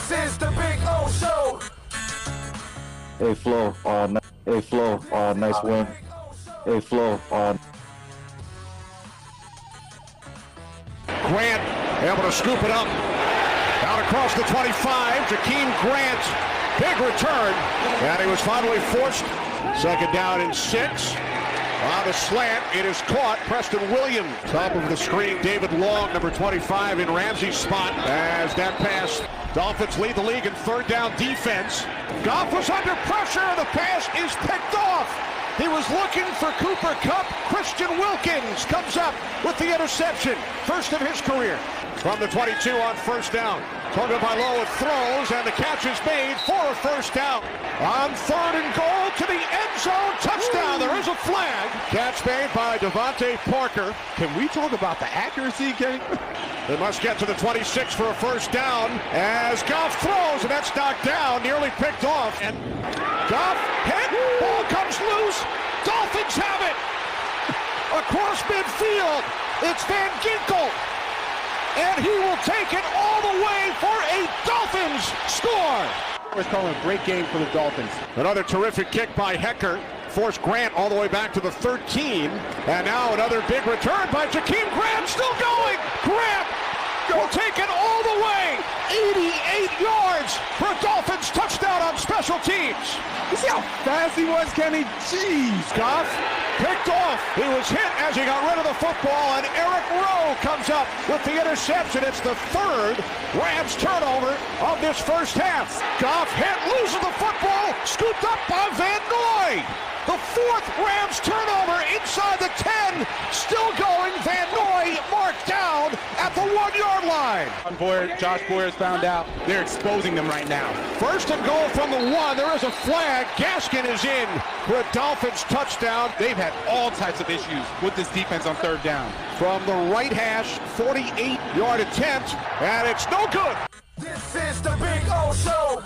This is the Big O Show. Hey Flo, nice win. Hey Flo, Grant able to scoop it up. Out across the 25, Jakeem Grant, big return. And he was finally forced. Second down and 6. On the slant, it is caught. Preston Williams, top of the screen. David Long, number 25 in Ramsey's spot. As that pass, Dolphins lead the league in third down defense. Goff was under pressure. The pass is picked off. He was looking for Cooper Kupp. Christian Wilkins comes up with the interception. First of his career. From the 22 on first down. Tagovailoa throws, and the catch is made for a first down. On third and goal to the end zone. Touchdown. There is a flag. Catch made by Devontae Parker. Can we talk about the accuracy, Kenny? They must get to the 26 for a first down as Goff throws, and that's knocked down, nearly picked off. And Goff hit, ball comes loose. Dolphins have it. Across midfield, it's Van Ginkel. And he will take it all the way for a Dolphins score. We're calling a great game for the Dolphins. Another terrific kick by Hecker. Forced Grant all the way back to the 13. And now another big return by Jakeem Grant. Still going. Grant will take it all the way. 88 yards for a Dolphins touchdown on special teams. You see how fast he was, Kenny? Jeez. Goff picked off. He was hit as he got rid of the football, and Eric Rowe comes up with the interception. It's the third Rams turnover of this first half. Goff hit, loses the football, scooped up by Van Noy. The fourth Rams turnover inside the 10. Still going. Van Noy marked down at the 1-yard line. Josh Boyer's found out. They're exposing them right now. First and goal from the 1. There is a flag. Gaskin is in for a Dolphins touchdown. They've had all types of issues with this defense on third down. From the right hash, 48-yard attempt, and it's no good. This is the Big O Show.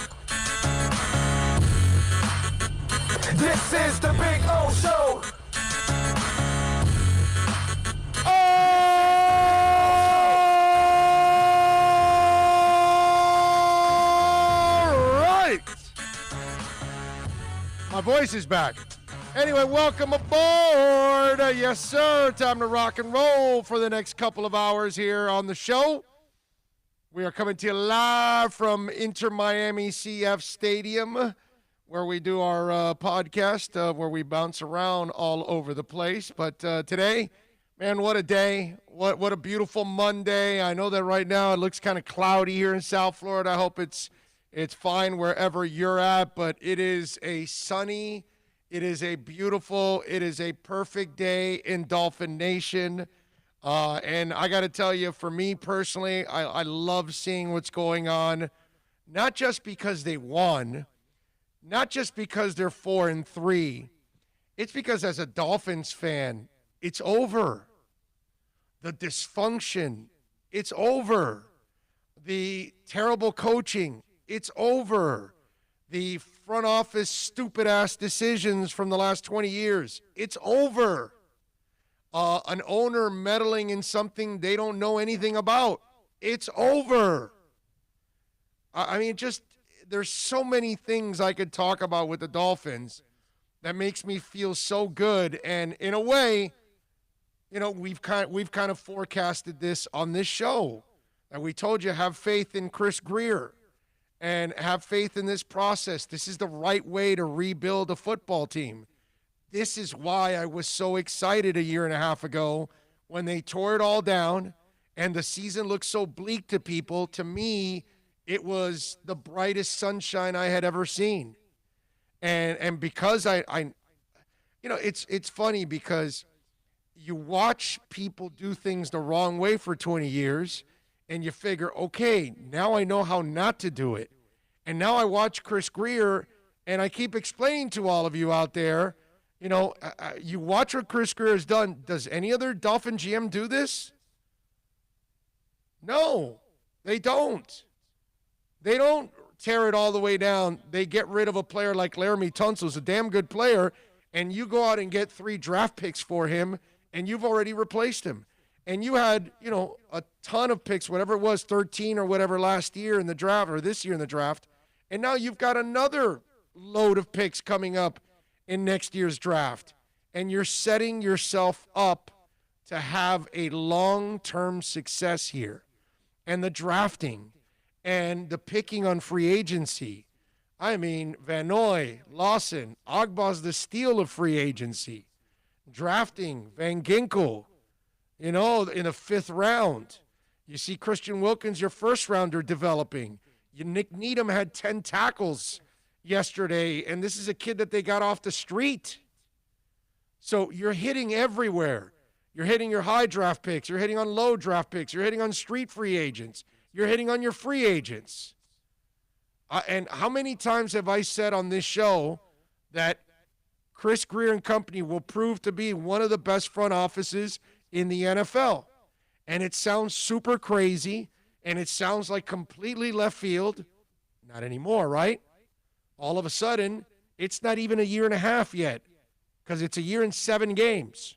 This is the Big O Show. All right. My voice is back. Anyway, welcome aboard. Yes, sir. Time to rock and roll for the next couple of hours here on the show. We are coming to you live from Inter Miami CF Stadium, where we do our podcast, where we bounce around all over the place. But today, man, what a day. What a beautiful Monday. I know that right now it looks kind of cloudy here in South Florida. I hope it's fine wherever you're at, but it is a sunny, it is a beautiful, it is a perfect day in Dolphin Nation. And I got to tell you, for me personally, I love seeing what's going on, not just because they won, not just because they're 4-3. It's because as a Dolphins fan, it's over. The dysfunction, it's over. The terrible coaching, it's over. The front office stupid-ass decisions from the last 20 years, it's over. An owner meddling in something they don't know anything about, it's over. I mean, just there's so many things I could talk about with the Dolphins that makes me feel so good. And in a way, you know, we've kind of forecasted this on this show. And we told you, have faith in Chris Grier and have faith in this process. This is the right way to rebuild a football team. This is why I was so excited a year and a half ago when they tore it all down and the season looked so bleak to people. To me, it was the brightest sunshine I had ever seen. And because I you know, it's funny because you watch people do things the wrong way for 20 years and you figure, okay, now I know how not to do it. And now I watch Chris Grier and I keep explaining to all of you out there, you know, you watch what Chris Grier has done. Does any other Dolphin GM do this? No, they don't. They don't tear it all the way down. They get rid of a player like Laramie Tunsil, who's a damn good player, and you go out and get 3 draft picks for him, and you've already replaced him. and you had, a ton of picks, whatever it was, 13 or whatever last year in the draft or this year in the draft, and now you've got another load of picks coming up in next year's draft, and you're setting yourself up to have a long-term success here. And the drafting and the picking on free agency. I mean, Van Noy, Lawson, Ogbah's the steal of free agency. Drafting Van Ginkel, in the 5th round. You see Christian Wilkins, your first rounder, developing. Nick Needham had 10 tackles yesterday, and this is a kid that they got off the street. So you're hitting everywhere. You're hitting your high draft picks. You're hitting on low draft picks. You're hitting on street free agents. You're hitting on your free agents. And how many times have I said on this show that Chris Grier and company will prove to be one of the best front offices in the NFL? And it sounds super crazy, and it sounds like completely left field. Not anymore, right? All of a sudden, it's not even a year and a half yet, because it's a year and 7 games.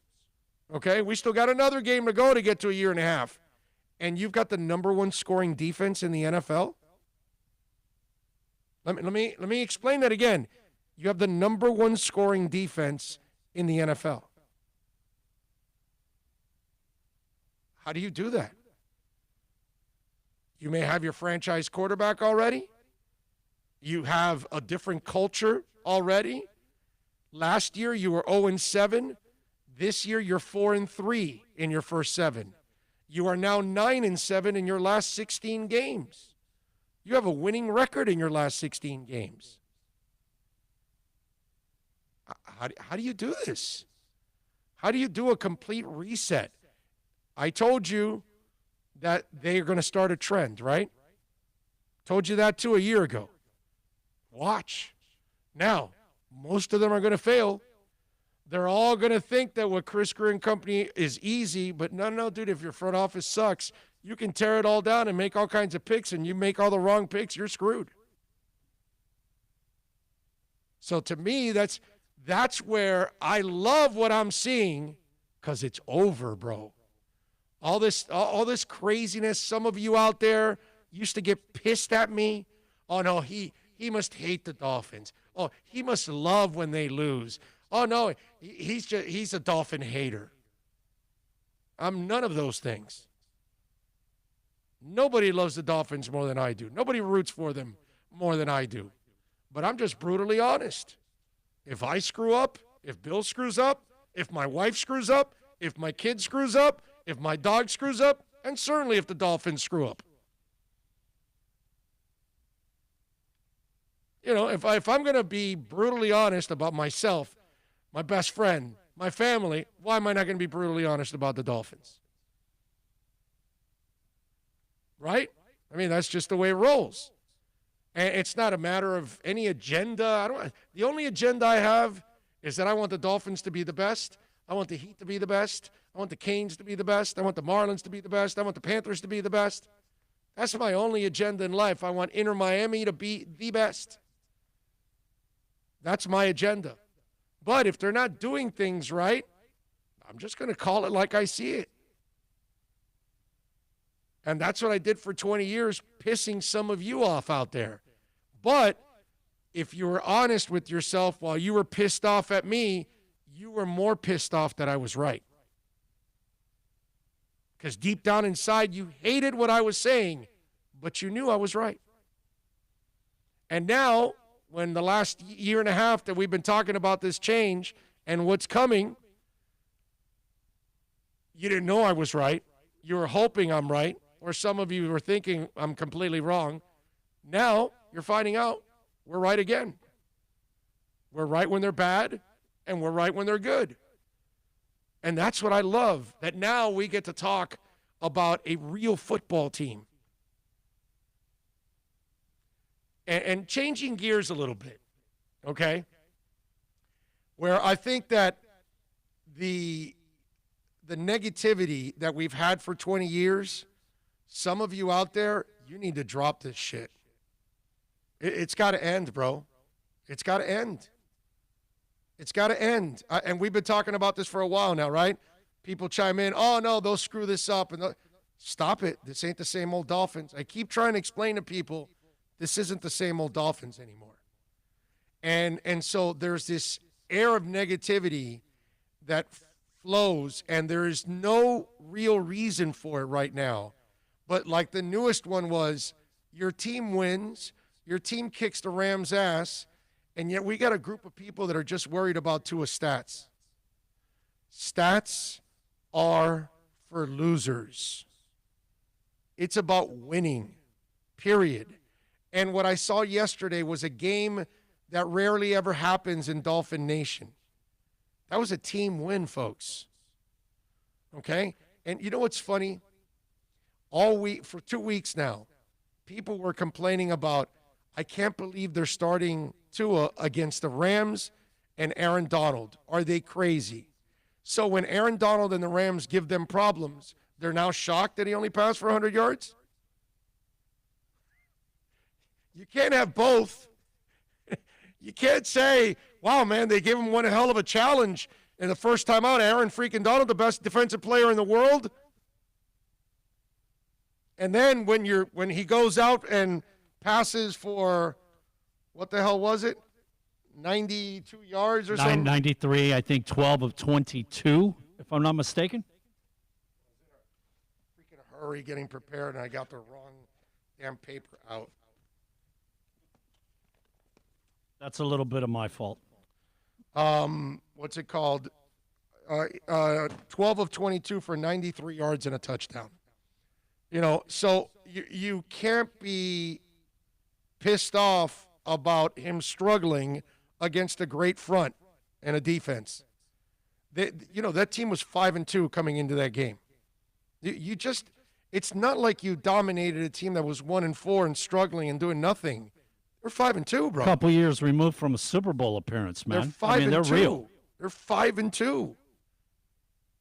Okay? We still got another game to go to get to a year and a half. And you've got the number 1 scoring defense in the NFL? Let me explain that again. You have the number 1 scoring defense in the NFL. How do you do that? You may have your franchise quarterback already. You have a different culture already. Last year, you were 0-7. This year, you're 4-3 in your first 7. You are now 9-7 in your last 16 games. You have a winning record in your last 16 games. How do you do this? How do you do a complete reset? I told you that they're going to start a trend, right? Told you that too a year ago. Watch. Now, most of them are going to fail. They're all going to think that what Chris Grier and company is easy, but no, dude, if your front office sucks, you can tear it all down and make all kinds of picks, and you make all the wrong picks, you're screwed. So to me, that's where I love what I'm seeing, because it's over, bro. All this craziness, some of you out there used to get pissed at me. Oh, no, he must hate the Dolphins. Oh, he must love when they lose. Oh, no, he's a Dolphin hater. I'm none of those things. Nobody loves the Dolphins more than I do. Nobody roots for them more than I do. But I'm just brutally honest. If I screw up, if Bill screws up, if my wife screws up, if my kid screws up, if my dog screws up, and certainly if the Dolphins screw up. If I'm going to be brutally honest about myself, my best friend, my family, why am I not going to be brutally honest about the Dolphins? Right? I mean, that's just the way it rolls. And it's not a matter of any agenda. The only agenda I have is that I want the Dolphins to be the best. I want the Heat to be the best. I want the Canes to be the best. I want the Marlins to be the best. I want the Panthers to be the best. That's my only agenda in life. I want Inter Miami to be the best. That's my agenda. But if they're not doing things right, I'm just going to call it like I see it. And that's what I did for 20 years, pissing some of you off out there. But if you were honest with yourself while you were pissed off at me, you were more pissed off that I was right. Because deep down inside, you hated what I was saying, but you knew I was right. And now, when the last year and a half that we've been talking about this change and what's coming, you didn't know I was right. You were hoping I'm right, or some of you were thinking I'm completely wrong. Now, you're finding out we're right again. We're right when they're bad, and we're right when they're good. And that's what I love, that now we get to talk about a real football team. And changing gears a little bit, okay? Where I think that the negativity that we've had for 20 years, some of you out there, you need to drop this shit. It's got to end, bro. It's got to end. It's got to end. And we've been talking about this for a while now, right? people chime in, oh, no, they'll screw this up. Stop it. This ain't the same old Dolphins. I keep trying to explain to people this isn't the same old Dolphins anymore. And so there's this air of negativity that flows, and there is no real reason for it right now. But like the newest one was, your team wins, your team kicks the Rams' ass, and yet we got a group of people that are just worried about Tua's stats. Stats are for losers. It's about winning, period. And what I saw yesterday was a game that rarely ever happens in Dolphin Nation. That was a team win, folks. Okay? And you know what's funny? All week, for 2 weeks now, people were complaining about, I can't believe they're starting Tua against the Rams and Aaron Donald. Are they crazy? So when Aaron Donald and the Rams give them problems, they're now shocked that he only passed for 100 yards? You can't have both. You can't say, wow, man, they gave him one hell of a challenge. And the first time out, Aaron freaking Donald, the best defensive player in the world. And then when he goes out and passes for, what the hell was it? 92 yards or something? 93, I think 12 of 22, if I'm not mistaken. Freaking hurry getting prepared, and I got the wrong damn paper out. That's a little bit of my fault. What's it called? 12 of 22 for 93 yards and a touchdown. You know, so you can't be pissed off about him struggling against a great front and a defense. That team was 5-2 coming into that game. It's not like you dominated a team that was 1-4 and struggling and doing nothing. They're 5-2, bro. A couple years removed from a Super Bowl appearance, man. They're 5-2. They're real. They're 5-2.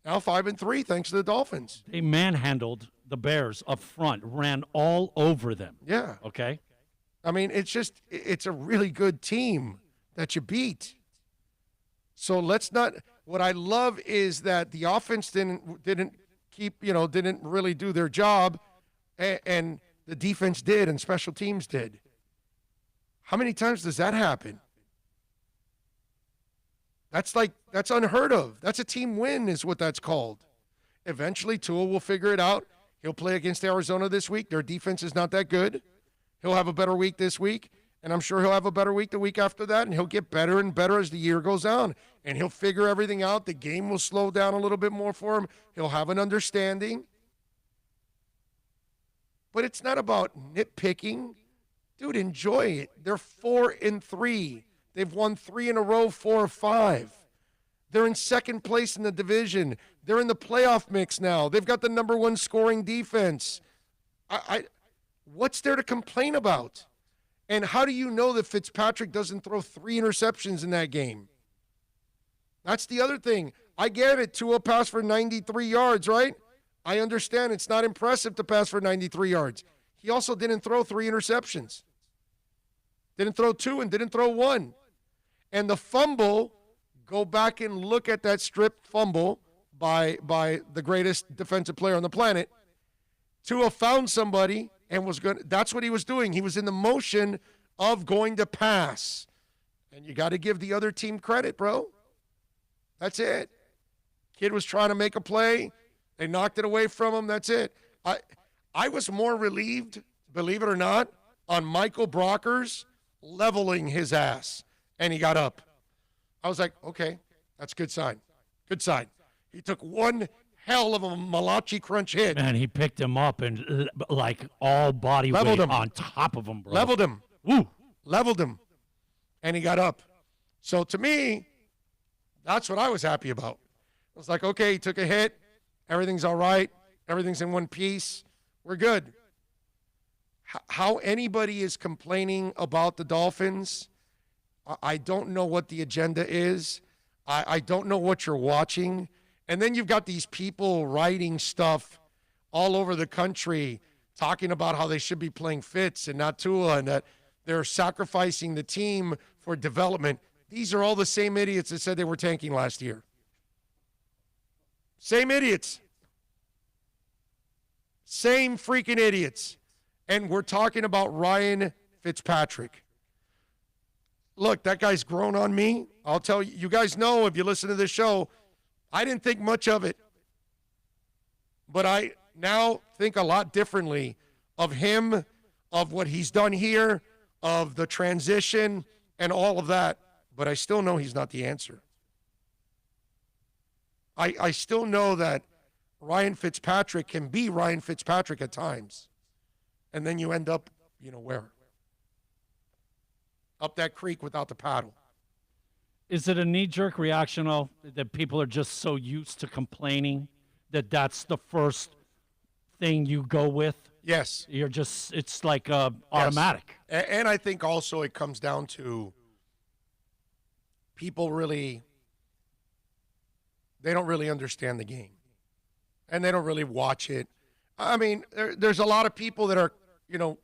Now 5-3, thanks to the Dolphins. They manhandled the Bears up front, ran all over them. Yeah. Okay? I mean, it's a really good team that you beat. So let's not. What I love is that the offense didn't really do their job, and the defense did, and special teams did. How many times does that happen? That's unheard of. That's a team win is what that's called. Eventually, Tua will figure it out. He'll play against Arizona this week. Their defense is not that good. He'll have a better week this week, and I'm sure he'll have a better week the week after that, and he'll get better and better as the year goes on, and he'll figure everything out. The game will slow down a little bit more for him. He'll have an understanding. But it's not about nitpicking. Dude, enjoy it. They're 4-3. They've won 3 in a row, 4 or 5. They're in second place in the division. They're in the playoff mix now. They've got the number 1 scoring defense. What's there to complain about? And how do you know that Fitzpatrick doesn't throw 3 interceptions in that game? That's the other thing. I get it. Tua passed for 93 yards, right? I understand it's not impressive to pass for 93 yards. He also didn't throw 3 interceptions. Didn't throw 2 and didn't throw 1. And the fumble, go back and look at that strip fumble by the greatest defensive player on the planet. Tua found somebody and that's what he was doing. He was in the motion of going to pass. And you got to give the other team credit, bro. That's it. Kid was trying to make a play. They knocked it away from him. That's it. I was more relieved, believe it or not, on Michael Brockers leveling his ass. And he got up. I was like, okay, that's a good sign. Good sign. He took one hell of a Malachi crunch hit. Man, he picked him up and like all body Leveled weight him. on top of him, bro. Leveled him. Woo. Leveled him. And he got up. So to me, that's what I was happy about. I was like, okay, he took a hit. Everything's all right. Everything's in one piece. We're good. How anybody is complaining about the Dolphins, I don't know what the agenda is. I don't know what you're watching. And then you've got these people writing stuff all over the country talking about how they should be playing Fitz and not Tua and that they're sacrificing the team for development. These are all the same idiots that said they were tanking last year. Same idiots. Same freaking idiots. And we're talking about Ryan Fitzpatrick. Look, that guy's grown on me. I'll tell you, you guys know if you listen to this show, I didn't think much of it. But I now think a lot differently of him, of what he's done here, of the transition and all of that. But I still know he's not the answer. I still know that Ryan Fitzpatrick can be Ryan Fitzpatrick at times. And then you end up, where? Up that creek without the paddle. Is it a knee-jerk reaction, though, that people are just so used to complaining that that's the first thing you go with? Yes. It's like automatic. Yes. And I think also it comes down to people they don't really understand the game. And they don't really watch it. I mean, there's a lot of people that are,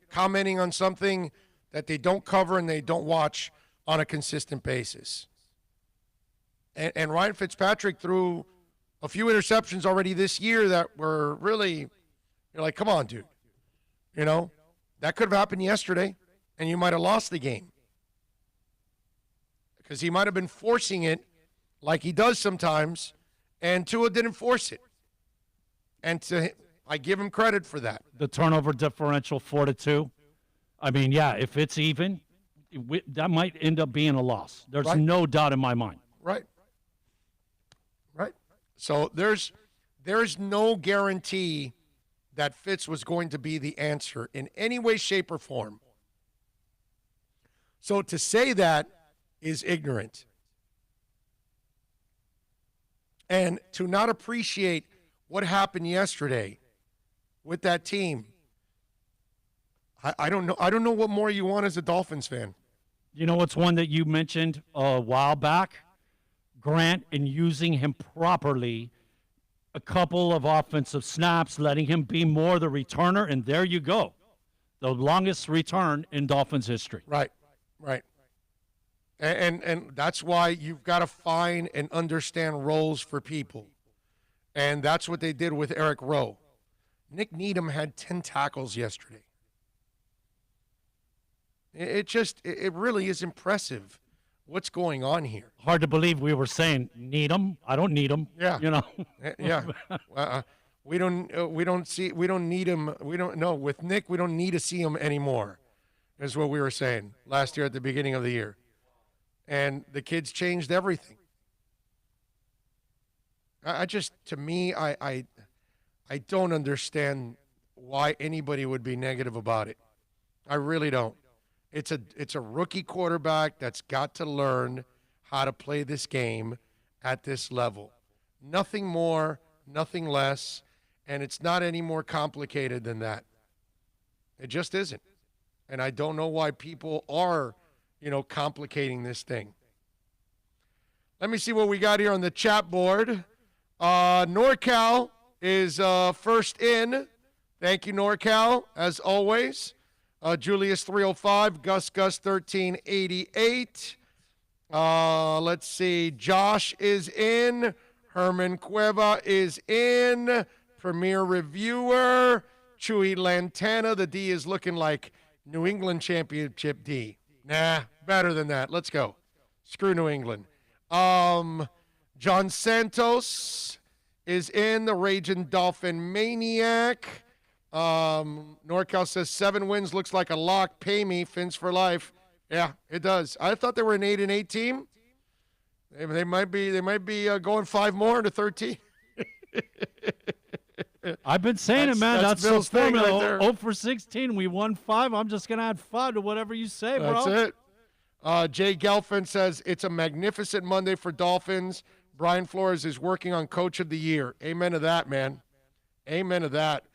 commenting on something that they don't cover and they don't watch on a consistent basis. And Ryan Fitzpatrick threw a few interceptions already this year that were really, you're like, come on, dude. That could have happened yesterday, and you might have lost the game. Because he might have been forcing it like he does sometimes, and Tua didn't force it. And I give him credit for that. The turnover differential 4-2. I mean, yeah, if it's even, that might end up being a loss. There's no doubt in my mind. Right. So there's no guarantee that Fitz was going to be the answer in any way, shape, or form. So to say that is ignorant. And to not appreciate what happened yesterday with that team, I don't know. I don't know what more you want as a Dolphins fan. You know what's one that you mentioned a while back? Grant, and using him properly, a couple of offensive snaps, letting him be more the returner, and there you go. The longest return in Dolphins history. Right. And that's why you've got to find and understand roles for people. And that's what they did with Eric Rowe. Nick Needham had 10 tackles yesterday. It really is impressive what's going on here. Hard to believe we were saying need him. I don't need him. Yeah. Yeah. We don't need him. With Nick, we don't need to see him anymore. Is what we were saying last year at the beginning of the year. And the kids changed everything. I don't understand why anybody would be negative about it. I really don't. It's a rookie quarterback that's got to learn how to play this game at this level. Nothing more, nothing less, and it's not any more complicated than that. It just isn't. And I don't know why people are, complicating this thing. Let me see what we got here on the chat board. NorCal is first in. Thank you, NorCal, as always. Julius 305, Gus 1388. Let's see. Josh is in. Herman Cueva is in. Premier Reviewer. Chewy Lantana. The D is looking like New England Championship D. Nah, better than that. Let's go. Screw New England. John Santos is in. The Raging Dolphin Maniac. NorCal says 7 wins looks like a lock. Pay me, Fins for life. Yeah, it does. I thought they were an 8-8 team. They might be going 5 more to 13. I've been saying it, man. That's the formula. Right 0 for 16. We won 5. I'm just gonna add 5 to whatever you say, bro. That's it. Jay Gelfin says it's a magnificent Monday for Dolphins. Brian Flores is working on Coach of the Year. Amen to that, man. Amen to that.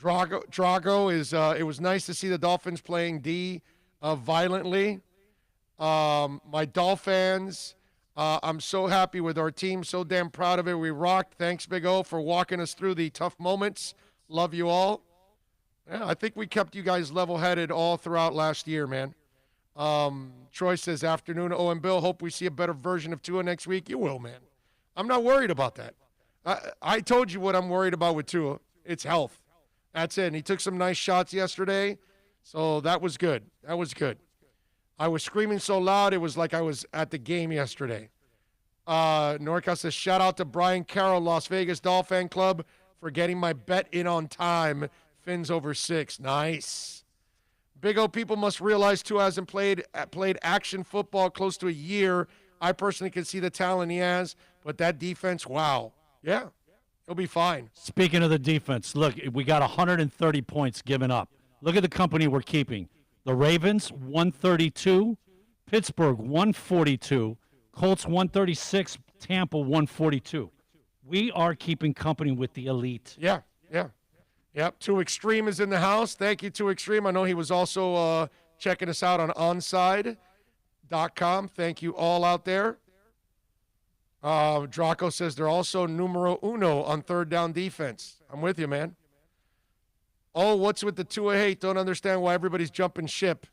Drago is. It was nice to see the Dolphins playing D violently. My Dolphins. I'm so happy with our team. So damn proud of it. We rocked. Thanks, Big O, for walking us through the tough moments. Love you all. Yeah, I think we kept you guys level-headed all throughout last year, man. Troy says, afternoon, O and Bill. Hope we see a better version of Tua next week. You will, man. I'm not worried about that. I told you what I'm worried about with Tua. It's health. That's it. And he took some nice shots yesterday, so that was good. That was good. I was screaming so loud, it was like I was at the game yesterday. NorCal says, shout out to Brian Carroll, Las Vegas Dolphin Club, for getting my bet in on time. Fins over 6. Nice. Big O, people must realize Tua hasn't played action football close to a year. I personally can see the talent he has, but that defense, wow. Yeah, he'll be fine. Speaking of the defense, look, we got 130 points given up. Look at the company we're keeping. The Ravens, 132. Pittsburgh, 142. Colts, 136. Tampa, 142. We are keeping company with the elite. Yeah. Yep, Too Extreme is in the house. Thank you, Too Extreme. I know he was also checking us out on onside.com. Thank you all out there. Draco says they're also numero uno on third down defense. I'm with you, man. Oh, what's with the Tua hate? Don't understand why everybody's jumping ship.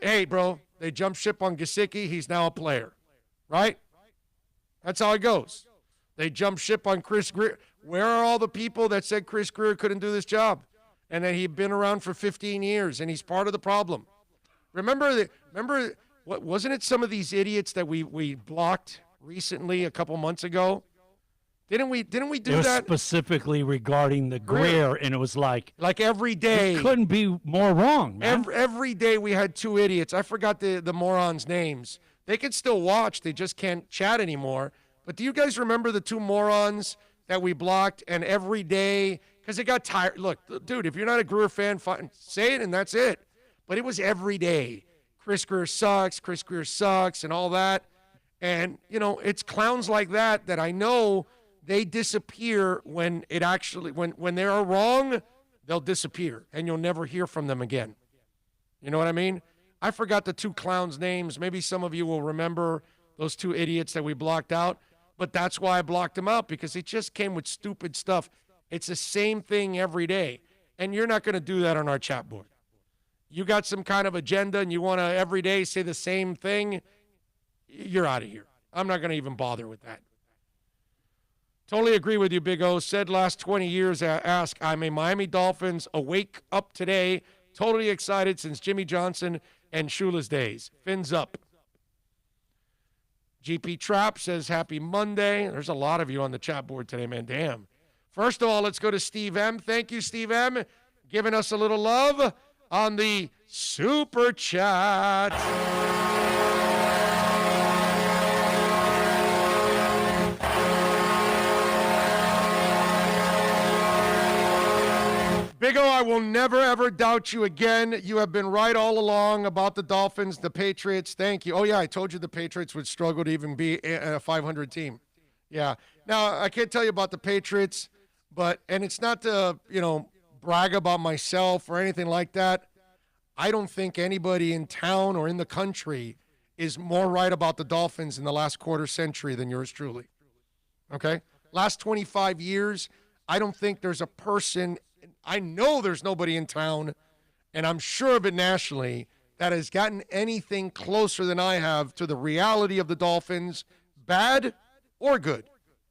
Hey, bro, they jumped ship on Gesicki. He's now a player, right? That's how it goes. They jumped ship on Chris Grier. Where are all the people that said Chris Grier couldn't do this job and that he'd been around for 15 years and he's part of the problem? Remember what wasn't it some of these idiots that we blocked recently a couple months ago? Didn't we do it was that? Specifically regarding the Greer, and it was like every day. It couldn't be more wrong, man. Every day we had two idiots. I forgot the morons' names. They can still watch. They just can't chat anymore. But do you guys remember the two morons that we blocked? And every day, because it got tired. Look, dude, if you're not a Greer fan, fine, say it and that's it. But it was every day. Chris Greer sucks, and all that. And, it's clowns like that I know they disappear when it actually, when they are wrong, they'll disappear. And you'll never hear from them again. You know what I mean? I forgot the two clowns' names. Maybe some of you will remember those two idiots that we blocked out. But that's why I blocked them out, because it just came with stupid stuff. It's the same thing every day. And you're not going to do that on our chat board. You got some kind of agenda and you want to every day say the same thing, you're out of here. I'm not going to even bother with that. Totally agree with you, Big O. Said last 20 years, ask, I'm a Miami Dolphins awake up today. Totally excited since Jimmy Johnson and Shula's days. Fins up. GP Trap says, happy Monday. There's a lot of you on the chat board today, man. Damn. First of all, let's go to Steve M. Thank you, Steve M. Giving us a little love on the Super Chat. Big O, I will never, ever doubt you again. You have been right all along about the Dolphins, the Patriots. Thank you. Oh, yeah, I told you the Patriots would struggle to even be a 500 team. Yeah. Now, I can't tell you about the Patriots, and it's not to, brag about myself or anything like that. I don't think anybody in town or in the country is more right about the Dolphins in the last quarter century than yours truly. Okay? Last 25 years, I don't think there's a person, I know there's nobody in town, and I'm sure of it nationally, that has gotten anything closer than I have to the reality of the Dolphins, bad or good.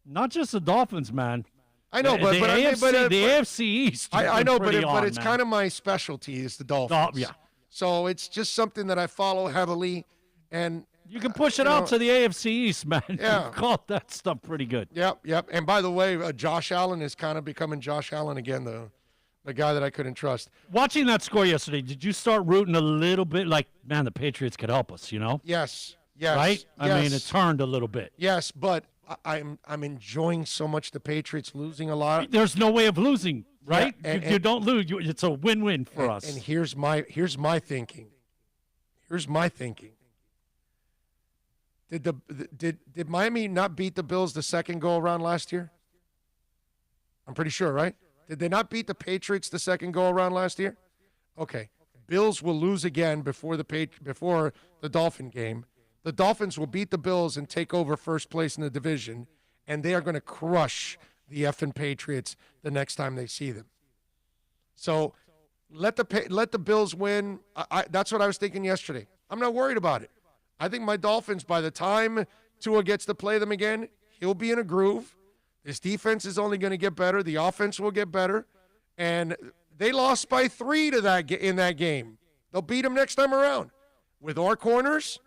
Not just the Dolphins, man. I know, but the AFC East. I know, but it's kind of my specialty is the Dolphins. Yeah. So it's just something that I follow heavily, and you can push it out to the AFC East, man. Yeah, you've caught that stuff pretty good. Yep. And by the way, Josh Allen is kind of becoming Josh Allen again, the guy that I couldn't trust. Watching that score yesterday, did you start rooting a little bit? Like, man, the Patriots could help us, Yes. Right? I mean, it turned a little bit. Yes, but I'm enjoying so much the Patriots losing a lot. There's no way of losing, right? Yeah, you don't lose. It's a win-win for us. And here's my thinking. Did Miami not beat the Bills the second go-around last year? I'm pretty sure, right? Did they not beat the Patriots the second go-around last year? Okay. Bills will lose again before the Dolphin game. The Dolphins will beat the Bills and take over first place in the division, and they are going to crush the effing Patriots the next time they see them. So let the Bills win. That's what I was thinking yesterday. I'm not worried about it. I think my Dolphins, by the time Tua gets to play them again, he'll be in a groove. This defense is only going to get better. The offense will get better. And they lost by 3 in that game. They'll beat them next time around. With our corners,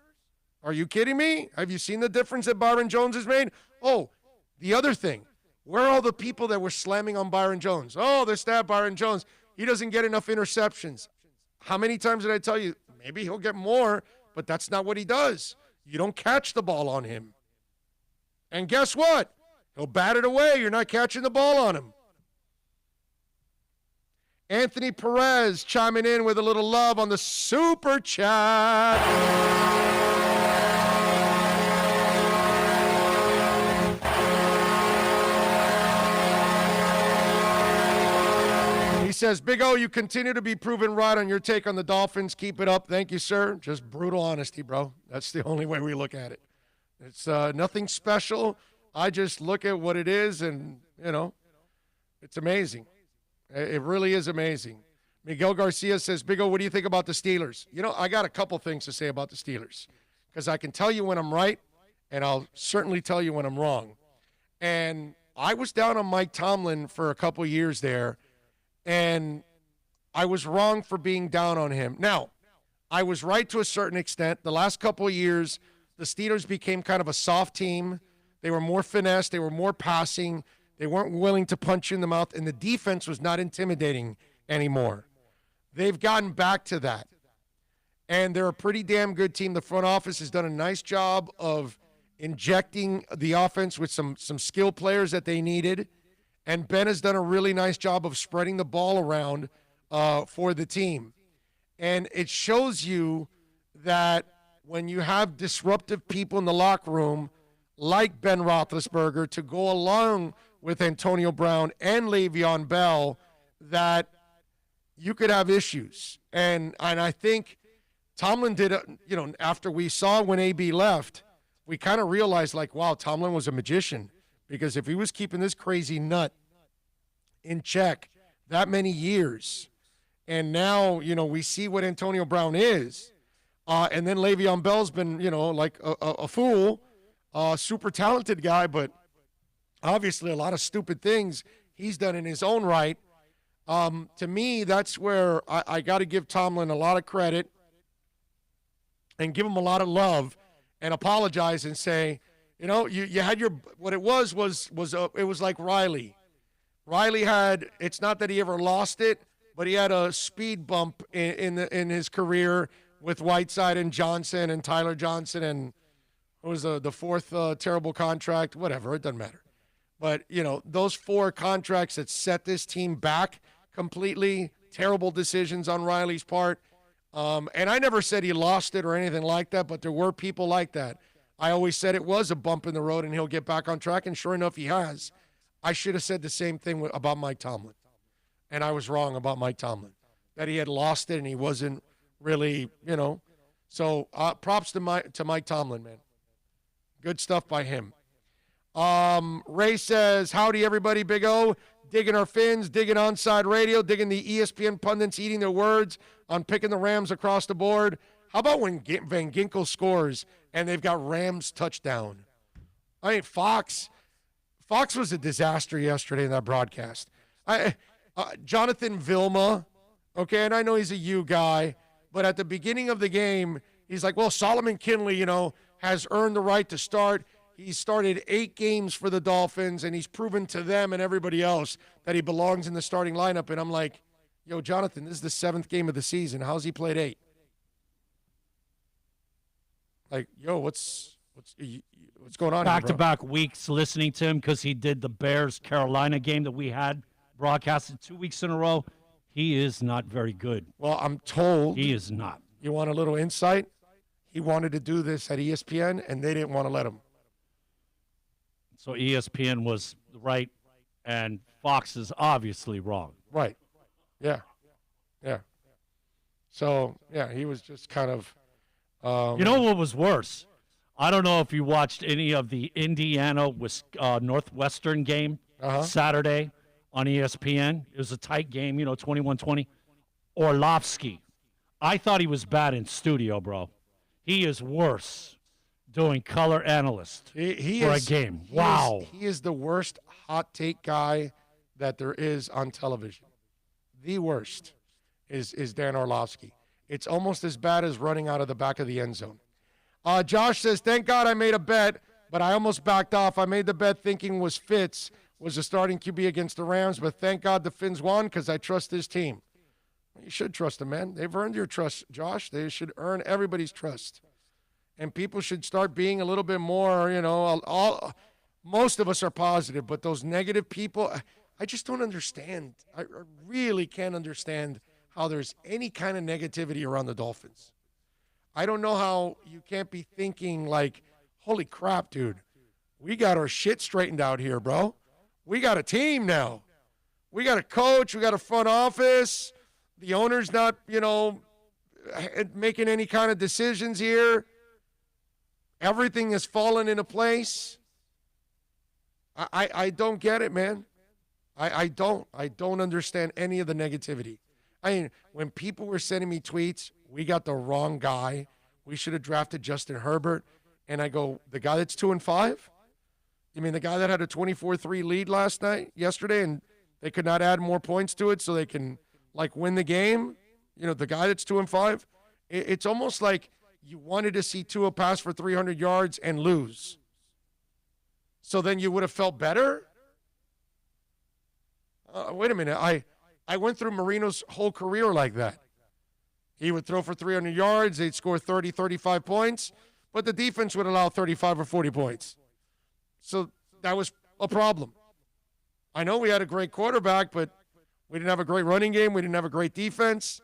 are you kidding me? Have you seen the difference that Byron Jones has made? Oh, the other thing. Where are all the people that were slamming on Byron Jones? Oh, they stabbed Byron Jones. He doesn't get enough interceptions. How many times did I tell you? Maybe he'll get more, but that's not what he does. You don't catch the ball on him. And guess what? He'll bat it away. You're not catching the ball on him. Anthony Perez chiming in with a little love on the super chat. He says, Big O, you continue to be proven right on your take on the Dolphins. Keep it up. Thank you, sir. Just brutal honesty, bro. That's the only way we look at it. It's nothing special. I just look at what it is, and, it's amazing. It really is amazing. Miguel Garcia says, Big O, what do you think about the Steelers? I got a couple things to say about the Steelers because I can tell you when I'm right, and I'll certainly tell you when I'm wrong. And I was down on Mike Tomlin for a couple years there, and I was wrong for being down on him. Now, I was right to a certain extent. The last couple of years, the Steelers became kind of a soft team. They were more finesse. They were more passing. They weren't willing to punch you in the mouth, and the defense was not intimidating anymore. They've gotten back to that, and they're a pretty damn good team. The front office has done a nice job of injecting the offense with some skill players that they needed, and Ben has done a really nice job of spreading the ball around for the team. And it shows you that when you have disruptive people in the locker room like Ben Roethlisberger to go along with Antonio Brown and Le'Veon Bell, that you could have issues. And I think Tomlin did, after we saw when AB left, we kind of realized, wow, Tomlin was a magician. Because if he was keeping this crazy nut in check that many years, and now, we see what Antonio Brown is, and then Le'Veon Bell's been, like a fool, super talented guy, but obviously a lot of stupid things he's done in his own right. To me, that's where I got to give Tomlin a lot of credit and give him a lot of love and apologize and say, you had your, what it was it was like Riley. Riley had, it's not that he ever lost it, but he had a speed bump in his career with Whiteside and Johnson and Tyler Johnson and what was the fourth terrible contract, whatever, it doesn't matter. But, those 4 contracts that set this team back completely, terrible decisions on Riley's part. And I never said he lost it or anything like that, but there were people like that. I always said it was a bump in the road and he'll get back on track, and sure enough, he has. I should have said the same thing about Mike Tomlin, and I was wrong about Mike Tomlin, that he had lost it and he wasn't really, So props to Mike Tomlin, man. Good stuff by him. Ray says, howdy, everybody, Big O. Digging our fins, digging Onside Radio, digging the ESPN pundits eating their words on picking the Rams across the board. How about when Van Ginkel scores and they've got Rams touchdown? I mean, Fox was a disaster yesterday in that broadcast. Jonathan Vilma, okay, and I know he's a U guy, but at the beginning of the game, he's like, well, Solomon Kinley, has earned the right to start. He started 8 games for the Dolphins, and he's proven to them and everybody else that he belongs in the starting lineup. And I'm like, yo, Jonathan, this is the 7th game of the season. How's he played 8? Like, yo, what's going on? Back-to-back weeks listening to him because he did the Bears-Carolina game that we had broadcasted 2 weeks in a row. He is not very good. Well, I'm told. He is not. You want a little insight? He wanted to do this at ESPN, and they didn't want to let him. So ESPN was right, and Fox is obviously wrong. Right. Yeah. So, yeah, he was just kind of you know what was worse? I don't know if you watched any of the Indiana Northwestern game Saturday on ESPN. It was a tight game, 21-20. Orlovsky. I thought he was bad in studio, bro. He is worse doing color analyst for a game. Wow. He is the worst hot take guy that there is on television. The worst is Dan Orlovsky. It's almost as bad as running out of the back of the end zone. Josh says, thank God I made a bet, but I almost backed off. I made the bet thinking Fitz was the starting QB against the Rams, but thank God the Finns won because I trust this team. You should trust them, man. They've earned your trust, Josh. They should earn everybody's trust. And people should start being a little bit more, most of us are positive, but those negative people, I just don't understand. I really can't understand how there's any kind of negativity around the Dolphins. I don't know how you can't be thinking like, holy crap, dude, we got our shit straightened out here, bro. We got a team now. We got a coach. We got a front office. The owner's not, making any kind of decisions here. Everything has fallen into place. I don't get it, man. I don't understand any of the negativity. I mean, when people were sending me tweets, we got the wrong guy. We should have drafted Justin Herbert. And I go, the guy that's 2-5? You mean the guy that had a 24-3 lead yesterday, and they could not add more points to it so they can, win the game? The guy that's 2-5? It's almost like you wanted to see Tua pass for 300 yards and lose. So then you would have felt better? Wait a minute. I went through Marino's whole career like that. He would throw for 300 yards. They'd score 30, 35 points, but the defense would allow 35 or 40 points. So that was a problem. I know we had a great quarterback, but we didn't have a great running game. We didn't have a great defense.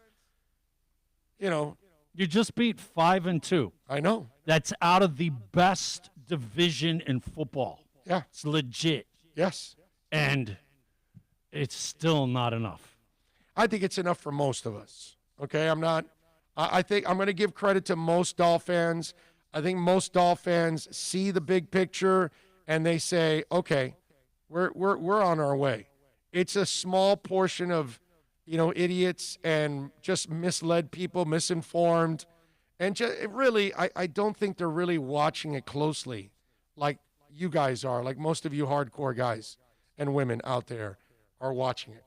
You just beat 5-2. I know. That's out of the best division in football. Yeah. It's legit. Yes. And it's still not enough. I think it's enough for most of us. Okay, I think I'm going to give credit to most Dolph fans. I think most Dolph fans see the big picture and they say, okay, we're on our way. It's a small portion of, idiots and just misled people, misinformed. And I don't think they're really watching it closely like you guys are, like most of you hardcore guys and women out there are watching it,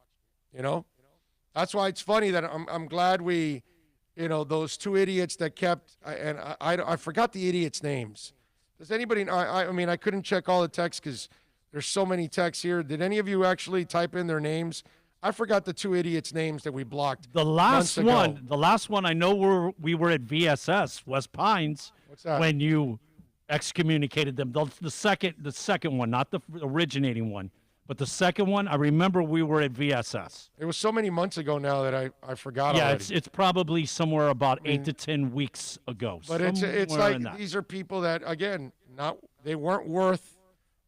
That's why it's funny that I'm glad we, those two idiots that kept, and I forgot the idiots' names. Does anybody, I mean, I couldn't check all the texts because there's so many texts here. Did any of you actually type in their names? I forgot the two idiots' names that we blocked. The last one, I know we were at VSS, West Pines. What's that? When you excommunicated them. The second one, not the originating one. But the second one, I remember we were at VSS. It was so many months ago now that I forgot yeah, already. it's probably somewhere about 8 to 10 weeks ago. But it's like these are people that, again, they weren't worth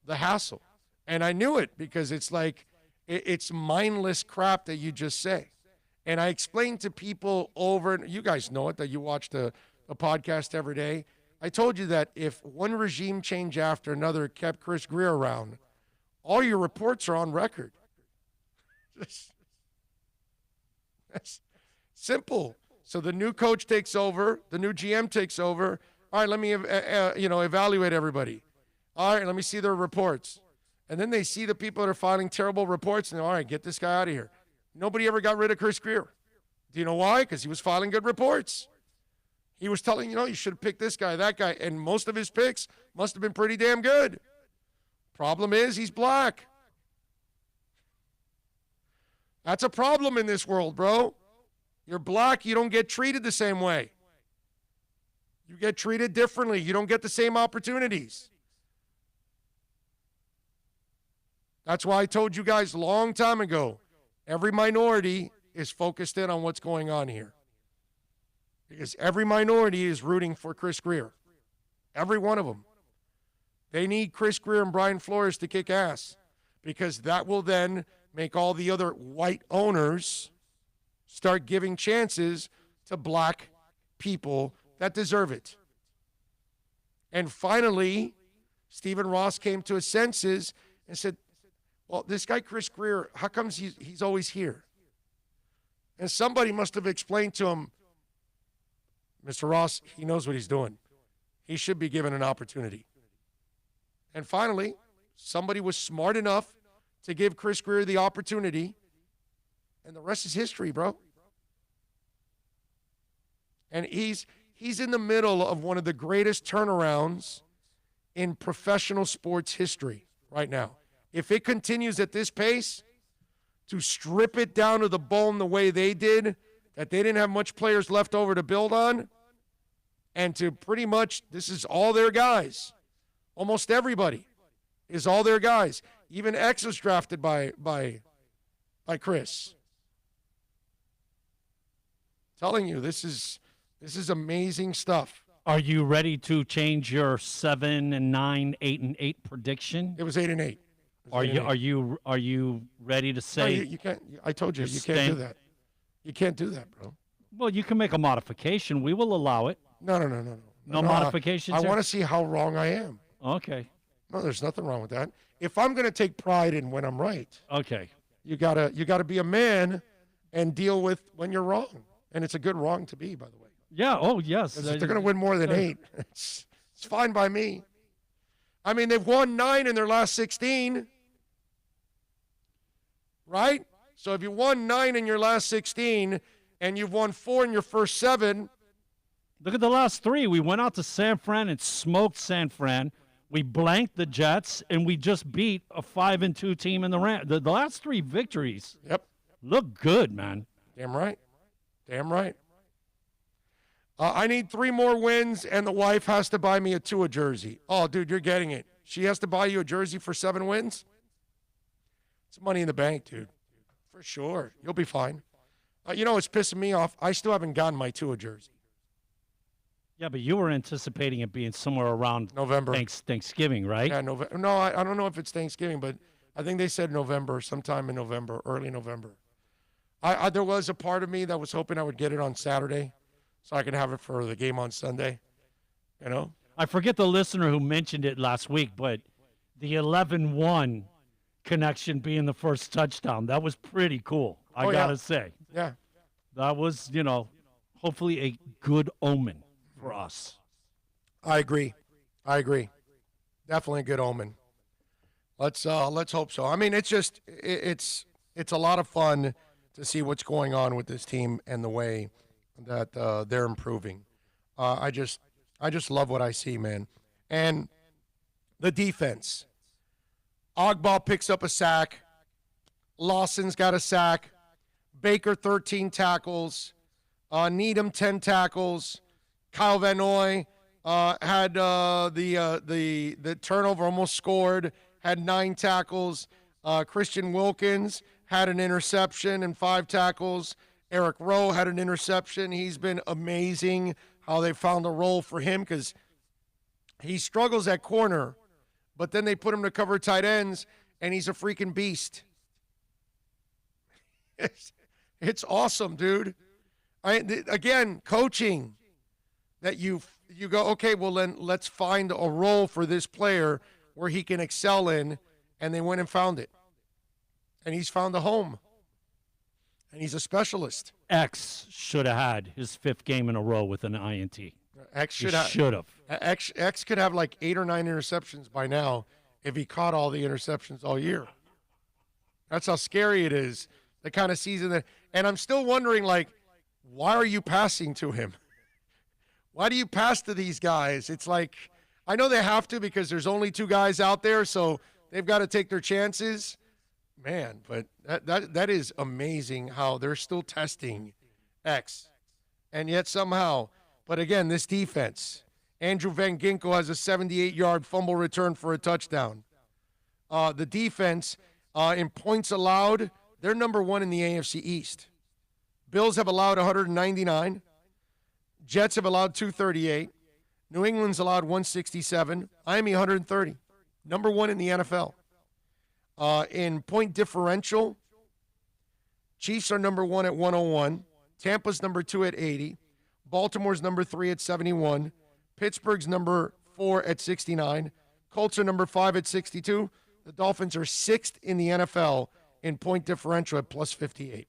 the hassle. And I knew it because it's like it's mindless crap that you just say. And I explained to people you guys know it, that you watch the podcast every day. I told you that if one regime change after another kept Chris Grier around, all your reports are on record. That's simple. So the new coach takes over, the new GM takes over. All right, let me evaluate everybody. All right, let me see their reports. And then they see the people that are filing terrible reports, and all right, get this guy out of here. Nobody ever got rid of Chris Grier. Do you know why? Because he was filing good reports. He was telling, you should have picked this guy, that guy, and most of his picks must have been pretty damn good. Problem is, he's black. That's a problem in this world, bro. You're black, you don't get treated the same way. You get treated differently. You don't get the same opportunities. That's why I told you guys a long time ago, every minority is focused in on what's going on here. Because every minority is rooting for Chris Grier. Every one of them. They need Chris Grier and Brian Flores to kick ass because that will then make all the other white owners start giving chances to black people that deserve it. And finally, Stephen Ross came to his senses and said, well, this guy Chris Grier, how comes he's always here? And somebody must have explained to him, Mr. Ross, he knows what he's doing. He should be given an opportunity. And finally, somebody was smart enough to give Chris Greer the opportunity, and the rest is history, bro. And he's in the middle of one of the greatest turnarounds in professional sports history right now. If it continues at this pace, to strip it down to the bone the way they did, that they didn't have much players left over to build on, and to pretty much, this is all their guys. Almost everybody is all their guys. Even X was drafted by Chris. Telling you, this is amazing stuff. Are you ready to change your 7-9, 8-8 prediction? It was 8-8. Are you ready to No, say? you can't. I told you, you're you can't do that. You can't do that, bro. Well, you can make a modification. We will allow it. No. No modifications. I want to see how wrong I am. Okay. No, there's nothing wrong with that. If I'm going to take pride in when I'm right, Okay. you gotta be a man and deal with when you're wrong. And it's a good wrong to be, by the way. Yeah. Oh, yes. 'Cause if they're going to win more than 8, it's fine by me. I mean, they've won 9 in their last 16, right? So if you won 9 in your last 16 and you've won 4 in your first 7, Look at the last 3. We went out to San Fran and smoked San Fran. We blanked the Jets, and we just beat a 5-2 team in the Rams. The last 3 victories yep, look good, man. damn right. Damn right. I need 3 more wins, and the wife has to buy me a Tua jersey. Oh, dude, you're getting it. She has to buy you a jersey for 7 wins? It's money in the bank, dude. For sure. You'll be fine. You know what's pissing me off? I still haven't gotten my Tua jersey. Yeah, but you were anticipating it being somewhere around November. Thanksgiving, right? Yeah, November. No, I don't know if it's Thanksgiving, but I think they said November, sometime in November, early November. There was a part of me that was hoping I would get it on Saturday so I could have it for the game on Sunday, you know? I forget the listener who mentioned it last week, but the 11-1 connection being the first touchdown, that was pretty cool, I got to say. Yeah. That was, hopefully a good omen for us. I agree. Definitely a good omen. Let's hope so. I mean, it's just it's a lot of fun to see what's going on with this team and the way that they're improving. I just love what I see, man. And the defense. Ogbah picks up a sack. Lawson's got a sack. Baker 13 tackles. Needham 10 tackles. Kyle Van Noy had the turnover, almost scored, had 9 tackles. Christian Wilkins had an interception and 5 tackles. Eric Rowe had an interception. He's been amazing how they found a role for him because he struggles at corner, but then they put him to cover tight ends, and he's a freaking beast. It's awesome, dude. Again, coaching. That you go, okay, well then let's find a role for this player where he can excel in, and they went and found it. And he's found a home. And he's a specialist. X should have had his 5th game in a row with an INT. X should have. X could have like 8 or 9 interceptions by now if he caught all the interceptions all year. That's how scary it is, the kind of season that. And I'm still wondering, like, why are you passing to him? Why do you pass to these guys? It's like, I know they have to because there's only 2 guys out there, so they've got to take their chances. Man, but that is amazing how they're still testing X. And yet somehow, but again, this defense, Andrew Van Ginkel has a 78-yard fumble return for a touchdown. The defense, in points allowed, they're number 1 in the AFC East. Bills have allowed 199. Jets have allowed 238. New England's allowed 167. Miami 130. Number 1 in the NFL. In point differential, Chiefs are number 1 at 101. Tampa's number 2 at 80. Baltimore's number 3 at 71. Pittsburgh's number 4 at 69. Colts are number 5 at 62. The Dolphins are 6th in the NFL in point differential at plus 58.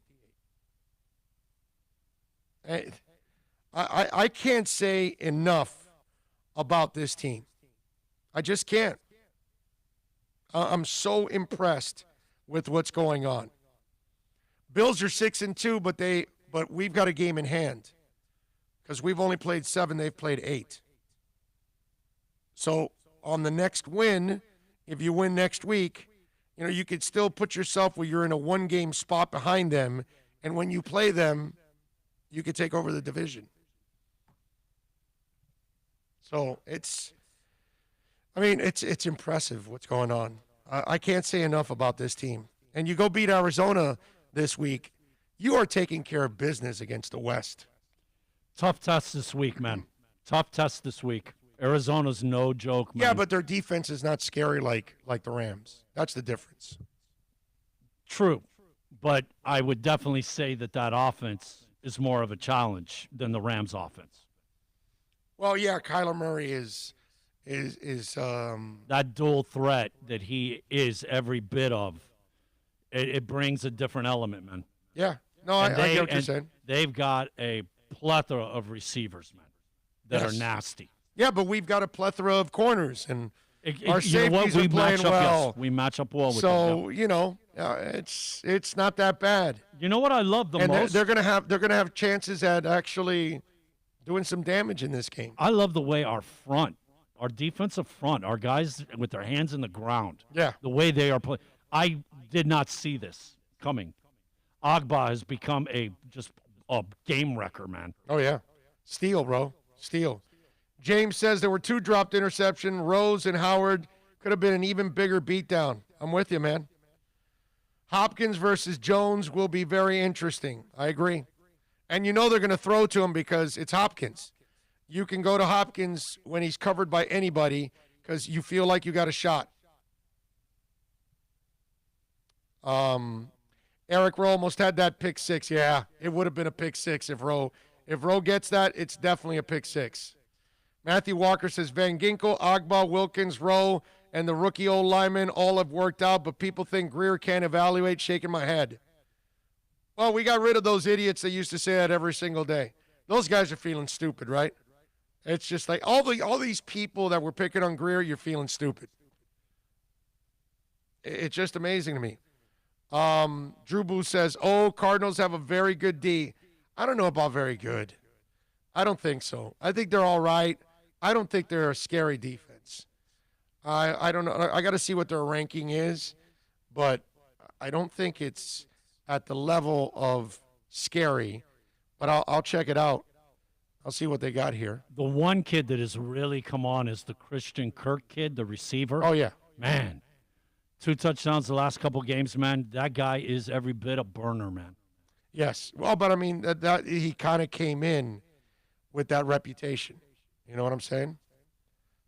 I can't say enough about this team. I just can't. I'm so impressed with what's going on. Bills are 6-2, but we've got a game in hand because we've only played 7, they've played 8. So on the next win, if you win next week, you could still put yourself where you're in a 1-game spot behind them, and when you play them, you could take over the division. So it's impressive what's going on. I can't say enough about this team. And you go beat Arizona this week, you are taking care of business against the West. Tough test this week, man. Tough test this week. Arizona's no joke, man. Yeah, but their defense is not scary like the Rams. That's the difference. True. But I would definitely say that offense is more of a challenge than the Rams offense. Well, yeah, Kyler Murray is that dual threat that he is every bit of. It brings a different element, man. Yeah. No, I get what you're saying. They've got a plethora of receivers, man, that are nasty. Yeah, but we've got a plethora of corners, and our safeties we are playing well. Yes, we match up well with them. So, it's not that bad. You know what I love the most? They're gonna have chances at actually doing some damage in this game. I love the way our defensive front, our guys with their hands in the ground. Yeah. The way they are playing. I did not see this coming. Agba has become just a game wrecker, man. Oh, yeah. Steal, bro. Steal. James says there were 2 dropped interceptions. Rose and Howard could have been an even bigger beatdown. I'm with you, man. Hopkins versus Jones will be very interesting. I agree. And they're going to throw to him because it's Hopkins. You can go to Hopkins when he's covered by anybody because you feel like you got a shot. Eric Rowe almost had that pick 6. Yeah, it would have been a pick 6 if Rowe gets that. It's definitely a pick 6. Matthew Walker says Van Ginkel, Agba, Wilkins, Rowe, and the rookie old lineman all have worked out, but people think Greer can't evaluate. Shaking my head. Well, we got rid of those idiots that used to say that every single day. Those guys are feeling stupid, right? It's just like all these people that were picking on Greer, you're feeling stupid. It's just amazing to me. Drew Boo says, Cardinals have a very good D. I don't know about very good. I don't think so. I think they're all right. I don't think they're a scary defense. I don't know. I got to see what their ranking is, but I don't think it's at the level of scary. But I'll check it out. I'll see what they got here. The one kid that has really come on is the Christian Kirk kid, the receiver. Oh, yeah. Man. 2 touchdowns the last couple games, man. That guy is every bit a burner, man. Yes. Well, but I mean, that he kind of came in with that reputation. You know what I'm saying?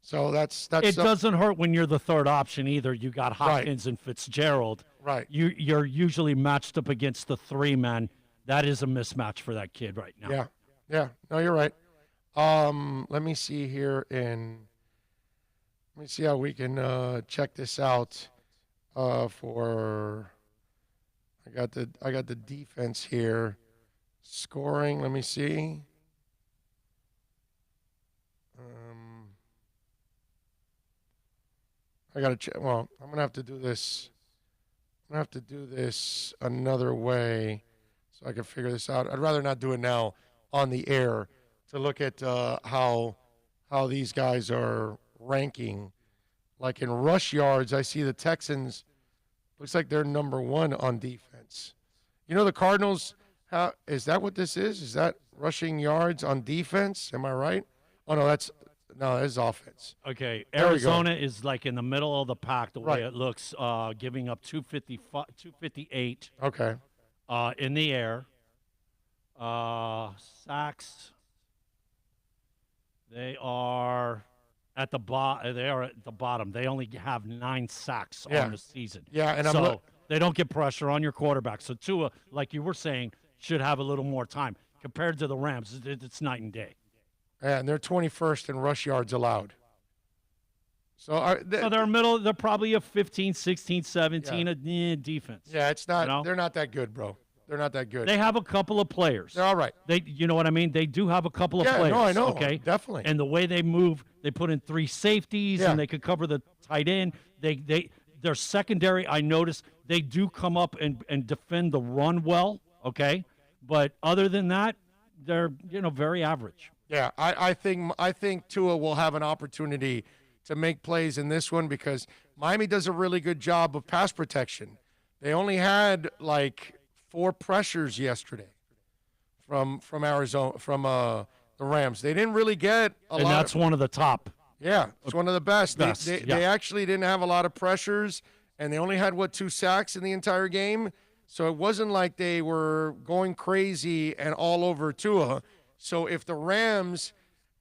So that's it doesn't hurt when you're the third option either. You got Hopkins and Fitzgerald. Right. You're usually matched up against the 3 man. That is a mismatch for that kid right now. Yeah. Yeah. No, you're right. Let me see here let me see how we can check this out. I got the defense here. Scoring, let me see. I got to check. Well, I'm going to have to do this. I'm going to have to do this another way so I can figure this out. I'd rather not do it now on the air to look at how these guys are ranking. Like in rush yards, I see the Texans, looks like they're number 1 on defense. The Cardinals, is that what this is? Is that rushing yards on defense? Am I right? Oh, no, that's offense. Okay, Arizona is like in the middle of the pack the way it looks, giving up 258. Okay. In the air. Sacks. They are at the bottom. They only have 9 sacks on the season. Yeah, and they don't get pressure on your quarterback. So Tua, like you were saying, should have a little more time compared to the Rams. It's night and day. And they're 21st in rush yards allowed. So they're middle. They're probably a 15, 16, 17 defense. Yeah, it's not. They're not that good, bro. They're not that good. They have a couple of players. They're all right. You know what I mean? They do have a couple of players. No, I know. Okay, Definitely. And the way they move, they put in 3 safeties, and they could cover the tight end. Their secondary, I noticed, They do come up and defend the run well, okay? But other than that, they're, very average. Yeah, I think Tua will have an opportunity to make plays in this one because Miami does a really good job of pass protection. They only had like 4 pressures yesterday from Arizona, from the Rams. They didn't really get a lot. And that's one of the top. Yeah, it's one of the best. Best, They actually didn't have a lot of pressures, and they only had, 2 sacks in the entire game. So it wasn't like they were going crazy and all over Tua. So if the Rams,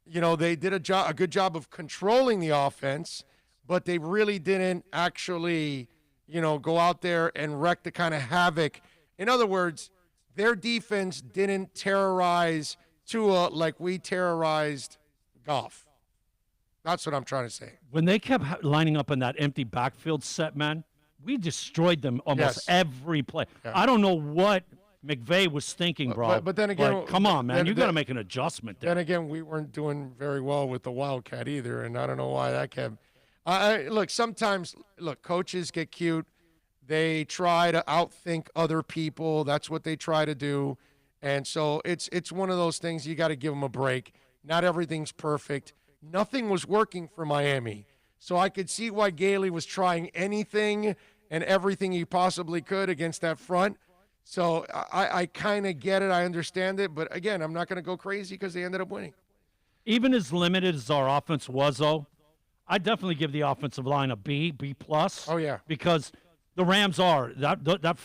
they did a good job of controlling the offense, but they really didn't actually, go out there and wreak the kind of havoc. In other words, their defense didn't terrorize Tua like we terrorized Goff. That's what I'm trying to say. When they kept lining up in that empty backfield set, man, we destroyed them almost every play. Yeah. I don't know what McVay was thinking, bro. But then again, come on, man, you got to make an adjustment there. Then again, we weren't doing very well with the Wildcat either, and I don't know why that kept. Sometimes coaches get cute. They try to outthink other people. That's what they try to do, and so it's one of those things you got to give them a break. Not everything's perfect. Nothing was working for Miami. So I could see why Gailey was trying anything and everything he possibly could against that front. So I kind of get it. I understand it. But, again, I'm not going to go crazy because they ended up winning. Even as limited as our offense was, though, I definitely give the offensive line a B+. Oh, yeah. Because the Rams are.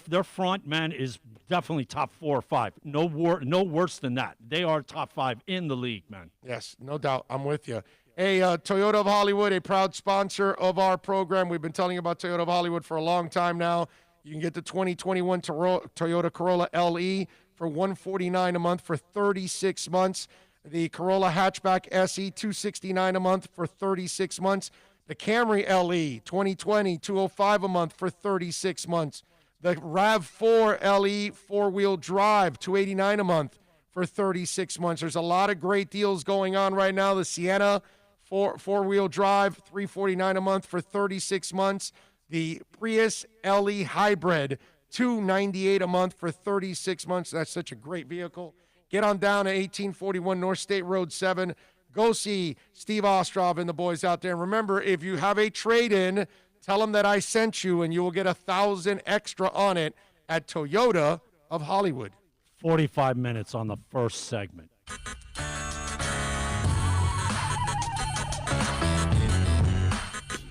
Their front, man, is definitely top 4 or 5. No worse than that. They are top 5 in the league, man. Yes, no doubt. I'm with you. Hey, Toyota of Hollywood, a proud sponsor of our program. We've been telling you about Toyota of Hollywood for a long time now. You can get the 2021 Toyota Corolla LE for $149 a month for 36 months. The Corolla Hatchback SE, $269 a month for 36 months. The Camry LE, 2020, $205 a month for 36 months. The RAV4 LE four-wheel drive, $289 a month for 36 months. There's a lot of great deals going on right now. The Sienna four-wheel drive, $349 a month for 36 months. The Prius LE Hybrid, $298 a month for 36 months. That's such a great vehicle. Get on down to 1841 North State Road 7. Go see Steve Ostrov and the boys out there. And remember, if you have a trade-in, tell them that I sent you, and you will get $1,000 extra on it at Toyota of Hollywood. 45 minutes on the first segment.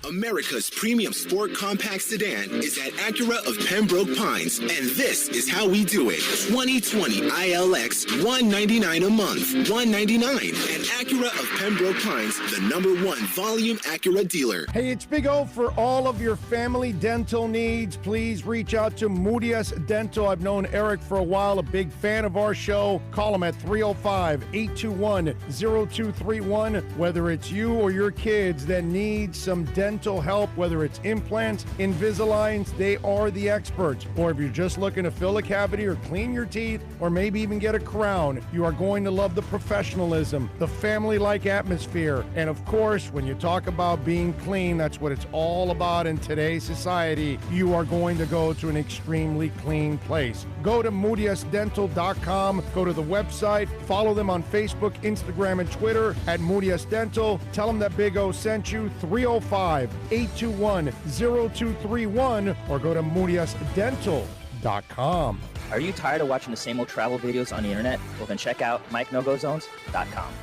America's premium sport compact sedan is at Acura of Pembroke Pines, and this is how we do it. 2020 ILX, $199 a month, $199 at Acura of Pembroke Pines, the #1 volume Acura dealer. Hey, it's Big O. For all of your family dental needs, please reach out to Moody's Dental. I've known Eric for a while, a big fan of our show. Call him at 305-821-0231. Whether it's you or your kids that need some dental help, whether it's implants, Invisaligns, they are the experts. Or if you're just looking to fill a cavity or clean your teeth, or maybe even get a crown, you are going to love the professionalism, the family-like atmosphere, and of course, when you talk about being clean, that's what it's all about in today's society. You are going to go to an extremely clean place. Go to moody'sdental.com, go to the website, follow them on Facebook, Instagram, and Twitter at Moody's Dental. Tell them that Big O sent you. 305-821-0231, or go to moody'sdental.com. Are you tired of watching the same old travel videos on the internet? Well, then check out MikeNoGoZones.com,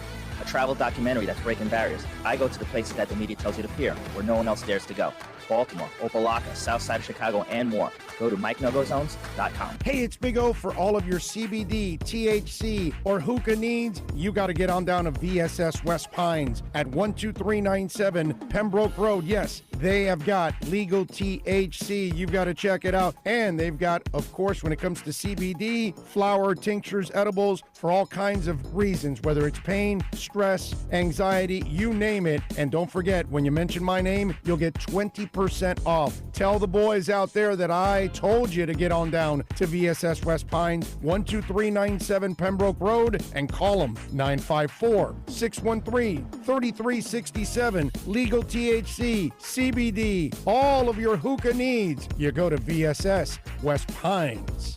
a travel documentary that's breaking barriers. I go to the places that the media tells you to peer, where no one else dares to go. Baltimore, Opelika, South Side of Chicago, and more. Go to MikeNoGoZones.com. Hey, it's Big O. For all of your CBD, THC, or hookah needs, you got to get on down to VSS West Pines at 12397 Pembroke Road. Yes, they have got legal THC. You've got to check it out. And they've got, of course, when it comes to CBD, flower, tinctures, edibles, for all kinds of reasons, whether it's pain, stress, anxiety, you name it. And don't forget, when you mention my name, you'll get 20% off. Tell the boys out there that I told you to get on down to VSS West Pines, 12397 Pembroke Road, and call them 954-613-3367. Legal THC, CBD, CBD, all of your hookah needs. You go to VSS West Pines.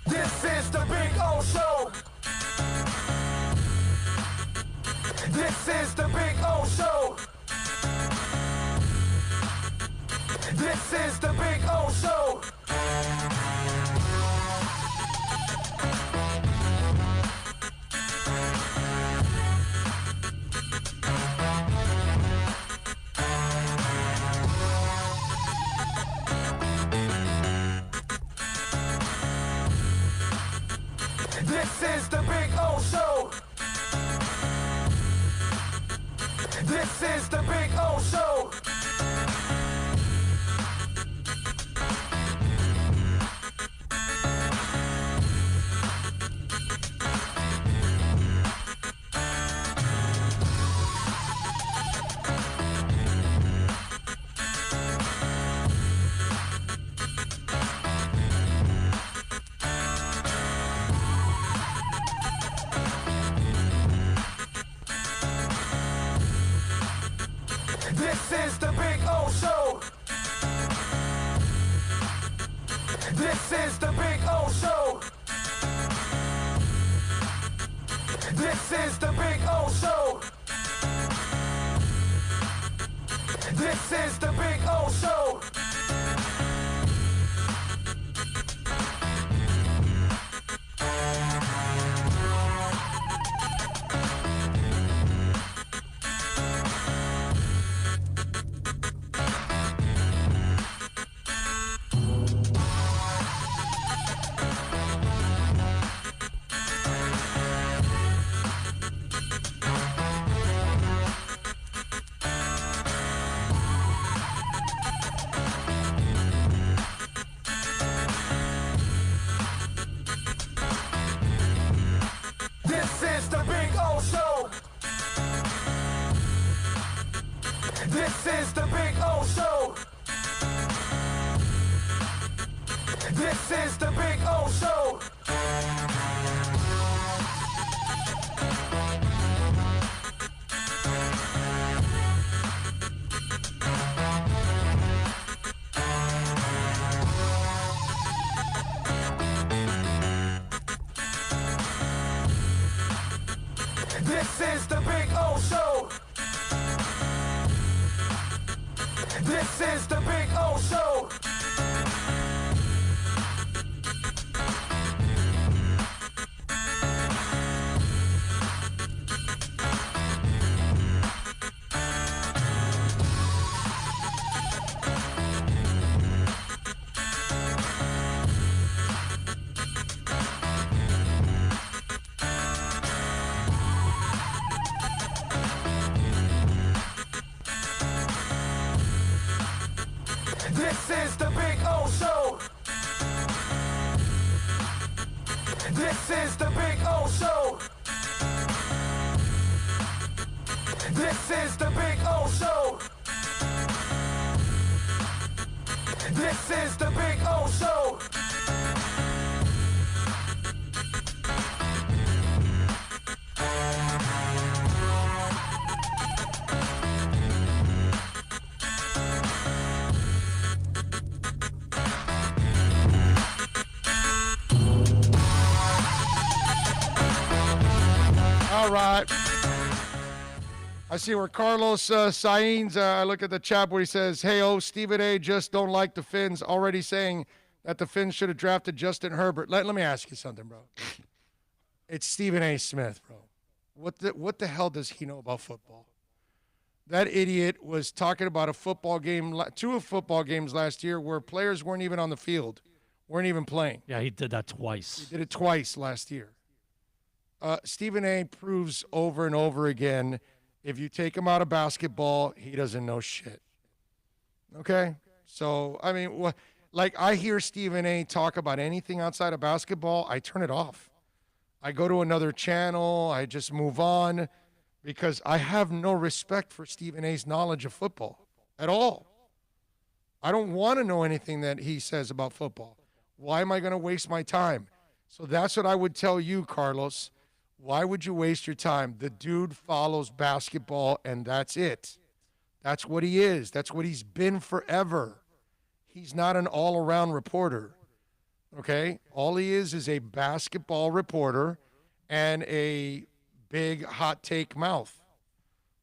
This is the Big O Show. This is the Big O Show. This is the Big O Show. This is the Big O Show. This is the Big O Show. This is the Big O Show. This is the Big O Show. This is the Big O Show. This is the Big O Show. This is the Big O Show. This is the Big O Show. This is the Big O Show. This is the Big O Show. This is the Big O Show. This is the Big O Show. This is the Big O Show. This is the Big O Show. This is the Big O Show. All right. I see where Carlos Sainz, I look at the chat where he says, hey, Stephen A. just don't like the Finns, already saying that the Finns should have drafted Justin Herbert. Let me ask you something, bro. It's Stephen A. Smith, bro. What the hell does he know about football? That idiot was talking about a football game, two football games last year where players weren't even on the field, weren't even playing. Yeah, he did that twice. He did it twice last year. Stephen A. proves over and over again, if you take him out of basketball, he doesn't know shit. Okay? So, I mean, like I hear Stephen A. talk about anything outside of basketball, I turn it off. I go to another channel, I just move on, because I have no respect for Stephen A.'s knowledge of football at all. I don't want to know anything that he says about football. Why am I going to waste my time? So that's what I would tell you, Carlos. Why would you waste your time? The dude follows basketball, and that's it. That's what he is. That's what he's been forever. He's not an all-around reporter, okay? All he is a basketball reporter and a big hot take mouth.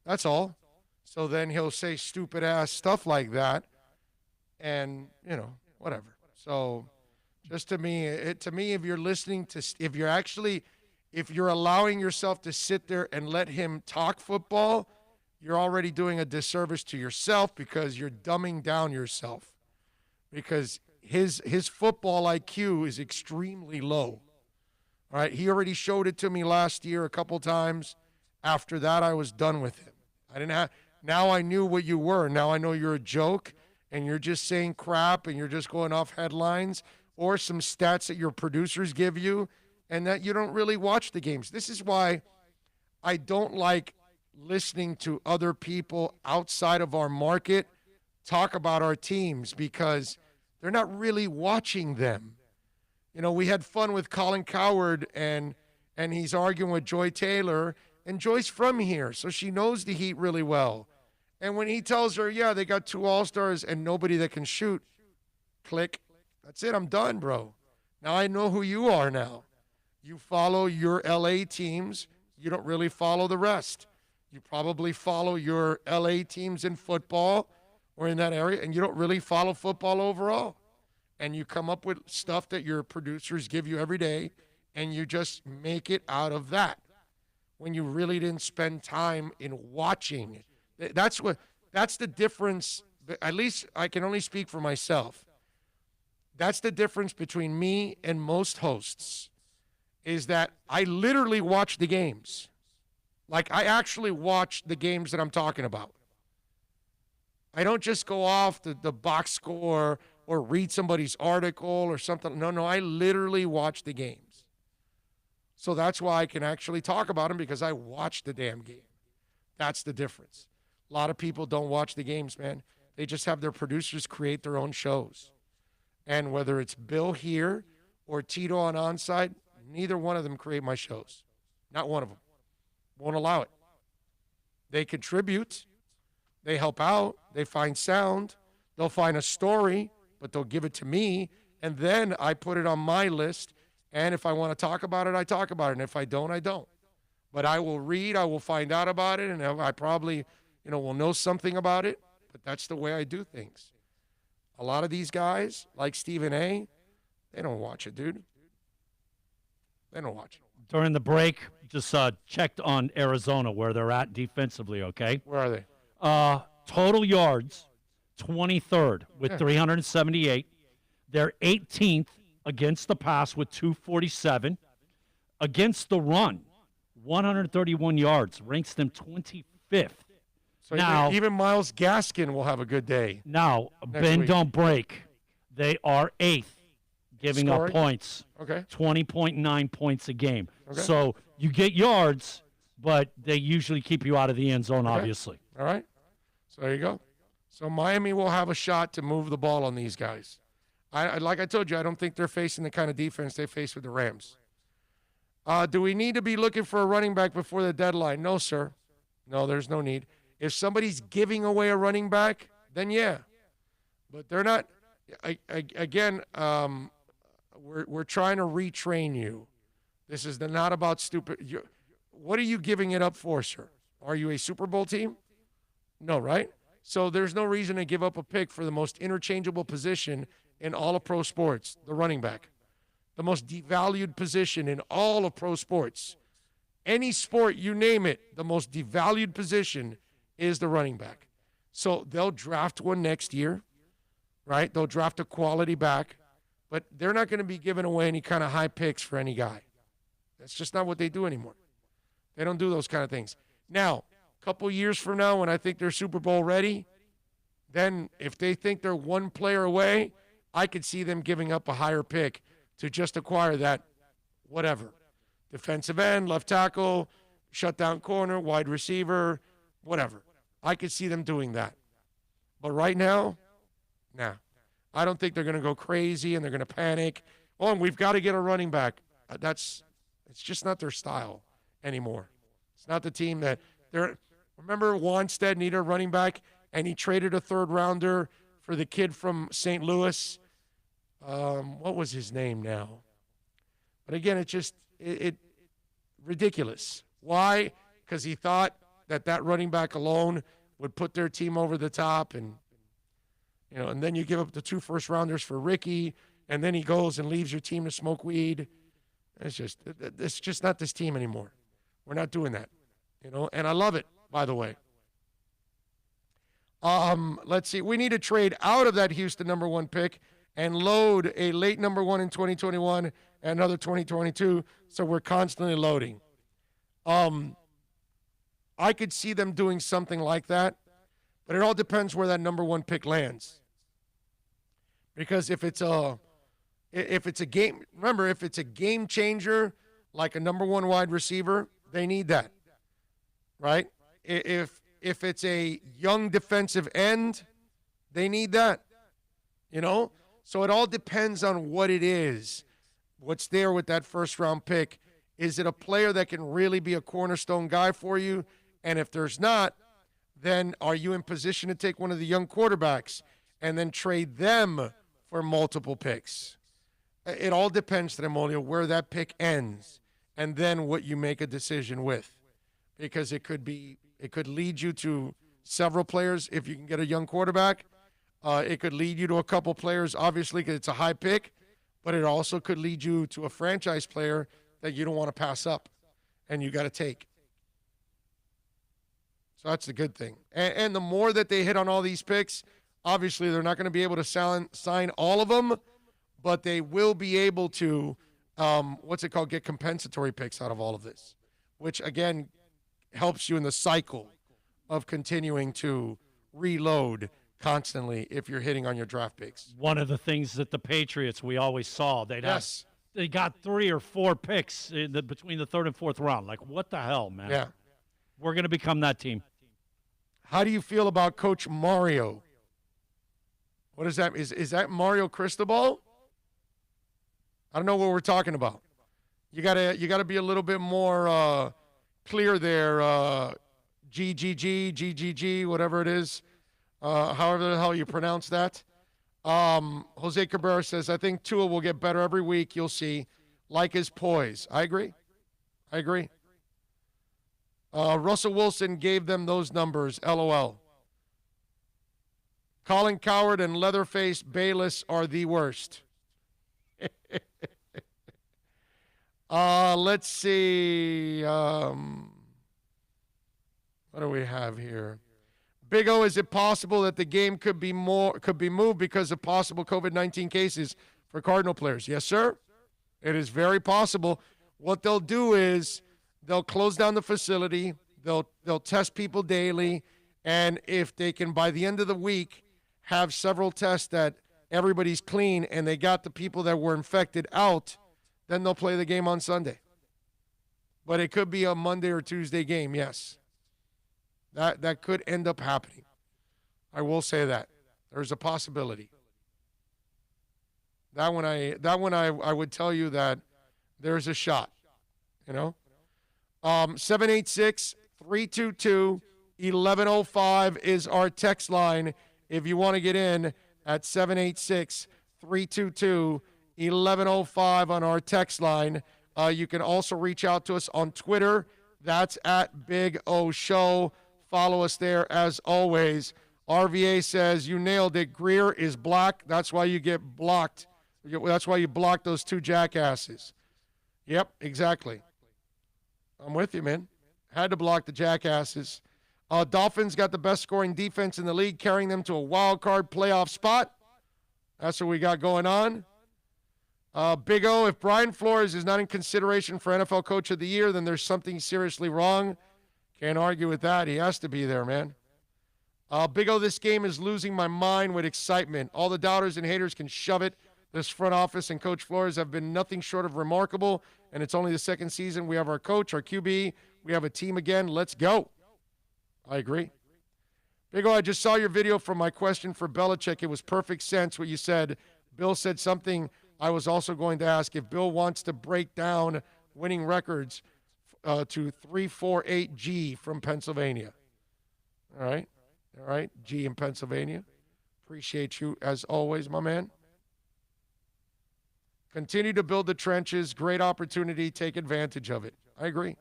That's all. So then he'll say stupid-ass stuff like that and, whatever. So just to me, if you're listening to, if you're allowing yourself to sit there and let him talk football, you're already doing a disservice to yourself because you're dumbing down yourself. Because his football IQ is extremely low. All right, he already showed it to me last year a couple times. After that, I was done with him. Now I knew what you were. Now I know you're a joke and you're just saying crap and you're just going off headlines or some stats that your producers give you and that you don't really watch the games. This is why I don't like listening to other people outside of our market talk about our teams because they're not really watching them. We had fun with Colin Cowherd and he's arguing with Joy Taylor, and Joy's from here, so she knows the Heat really well. And when he tells her, yeah, they got 2 All-Stars and nobody that can shoot, click. That's it. I'm done, bro. Now I know who you are now. You follow your LA teams. You don't really follow the rest. You probably follow your LA teams in football or in that area, and you don't really follow football overall. And you come up with stuff that your producers give you every day, and you just make it out of that when you really didn't spend time in watching. That's the difference. At least I can only speak for myself. That's the difference between me and most hosts, is that I literally watch the games. Like, I actually watch the games that I'm talking about. I don't just go off the box score or read somebody's article or something. No, I literally watch the games. So that's why I can actually talk about them, because I watch the damn game. That's the difference. A lot of people don't watch the games, man. They just have their producers create their own shows. And whether it's Bill here or Tito on Onside, neither one of them create my shows. Not one of them. Won't allow it. They contribute. They help out. They find sound. They'll find a story, but they'll give it to me. And then I put it on my list. And if I want to talk about it, I talk about it. And if I don't, I don't. But I will read. I will find out about it. And I probably, will know something about it. But that's the way I do things. A lot of these guys, like Stephen A., they don't watch it, dude. They don't watch it. During the break, just checked on Arizona, where they're at defensively, okay? Where are they? Total yards, 23rd with 378. They're 18th against the pass with 247. Against the run, 131 yards, ranks them 25th. So now, even Myles Gaskin will have a good day. Now, bend, week. don't break. They are 8th, giving Scoring? up points. Okay. 20.9 points a game. Okay. So you get yards, but they usually keep you out of the end zone, obviously. All right. So there you go. So Miami will have a shot to move the ball on these guys. Like I told you, I don't think they're facing the kind of defense they face with the Rams. Do we need to be looking for a running back before the deadline? No, sir. No, there's no need. If somebody's giving away a running back, then yeah. But they're not. Again, we're trying to retrain you. This is not about stupid. What are you giving it up for, sir? Are you a Super Bowl team? No, right? So there's no reason to give up a pick for the most interchangeable position in all of pro sports, the running back. The most devalued position in all of pro sports. Any sport, you name it, the most devalued position is the running back. So they'll draft one next year, right? They'll draft a quality back, but they're not going to be giving away any kind of high picks for any guy. That's just not what they do anymore. They don't do those kind of things. Now, a couple years from now, when I think they're Super Bowl ready, then if they think they're one player away, I could see them giving up a higher pick to just acquire that whatever. Defensive end, left tackle, shutdown corner, wide receiver, whatever. I could see them doing that. But right now, Nah. I don't think they're going to go crazy and they're going to panic. Oh, and we've got to get a running back. It's just not their style anymore. It's not the team that they're. Remember, Wanstead needed a running back, and he traded a third-rounder for the kid from St. Louis. What was his name now? But again, it ridiculous. Why? Because he thought that running back alone would put their team over the top, and and then you give up the 2 first-rounders for Ricky, and then he goes and leaves your team to smoke weed. It's just not this team anymore. We're not doing that, and I love it, by the way. Let's see. We need to trade out of that Houston number 1 pick and load a late number 1 in 2021 and another 2022, so we're constantly loading. I could see them doing something like that, but it all depends where that number 1 pick lands. Because if it's a game, remember, if it's a game changer like a number 1 wide receiver, they need that, right? If it's a young defensive end, they need that, So it all depends on what it is, what's there with that first-round pick. Is it a player that can really be a cornerstone guy for you? And if there's not, then are you in position to take one of the young quarterbacks and then trade them for multiple picks? It all depends, Tremonio, where that pick ends and then what you make a decision with. Because it could lead you to several players if you can get a young quarterback. It could lead you to a couple players, obviously, because it's a high pick, but it also could lead you to a franchise player that you don't want to pass up and you got to take. So that's the good thing. And the more that they hit on all these picks, obviously they're not going to be able to sign all of them, but they will be able to, get compensatory picks out of all of this, which, again, helps you in the cycle of continuing to reload constantly if you're hitting on your draft picks. One of the things that the Patriots, we always saw, they got 3 or 4 picks between the 3rd and 4th round. Like, what the hell, man? Yeah. We're going to become that team. How do you feel about Coach Mario? What is that? Is that Mario Cristobal? I don't know what we're talking about. You gotta be a little bit more clear there. GGG, whatever it is, however the hell you pronounce that. Jose Cabrera says, I think Tua will get better every week. You'll see, like his poise. I agree. Russell Wilson gave them those numbers. LOL. Colin Coward and Leatherface Bayless are the worst. Let's see. What do we have here? Big O, is it possible that the game could be moved because of possible COVID-19 cases for Cardinal players? Yes, sir. It is very possible. What they'll do is they'll close down the facility. They'll test people daily, and if they can, by the end of the week, have several tests that everybody's clean and they got the people that were infected out, then they'll play the game on Sunday. But it could be a Monday or Tuesday game, yes. That could end up happening. I will say that. There's a possibility. That one I would tell you that there's a shot, 786-322-1105 is our text line if you want to get in at 786-322-1105 on our text line. You can also reach out to us on Twitter. That's at Big O Show. Follow us there as always. RVA says, you nailed it. Greer is black. That's why you get blocked. That's why you block those 2 jackasses. Yep, exactly. I'm with you, man. Had to block the jackasses. Dolphins got the best scoring defense in the league, carrying them to a wild card playoff spot. That's what we got going on. Big O, if Brian Flores is not in consideration for NFL Coach of the Year, then there's something seriously wrong. Can't argue with that. He has to be there, man. Big O, this game is losing my mind with excitement. All the doubters and haters can shove it. This front office and Coach Flores have been nothing short of remarkable, and it's only the second season. We have our coach, our QB. We have a team again. Let's go. I agree. Big O, I just saw your video from my question for Belichick. It was perfect sense what you said. Bill said something I was also going to ask. If Bill wants to break down winning records to 348G from Pennsylvania. All right, G in Pennsylvania. Appreciate you as always, my man. Continue to build the trenches. Great opportunity. Take advantage of it. I agree.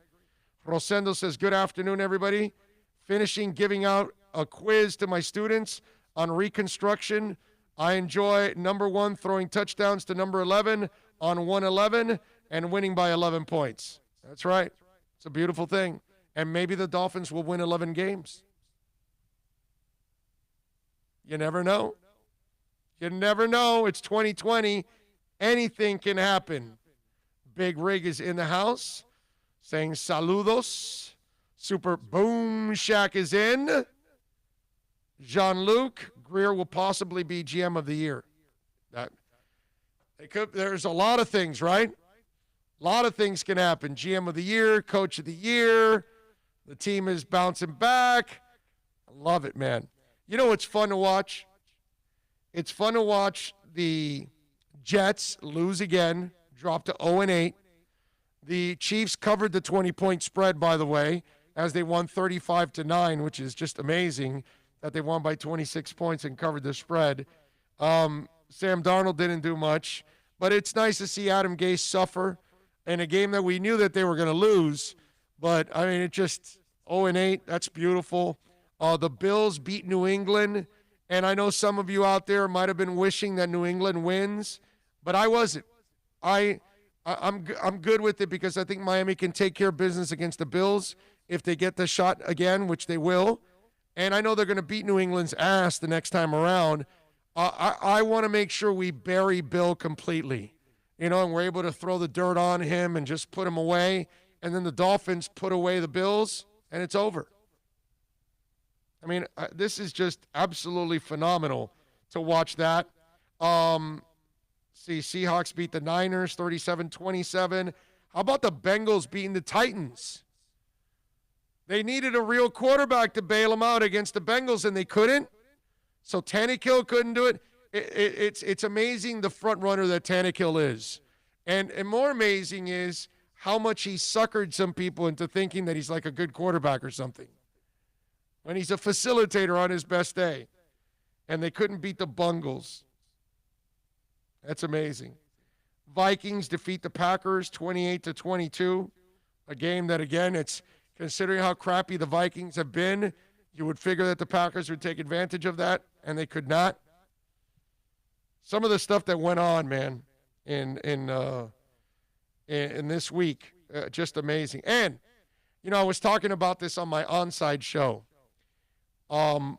Rosendo says, good afternoon, everybody. Finishing giving out a quiz to my students on reconstruction. I enjoy number 1 throwing touchdowns to number 11 on 111 and winning by 11 points. That's right. It's a beautiful thing. And maybe the Dolphins will win 11 games. You never know. You never know. It's 2020. Anything can happen. Big Rig is in the house saying saludos. Super Boom Shack is in. Jean-Luc Greer will possibly be GM of the year. There's a lot of things, right? A lot of things can happen. GM of the year, coach of the year. The team is bouncing back. I love it, man. You know what's fun to watch? It's fun to watch the Jets lose again, drop to 0-8. The Chiefs covered the 20-point spread, by the way, as they won 35-9, which is just amazing that they won by 26 points and covered the spread. Sam Darnold didn't do much, but it's nice to see Adam Gase suffer in a game that we knew that they were going to lose. But, I mean, it just 0-8, that's beautiful. The Bills beat New England, and I know some of you out there might have been wishing that New England wins, but I wasn't. I'm good with it because I think Miami can take care of business against the Bills if they get the shot again, which they will. And I know they're going to beat New England's ass the next time around. I want to make sure we bury Bill completely, and we're able to throw the dirt on him and just put him away. And then the Dolphins put away the Bills, and it's over. I mean, this is just absolutely phenomenal to watch that. Seahawks beat the Niners 37-27. How about the Bengals beating the Titans? They needed a real quarterback to bail them out against the Bengals, and they couldn't. So Tannehill couldn't do it. It's amazing the front runner that Tannehill is. And more amazing is how much he suckered some people into thinking that he's like a good quarterback or something, when he's a facilitator on his best day. And they couldn't beat the Bungles. That's amazing. Vikings defeat the Packers 28-22. A game that, again, it's considering how crappy the Vikings have been, you would figure that the Packers would take advantage of that, and they could not. Some of the stuff that went on, man, in this week, just amazing. And, I was talking about this on my Onside show. The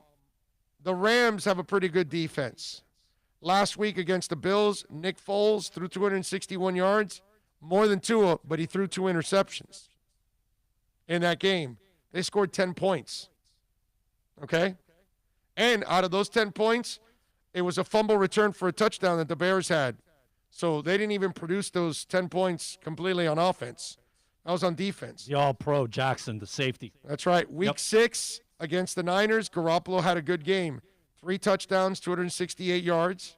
Rams have a pretty good defense. Last week against the Bills, Nick Foles threw 261 yards, more than Tua, but he threw 2 interceptions in that game. They scored 10 points. Okay? And out of those 10 points, it was a fumble return for a touchdown that the Bears had. So they didn't even produce those 10 points completely on offense. That was on defense. The all-pro Jackson, the safety. That's right. Week 6 against the Niners, Garoppolo had a good game. 3 touchdowns, 268 yards.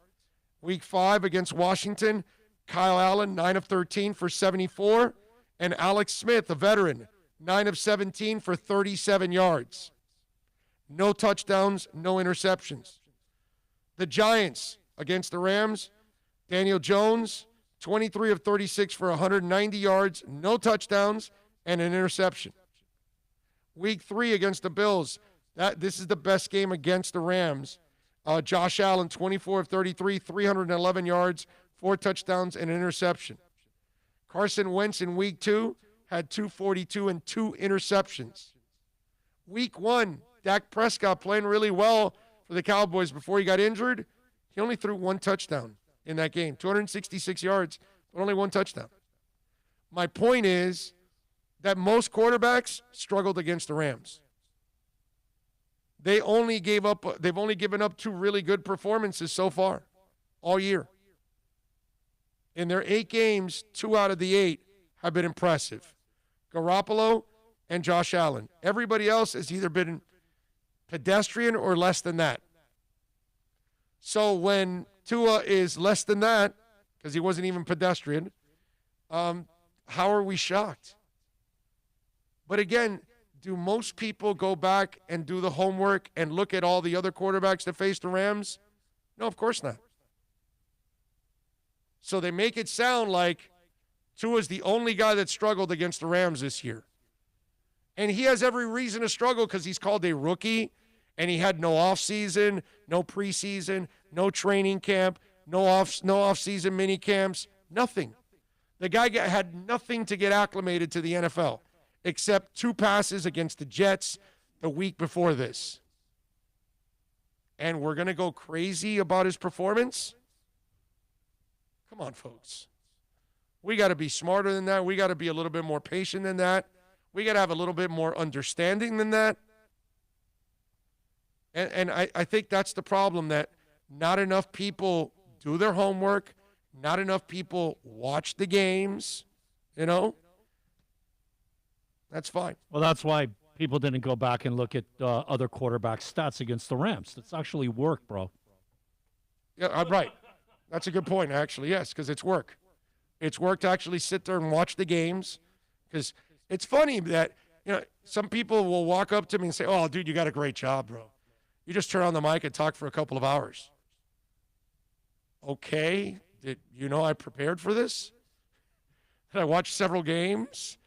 Week 5 against Washington, Kyle Allen, 9 of 13 for 74. And Alex Smith, a veteran, 9 of 17 for 37 yards. No touchdowns, no interceptions. The Giants against the Rams, Daniel Jones, 23 of 36 for 190 yards, no touchdowns, and an interception. Week 3 against the Bills, this is the best game against the Rams. Josh Allen, 24 of 33, 311 yards, 4 touchdowns, and an interception. Carson Wentz in Week 2 had 242 and 2 interceptions. Week 1, Dak Prescott playing really well for the Cowboys before he got injured. He only threw 1 touchdown in that game, 266 yards, but only 1 touchdown. My point is that most quarterbacks struggled against the Rams. They've only given up 2 really good performances so far all year. In their 8 games, 2 out of the 8 have been impressive. Garoppolo and Josh Allen. Everybody else has either been pedestrian or less than that. So when Tua is less than that, because he wasn't even pedestrian, how are we shocked? But again, do most people go back and do the homework and look at all the other quarterbacks that face the Rams? No, of course not. So they make it sound like Tua's the only guy that struggled against the Rams this year. And he has every reason to struggle because he's called a rookie, and he had no offseason, no preseason, no training camp, no off-season mini camps, nothing. The guy had nothing to get acclimated to the NFL except 2 passes against the Jets the week before this. And we're going to go crazy about his performance? Come on, folks. We got to be smarter than that. We got to be a little bit more patient than that. We got to have a little bit more understanding than that. And I think that's the problem, that not enough people do their homework. Not enough people watch the games, you know? That's fine. Well, that's why people didn't go back and look at other quarterback stats against the Rams. That's actually work, bro. Yeah, I'm right. That's a good point, actually, yes, because it's work. It's work to actually sit there and watch the games, because it's funny that, you know, some people will walk up to me and say, oh, dude, you got a great job, bro. You just turn on the mic and talk for a couple of hours. Okay. Did you know I prepared for this? That I watched several games?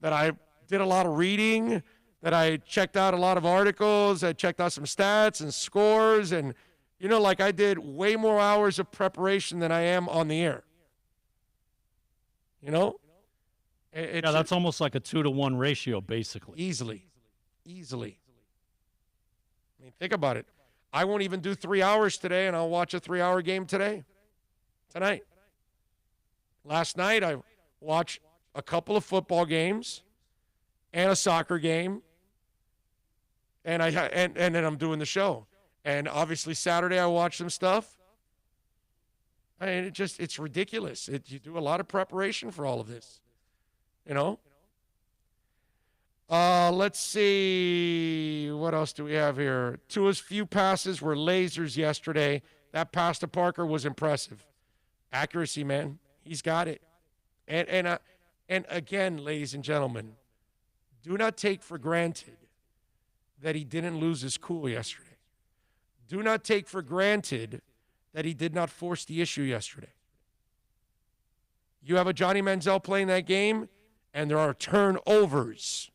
That I did a lot of reading? That I checked out a lot of articles? I checked out some stats and scores? And, you know, like I did way more hours of preparation than I am on the air. You know? Yeah, that's almost like a 2-to-1 ratio, basically. Easily. I mean, think about it. I won't even do 3 hours today, and I'll watch a 3-hour game tonight. Last night, I watched a couple of football games and a soccer game, and then I'm doing the show. And obviously, Saturday, I watched some stuff. I mean, it's ridiculous. You do a lot of preparation for all of this, you know? Let's see. What else do we have here? Tua's few passes were lasers yesterday. That pass to Parker was impressive. Accuracy, man. He's got it. And again, ladies and gentlemen, do not take for granted that he didn't lose his cool yesterday. Do not take for granted that he did not force the issue yesterday. You have a Johnny Manziel playing that game, and there are turnovers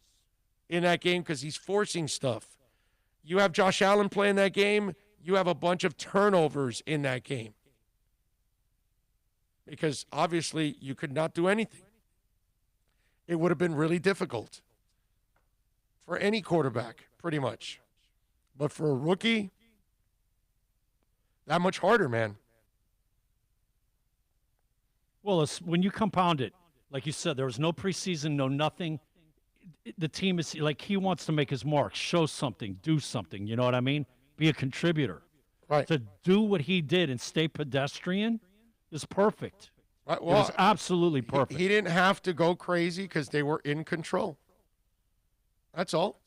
in that game because he's forcing stuff. You have Josh Allen playing that game, you have a bunch of turnovers in that game. Because obviously you could not do anything. It would have been really difficult for any quarterback, pretty much. But for a rookie, that much harder, man. Well, when you compound it, like you said, there was no preseason, no nothing. The team is like, he wants to make his mark, show something, do something. You know what I mean? Be a contributor. Right. To do what he did and stay pedestrian is perfect. Right. Well, it was absolutely perfect. He didn't have to go crazy because they were in control. That's all.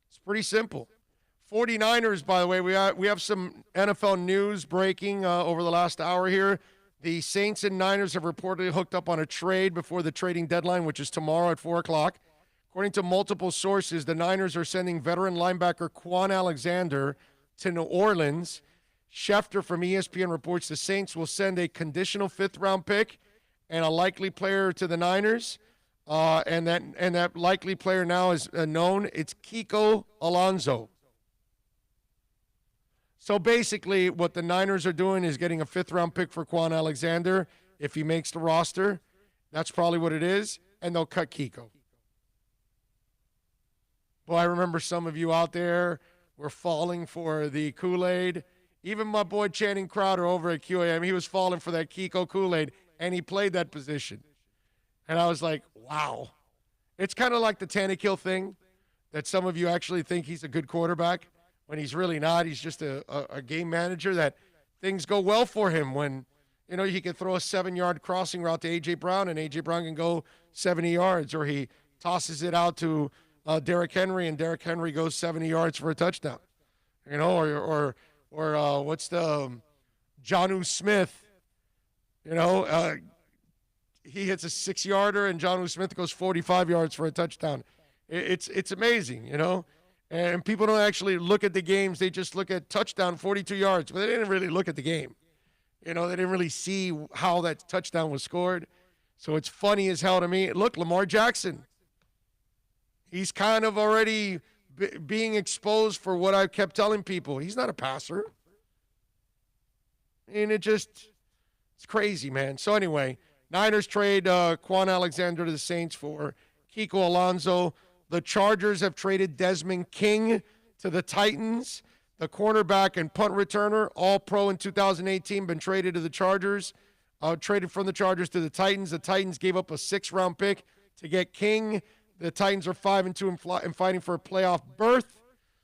It's pretty simple. 49ers, by the way, we have some NFL news breaking over the last hour here. The Saints and Niners have reportedly hooked up on a trade before the trading deadline, which is tomorrow at 4 o'clock. According to multiple sources, the Niners are sending veteran linebacker Quan Alexander to New Orleans. Schefter from ESPN reports the Saints will send a conditional 5th-round pick and a likely player to the Niners. And that likely player now is known. It's Kiko Alonso. So basically, what the Niners are doing is getting a 5th-round pick for Quan Alexander. If he makes the roster, that's probably what it is, and they'll cut Kiko. Boy, I remember some of you out there were falling for the Kool-Aid. Even my boy Channing Crowder over at QAM, he was falling for that Kiko Kool-Aid, and he played that position. And I was like, wow. It's kind of like the Tannehill thing, that some of you actually think he's a good quarterback when he's really not. He's just a game manager, that things go well for him when, you know, he can throw a 7-yard crossing route to A.J. Brown, and A.J. Brown can go 70 yards, or he tosses it out to Derrick Henry, and Derrick Henry goes 70 yards for a touchdown. You know, or what's the Jonnu Smith? You know, he hits a 6-yarder, and Jonnu Smith goes 45 yards for a touchdown. It's amazing, you know. And people don't actually look at the games; they just look at touchdown, 42 yards, but they didn't really look at the game. You know, they didn't really see how that touchdown was scored. So it's funny as hell to me. Look, Lamar Jackson. He's kind of already being exposed for what I kept telling people. He's not a passer. And it's crazy, man. So anyway, Niners trade Quan Alexander to the Saints for Kiko Alonso. The Chargers have traded Desmond King to the Titans. The cornerback and punt returner, all pro in 2018, been traded to the Chargers. Traded from the Chargers to the Titans. The Titans gave up a 6th-round pick to get King. The Titans are 5-2 and fighting for a playoff berth.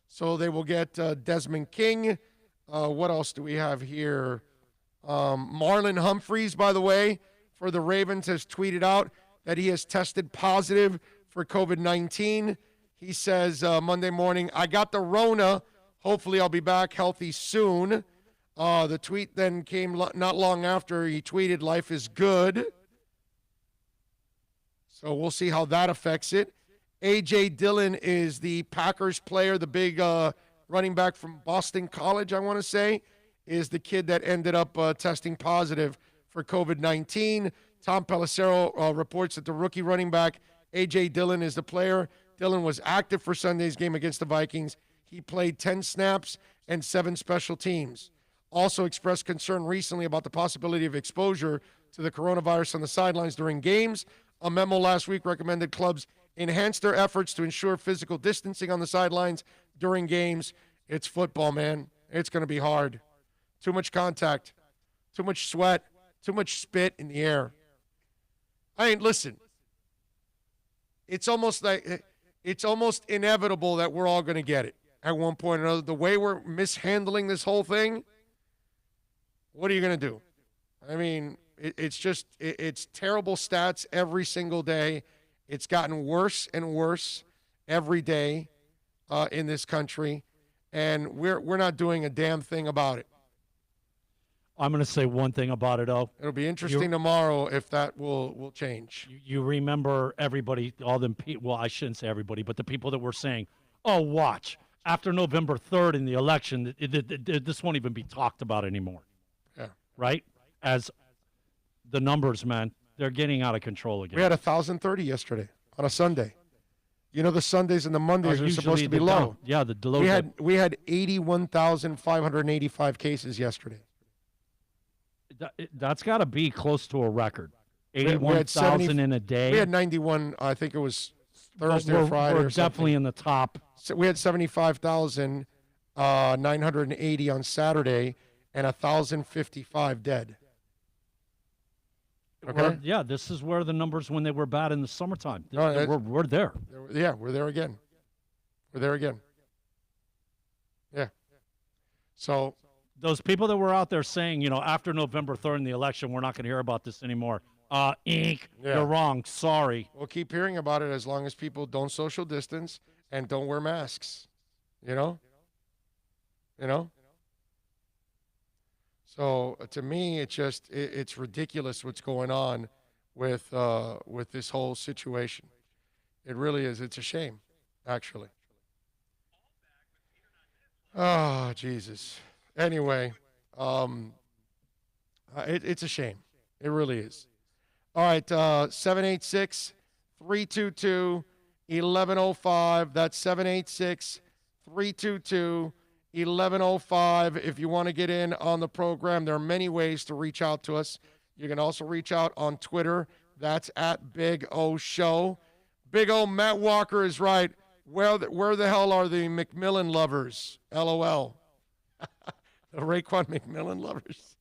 So they will get Desmond King. What else do we have here? Marlon Humphreys, by the way, for the Ravens, has tweeted out that he has tested positive for COVID-19. He says Monday morning, I got the Rona. Hopefully I'll be back healthy soon. The tweet then came not long after he tweeted, life is good. So we'll see how that affects it. A.J. Dillon is the Packers player, the big running back from Boston College, I want to say, is the kid that ended up testing positive for COVID-19. Tom Pelissero reports that the rookie running back, A.J. Dillon, is the player. Dillon was active for Sunday's game against the Vikings. He played 10 snaps and 7 special teams. Also expressed concern recently about the possibility of exposure to the coronavirus on the sidelines during games. A memo last week recommended clubs enhance their efforts to ensure physical distancing on the sidelines during games. It's football, man. It's going to be hard. Too much contact, too much sweat, too much spit in the air. I mean, listen, it's almost inevitable that we're all going to get it at one point or another. The way we're mishandling this whole thing, what are you going to do? I mean, it's terrible stats every single day. It's gotten worse and worse every day in this country, and we're not doing a damn thing about it. I'm going to say one thing about it, though. It'll be interesting tomorrow if that will change. You remember everybody, all them people, well, I shouldn't say everybody, but the people that were saying, oh, watch, after November 3rd in the election, this won't even be talked about anymore. Yeah. Right? As the numbers, man, they're getting out of control again. We had 1,030 yesterday on a Sunday. You know, the Sundays and the Mondays are supposed to be low. Yeah, the low. We had 81,585 cases yesterday. That's got to be close to a record. 81,000 in a day. We had 91, I think it was Thursday or Friday. We're or something. definitely in the top. So we had 75,980 on Saturday and 1,055 dead. Okay. Yeah, this is where the numbers when they were bad in the summertime. No, we're there. Yeah, we're there again. We're there again. Yeah. So those people that were out there saying, you know, after November 3rd in the election, we're not going to hear about this anymore. You're wrong. Sorry. We'll keep hearing about it as long as people don't social distance and don't wear masks. You know? So to me, it's ridiculous what's going on with this whole situation. It really is. It's a shame, actually. Oh, Jesus. Anyway, it's a shame. It really is. All right, 786-322-1105. That's 786-322-1105. If you want to get in on the program, there are many ways to reach out to us. You can also reach out on Twitter. That's at Big O Show. Big O, Matt Walker is right. Where the hell are the McMillan lovers? LOL. The Raekwon McMillan lovers.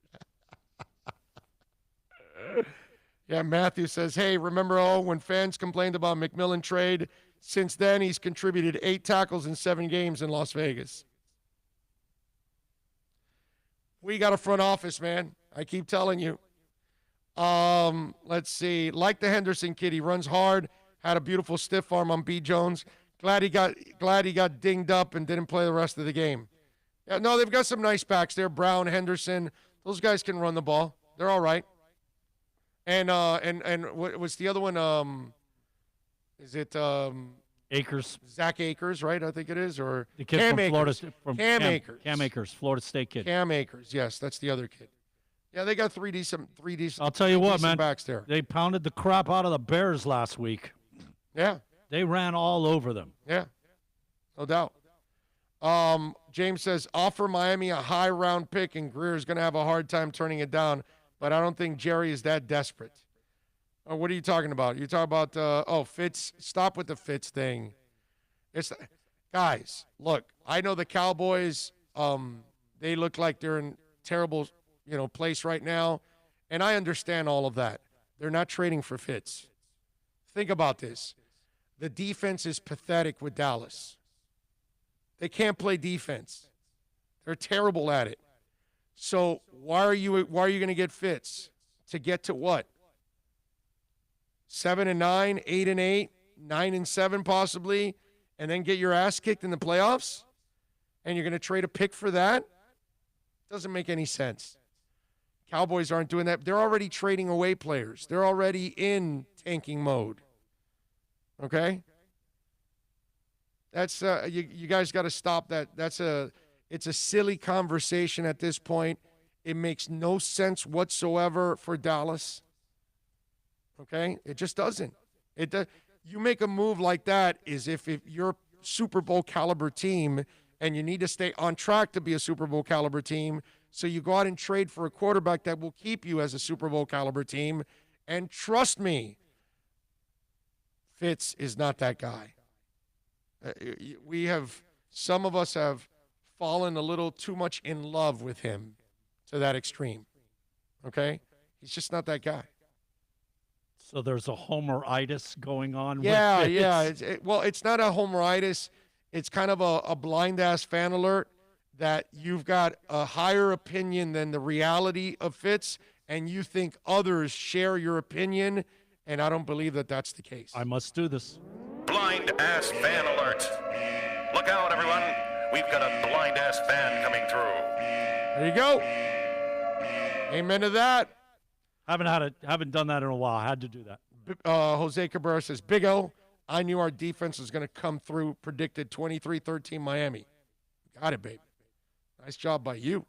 Yeah, Matthew says, hey, remember when fans complained about McMillan trade? Since then, he's contributed 8 tackles in 7 games in Las Vegas. We got a front office, man. I keep telling you. Let's see. Like the Henderson kid, he runs hard, had a beautiful stiff arm on B. Jones. Glad he got dinged up and didn't play the rest of the game. Yeah, no, they've got some nice backs there. Brown, Henderson, those guys can run the ball. They're all right. And what's the other one? Is it Akers? Zach Akers, right? I think it is, or The kid Cam from Akers. Florida. Cam Akers. Cam Akers, Florida State kid. Cam Akers, yes, that's the other kid. Yeah, they got three decent. I'll tell you what, man. Backs there. They pounded the crap out of the Bears last week. Yeah. They ran all over them. Yeah, no doubt. James says, offer Miami a high round pick, and Greer's going to have a hard time turning it down, but I don't think Jerry is that desperate. What are you talking about? You talking about, Fitz? Stop with the Fitz thing. Guys, look, I know the Cowboys, they look like they're in terrible, place right now, and I understand all of that. They're not trading for Fitz. Think about this. The defense is pathetic with Dallas. They can't play defense. They're terrible at it. So why are you going to get Fitz? To get to what? 7-9, 8-8, 9-7 possibly, and then get your ass kicked in the playoffs? And you're going to trade a pick for that? Doesn't make any sense. Cowboys aren't doing that. They're already trading away players. They're already in tanking mode. Okay? That's you guys got to stop that. It's a silly conversation at this point. It makes no sense whatsoever for Dallas. Okay? It just doesn't. You make a move like that is if you're a Super Bowl caliber team and you need to stay on track to be a Super Bowl caliber team, so you go out and trade for a quarterback that will keep you as a Super Bowl caliber team. And trust me, Fitz is not that guy. Some of us have fallen a little too much in love with him to that extreme. Okay? He's just not that guy. So there's a Homeritis going on with Fitz. It's not a Homeritis. It's kind of a blind-ass fan alert that you've got a higher opinion than the reality of Fitz, and you think others share your opinion, and I don't believe that that's the case. I must do this. Blind ass fan alert. Look out, everyone. We've got a blind ass fan coming through. There you go. Amen to that. Haven't done that in a while. I had to do that. Jose Cabrera says, Big O, I knew our defense was going to come through. Predicted 23-13 Miami. Got it, babe. Nice job by you.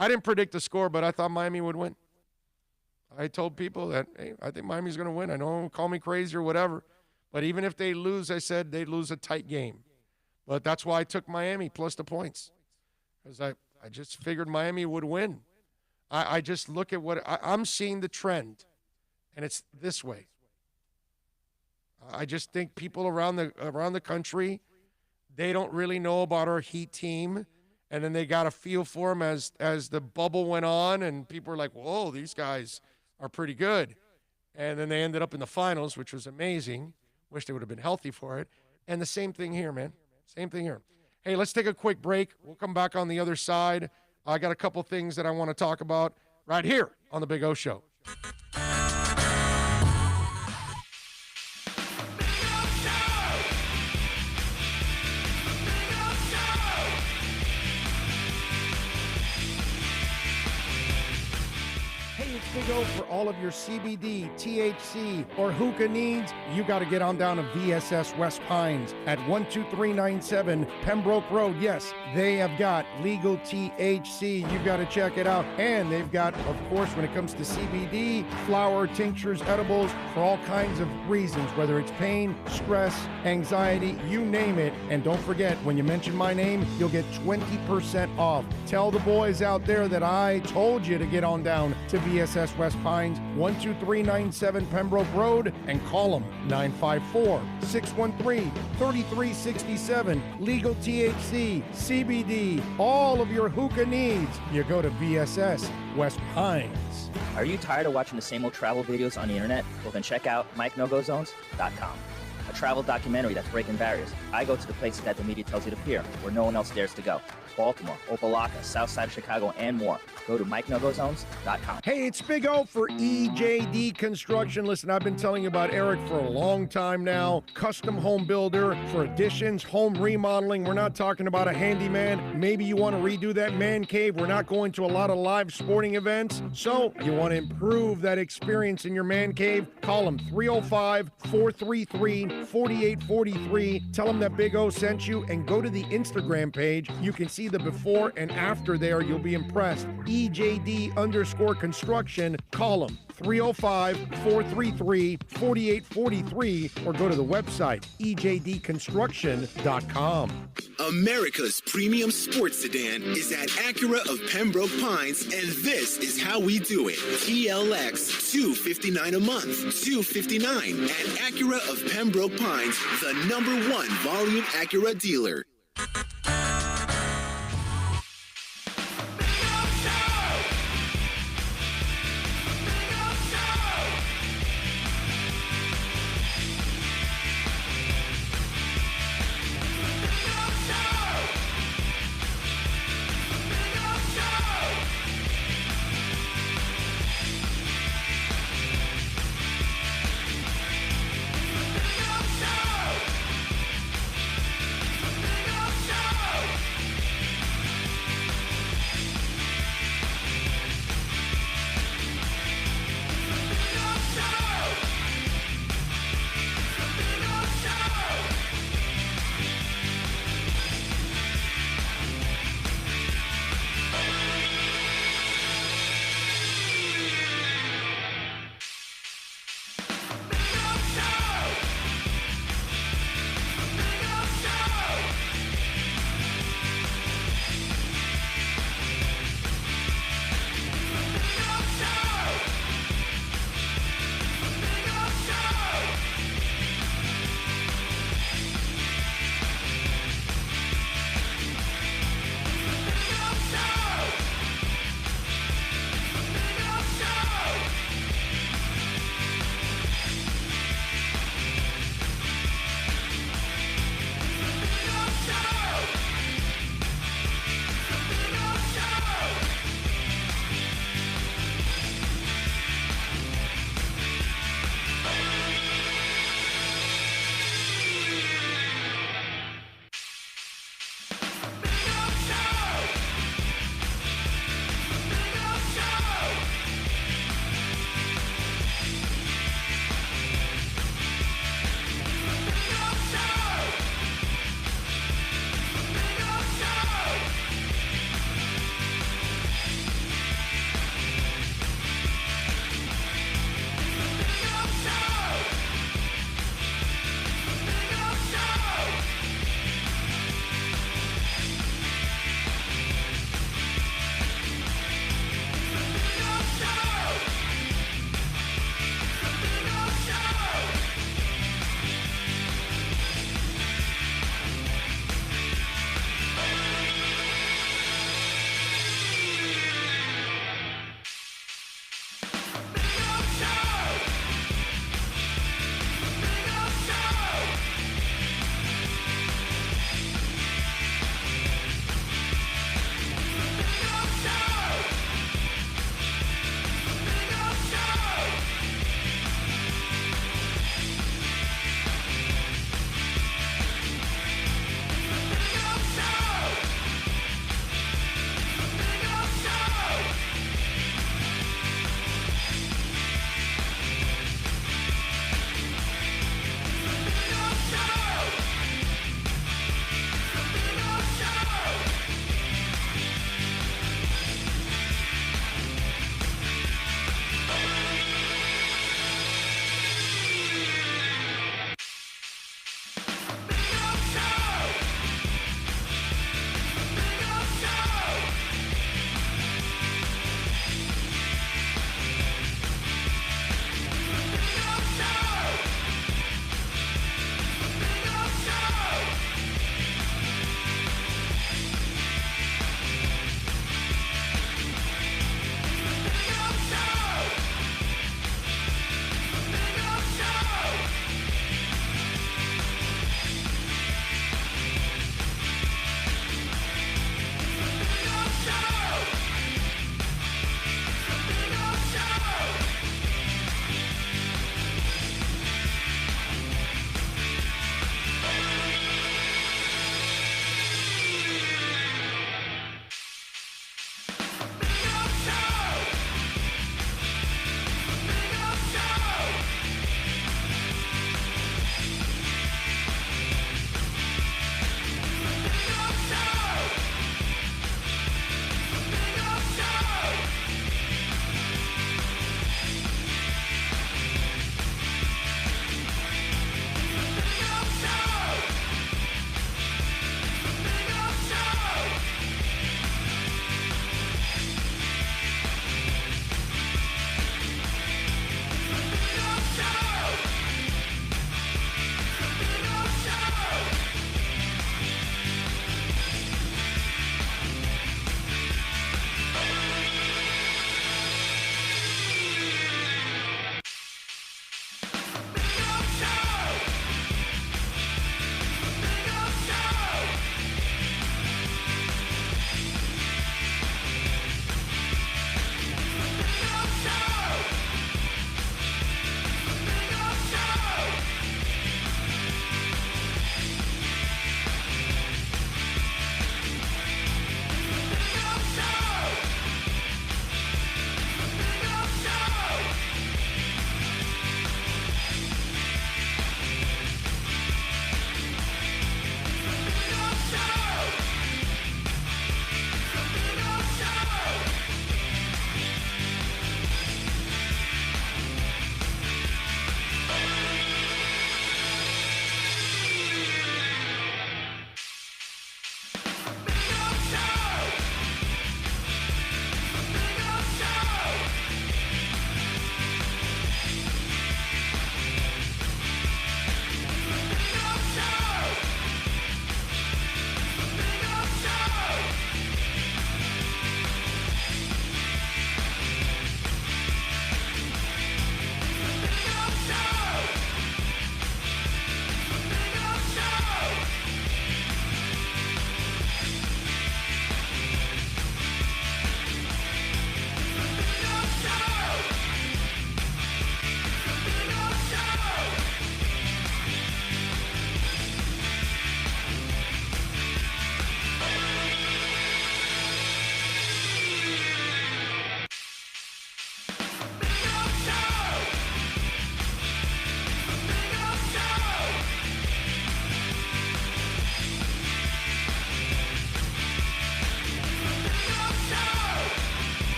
I didn't predict the score, but I thought Miami would win. I told people that, hey, I think Miami's going to win. I know, call me crazy or whatever. But even if they lose, I said they'd lose a tight game. But that's why I took Miami plus the points. Because I just figured Miami would win. I just look at what I'm seeing the trend, and it's this way. I just think people around the country, they don't really know about our Heat team, and then they got a feel for them as the bubble went on, and people were like, whoa, these guys are pretty good. And then they ended up in the finals, which was amazing. Wish they would have been healthy for it. And the same thing here, man. Same thing here. Hey, let's take a quick break. We'll come back on the other side. I got a couple things that I want to talk about right here on The Big O Show. Big O for all of your CBD, THC, or hookah needs. You got to get on down to VSS West Pines at 12397 Pembroke Road. Yes, they have got legal THC. You've got to check it out. And they've got, of course, when it comes to CBD, flower, tinctures, edibles, for all kinds of reasons, whether it's pain, stress, anxiety, you name it. And don't forget, when you mention my name, you'll get 20% off. Tell the boys out there that I told you to get on down to VSS West Pines, 12397 Pembroke Road, and call them 954-613-3367. Legal THC, CBD, all of your hookah needs. You go to VSS West Pines. Are you tired of watching the same old travel videos on the internet? Well, then check out MikeNoGoZones.com. A a travel documentary that's breaking barriers. I go to the places that the media tells you to peer, where no one else dares to go. Baltimore, Opelika, South Side of Chicago, and more. Go to MikeNoGoZones.com. Hey, it's Big O for EJD Construction. Listen, I've been telling you about Eric for a long time now. Custom home builder for additions, home remodeling. We're not talking about a handyman. Maybe you want to redo that man cave. We're not going to a lot of live sporting events. So you want to improve that experience in your man cave? Call them 305-433-4843. Tell them that Big O sent you and go to the Instagram page. You can see the before and after there. You'll be impressed. EJD_construction. Call them 305-433-4843 or go to the website ejdconstruction.com. America's premium sports sedan is at Acura of Pembroke Pines, and this is how we do it. TLX $259 a month, $259 at Acura of Pembroke Pines, the #1 volume Acura dealer.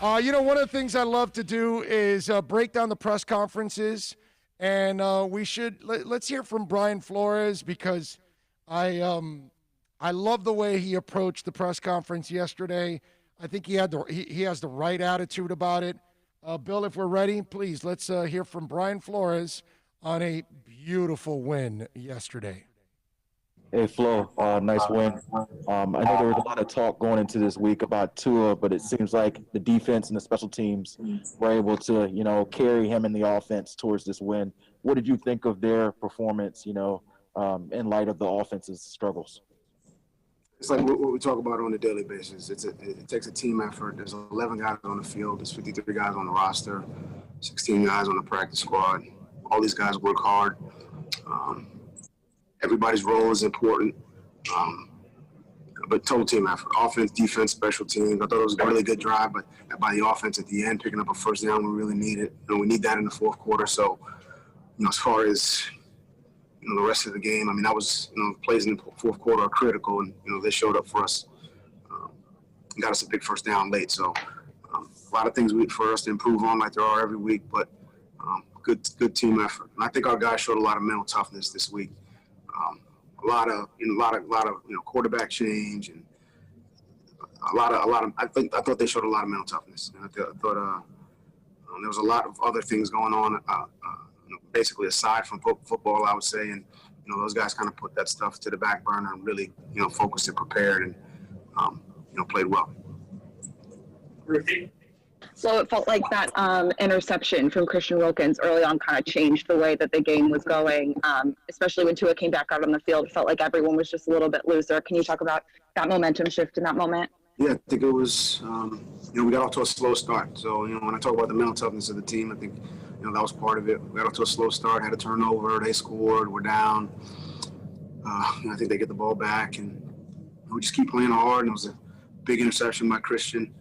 One of the things I love to do is break down the press conferences, and let's hear from Brian Flores because I love the way he approached the press conference yesterday. I think he has the right attitude about it. Bill, if we're ready, please let's hear from Brian Flores on a beautiful win yesterday. Hey, Flo, nice win. I know there was a lot of talk going into this week about Tua, but it seems like the defense and the special teams were able to, carry him in the offense towards this win. What did you think of their performance, in light of the offense's struggles? It's like what we talk about on a daily basis. It takes a team effort. There's 11 guys on the field. There's 53 guys on the roster, 16 guys on the practice squad. All these guys work hard. Everybody's role is important, but total team effort. Offense, defense, special teams. I thought it was a really good drive, but by the offense at the end, picking up a first down, we really need it. We need that in the fourth quarter. So, as far as the rest of the game, that was plays in the fourth quarter are critical, and they showed up for us. Got us a big first down late. So, a lot of things for us to improve on, like there are every week, but good team effort. And I think our guys showed a lot of mental toughness this week. A lot of quarterback change and a lot of. I thought they showed a lot of mental toughness. And I thought there was a lot of other things going on, basically aside from football, I would say. And those guys kind of put that stuff to the back burner and really focused and prepared and played well. So it felt like that interception from Christian Wilkins early on kind of changed the way that the game was going, especially when Tua came back out on the field. It felt like everyone was just a little bit looser. Can you talk about that momentum shift in that moment? Yeah, I think it was, we got off to a slow start. So, when I talk about the mental toughness of the team, I think, that was part of it. We got off to a slow start, had a turnover, they scored, we're down. I think they get the ball back, and we just keep playing hard, and it was a big interception by Christian.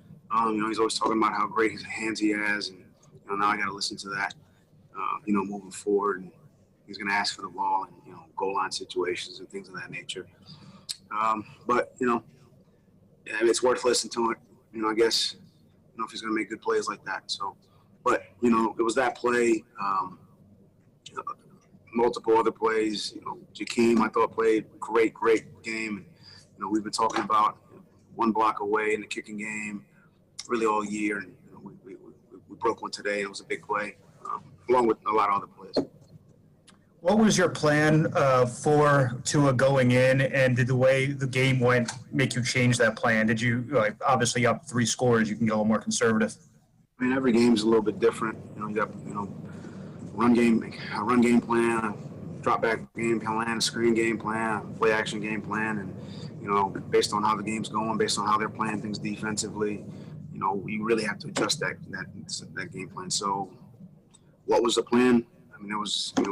He's always talking about how great his hands he has, and now I got to listen to that. Moving forward, and he's going to ask for the ball and goal line situations and things of that nature. But it's worth listening to it. I guess if he's going to make good plays like that. So, but it was that play. Multiple other plays. Jakeem I thought played great game. And we've been talking about one block away in the kicking game really all year, and we broke one today. It was a big play, along with a lot of other plays. What was your plan for Tua going in, and did the way the game went make you change that plan? Did you, obviously up 3 scores, you can go a little more conservative? Every game's a little bit different. You got a run game plan, a drop back game plan, a screen game plan, a play action game plan, and based on how the game's going, based on how they're playing things defensively, you really have to adjust that game plan. So, what was the plan? It was we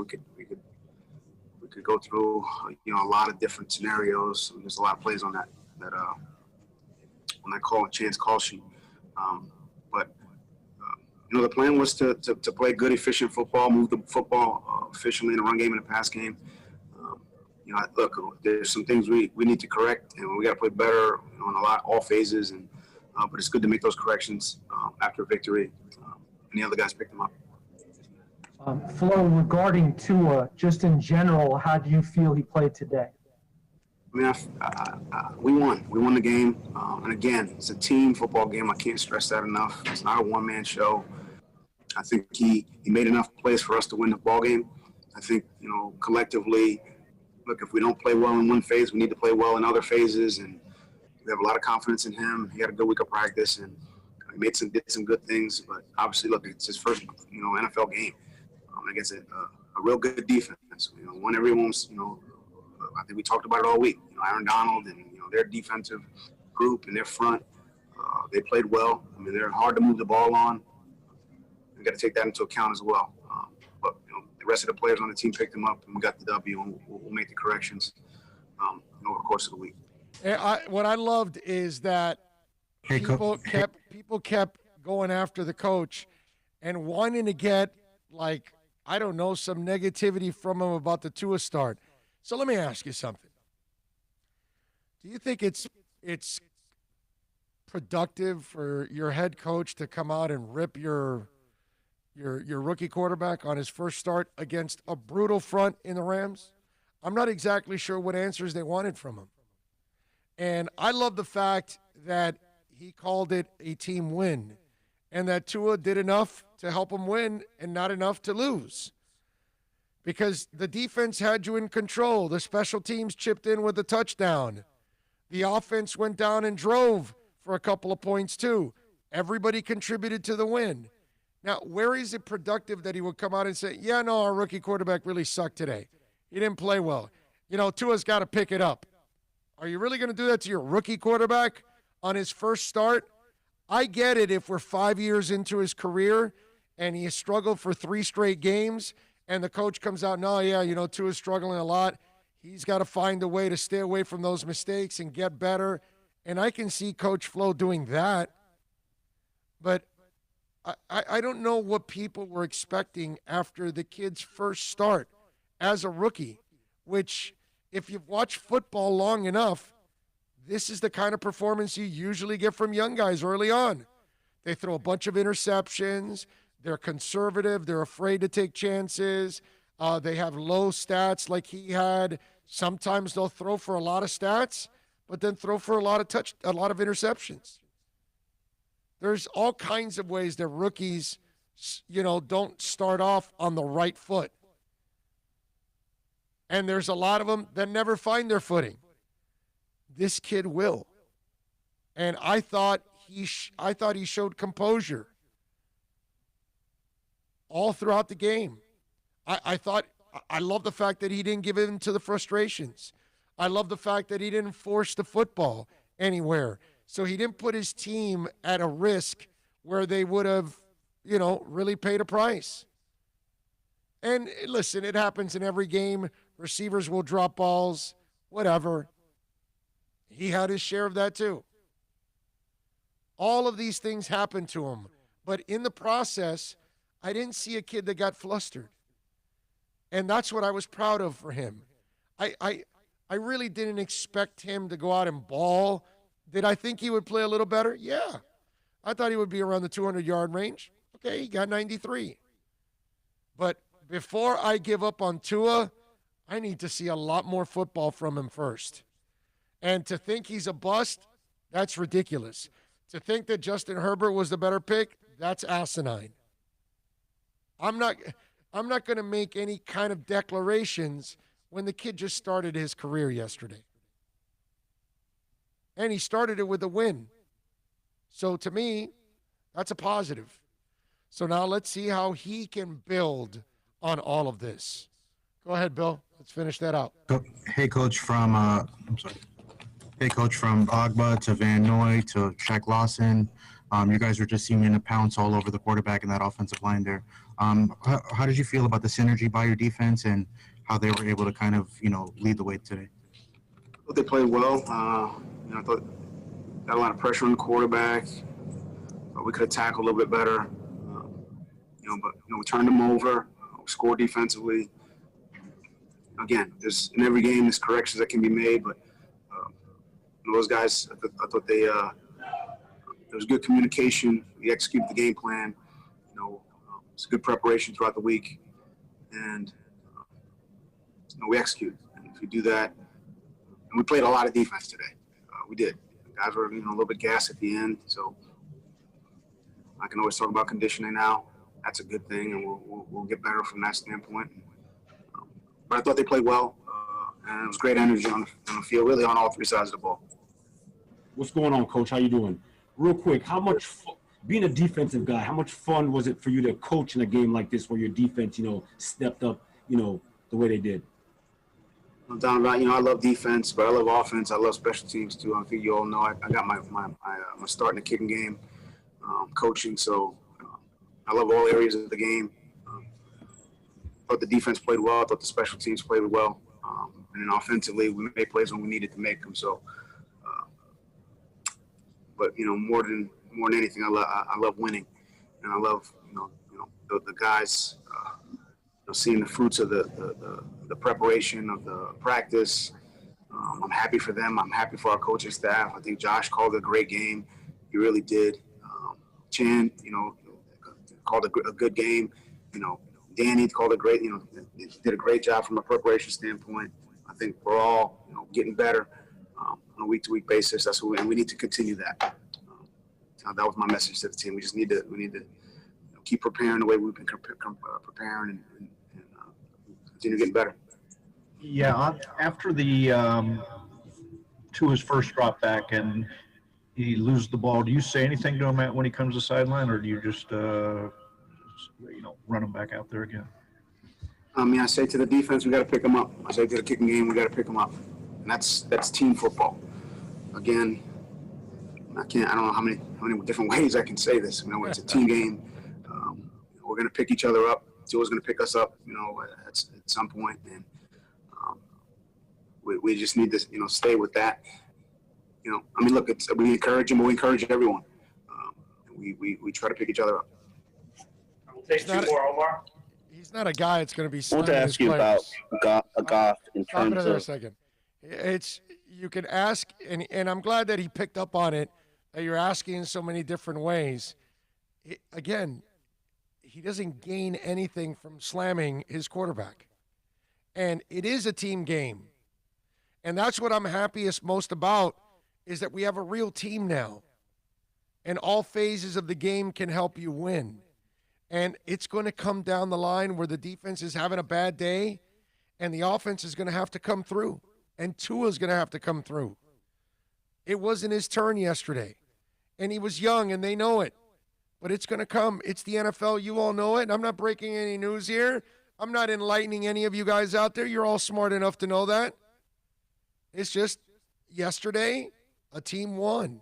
could go through a lot of different scenarios. There's a lot of plays on that chance call sheet. But the plan was to play good, efficient football, move the football efficiently in the run game and the pass game. Look, there's some things we need to correct, and we got to play better on all phases. And but it's good to make those corrections after victory. And the other guys picked them up. Flo, regarding Tua, just in general, how do you feel he played today? We won. We won the game. And again, it's a team football game. I can't stress that enough. It's not a one-man show. I think he made enough plays for us to win the ball game. I think, collectively, look, if we don't play well in one phase, we need to play well in other phases. And we have a lot of confidence in him. He had a good week of practice, and he did some good things. But obviously, look, it's his first, NFL game against a real good defense. When everyone's, I think we talked about it all week. Aaron Donald and their defensive group and their front, they played well. They're hard to move the ball on. We got to take that into account as well. But the rest of the players on the team picked them up, and we got the W, and we'll make the corrections over the course of the week. What I loved is that people kept going after the coach and wanting to get some negativity from him about the Tua start. So let me ask you something. Do you think it's productive for your head coach to come out and rip your rookie quarterback on his first start against a brutal front in the Rams? I'm not exactly sure what answers they wanted from him. And I love the fact that he called it a team win and that Tua did enough to help him win and not enough to lose. Because the defense had you in control. The special teams chipped in with a touchdown. The offense went down and drove for a couple of points too. Everybody contributed to the win. Now, where is it productive that he would come out and say, yeah, no, our rookie quarterback really sucked today. He didn't play well. You know, Tua's got to pick it up. Are you really going to do that to your rookie quarterback on his first start? I get it if we're 5 years into his career and he has struggled for 3 straight games and the coach comes out, no, yeah, you know, Tua's struggling a lot. He's got to find a way to stay away from those mistakes and get better. And I can see Coach Flo doing that. But I don't know what people were expecting after the kid's first start as a rookie, which if you've watched football long enough, this is the kind of performance you usually get from young guys early on. They throw a bunch of interceptions. They're conservative. They're afraid to take chances. They have low stats like he had. Sometimes they'll throw for a lot of stats, but then throw for a lot of interceptions. There's all kinds of ways that rookies, you know, don't start off on the right foot. And there's a lot of them that never find their footing. This kid will. And I thought he showed composure all throughout the game. I love the fact that he didn't give in to the frustrations. I love the fact that he didn't force the football anywhere. So he didn't put his team at a risk where they would have, you know, really paid a price. And listen, it happens in every game. Receivers will drop balls, whatever. He had his share of that too. All of these things happened to him. But in the process, I didn't see a kid that got flustered. And that's what I was proud of for him. I really didn't expect him to go out and ball. Did I think he would play a little better? Yeah. I thought he would be around the 200-yard range. Okay, he got 93. But before I give up on Tua, I need to see a lot more football from him first. And to think he's a bust, that's ridiculous. To think that Justin Herbert was the better pick, that's asinine. I'm not going to make any kind of declarations when the kid just started his career yesterday. And he started it with a win. So to me, that's a positive. So now let's see how he can build on all of this. Go ahead, Bill. Let's finish that out. Hey, Coach, from Hey, Coach, from Agba to Van Noy to Shaq Lawson. You guys were just seeming to pounce all over the quarterback and that offensive line there. How did you feel about the synergy by your defense and how they were able to kind of, you know, lead the way today? I thought they played well. I thought got a lot of pressure on the quarterback. We could have tackled a little bit better. But we turned them over. We scored defensively. Again, there's in every game there's corrections that can be made, but those guys, I thought they there was good communication. We executed the game plan. It's good preparation throughout the week, and we executed. And if you do that, and we played a lot of defense today. We did. The guys were a little bit gassed at the end, so I can always talk about conditioning now. That's a good thing, and we'll get better from that standpoint. But I thought they played well, and it was great energy on the field, really on all three sides of the ball. What's going on, Coach? How you doing? Real quick, how much being a defensive guy, how much fun was it for you to coach in a game like this where your defense, stepped up, the way they did? I'm down about, I love defense, but I love offense. I love special teams too. I think you all know I got my start in the kicking game, coaching. So I love all areas of the game. I thought the defense played well. I thought the special teams played well. And then offensively, we made plays when we needed to make them. So, but more than anything, I love winning, and I love the guys. Seeing the fruits of the preparation of the practice. I'm happy for them. I'm happy for our coaching staff. I think Josh called a great game. He really did. Chan, called a good game. Danny called a great, did a great job from a preparation standpoint. I think we're all, getting better on a week-to-week basis. That's what we need to continue that. That was my message to the team. We need to keep preparing the way we've been preparing and continue getting better. Yeah, after the Tua's first drop back and he loses the ball, do you say anything to him when he comes to the sideline, or do you just run him back out there again? I say to the defense, we got to pick them up. I say to the kicking game, we got to pick them up, and that's team football. Again, I don't know how many different ways I can say this. It's a team game. We're going to pick each other up. Tua's going to pick us up, at some point, and we just need to, stay with that. Look, we encourage him, but we encourage everyone. We try to pick each other up. We'll take two more, Omar. He's not a guy that's going to be. I want to ask you about Goff in terms of. A second. You can ask, and I'm glad that he picked up on it. That you're asking in so many different ways. Again, he doesn't gain anything from slamming his quarterback, and it is a team game, and that's what I'm happiest most about. Is that we have a real team now, and all phases of the game can help you win. And it's going to come down the line where the defense is having a bad day, and the offense is going to have to come through, and Tua's going to have to come through. It wasn't his turn yesterday, and he was young, and they know it. But it's going to come. It's the NFL. You all know it, and I'm not breaking any news here. I'm not enlightening any of you guys out there. You're all smart enough to know that. It's just yesterday, a team won,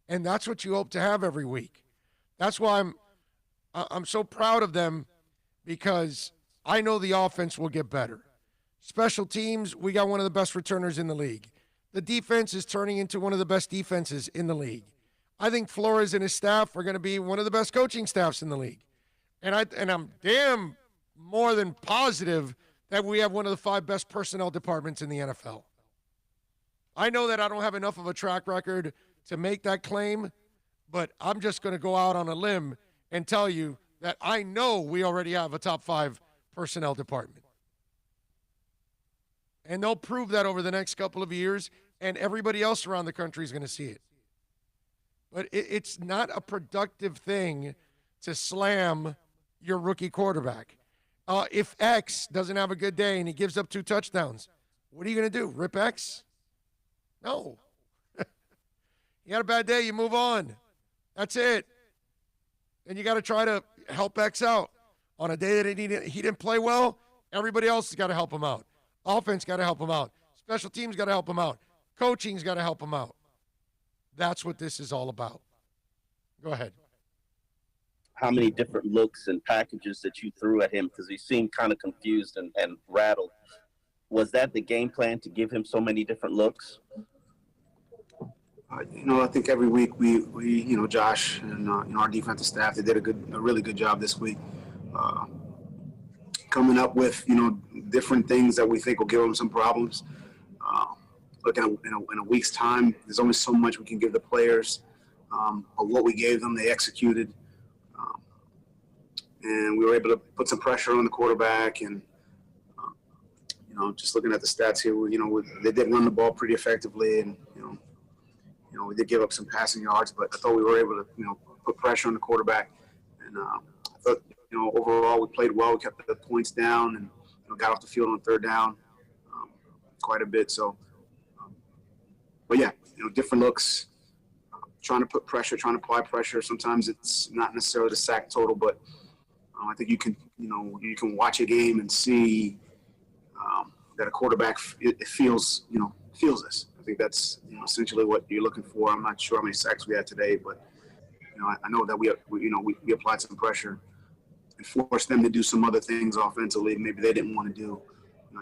and that's what you hope to have every week. That's why I'm so proud of them, because I know the offense will get better. Special teams, we got one of the best returners in the league. The defense is turning into one of the best defenses in the league. I think Flores and his staff are going to be one of the best coaching staffs in the league. And I'm damn more than positive that we have one of the 5 best personnel departments in the NFL. I know that I don't have enough of a track record to make that claim, but I'm just going to go out on a limb and tell you that I know we already have a top 5 personnel department. And they'll prove that over the next couple of years, and everybody else around the country is going to see it. But it's not a productive thing to slam your rookie quarterback. If X doesn't have a good day and he gives up 2 touchdowns, what are you going to do? Rip X? No. You had a bad day, you move on. That's it. And you got to try to help X out. On a day that he didn't play well, everybody else has got to help him out. Offense got to help him out. Special teams got to help him out. Coaching's got to help him out. That's what this is all about. Go ahead. How many different looks and packages that you threw at him, because he seemed kind of confused and rattled. Was that the game plan, to give him so many different looks? I think every week we Josh and our defensive staff, they did a really good job this week, coming up with different things that we think will give them some problems. Look, in a week's time, there's only so much we can give the players. Of what we gave them, they executed, and we were able to put some pressure on the quarterback. And just looking at the stats here, they did run the ball pretty effectively, and we did give up some passing yards, but I thought we were able to put pressure on the quarterback. And I thought overall we played well. We kept the points down and got off the field on 3rd down quite a bit. So, but yeah, different looks, trying to put pressure, trying to apply pressure. Sometimes it's not necessarily the sack total, but I think you can watch a game and see that a quarterback feels this. I think that's essentially what you're looking for. I'm not sure how many sacks we had today, but I know that we applied some pressure and forced them to do some other things offensively maybe they didn't want to do.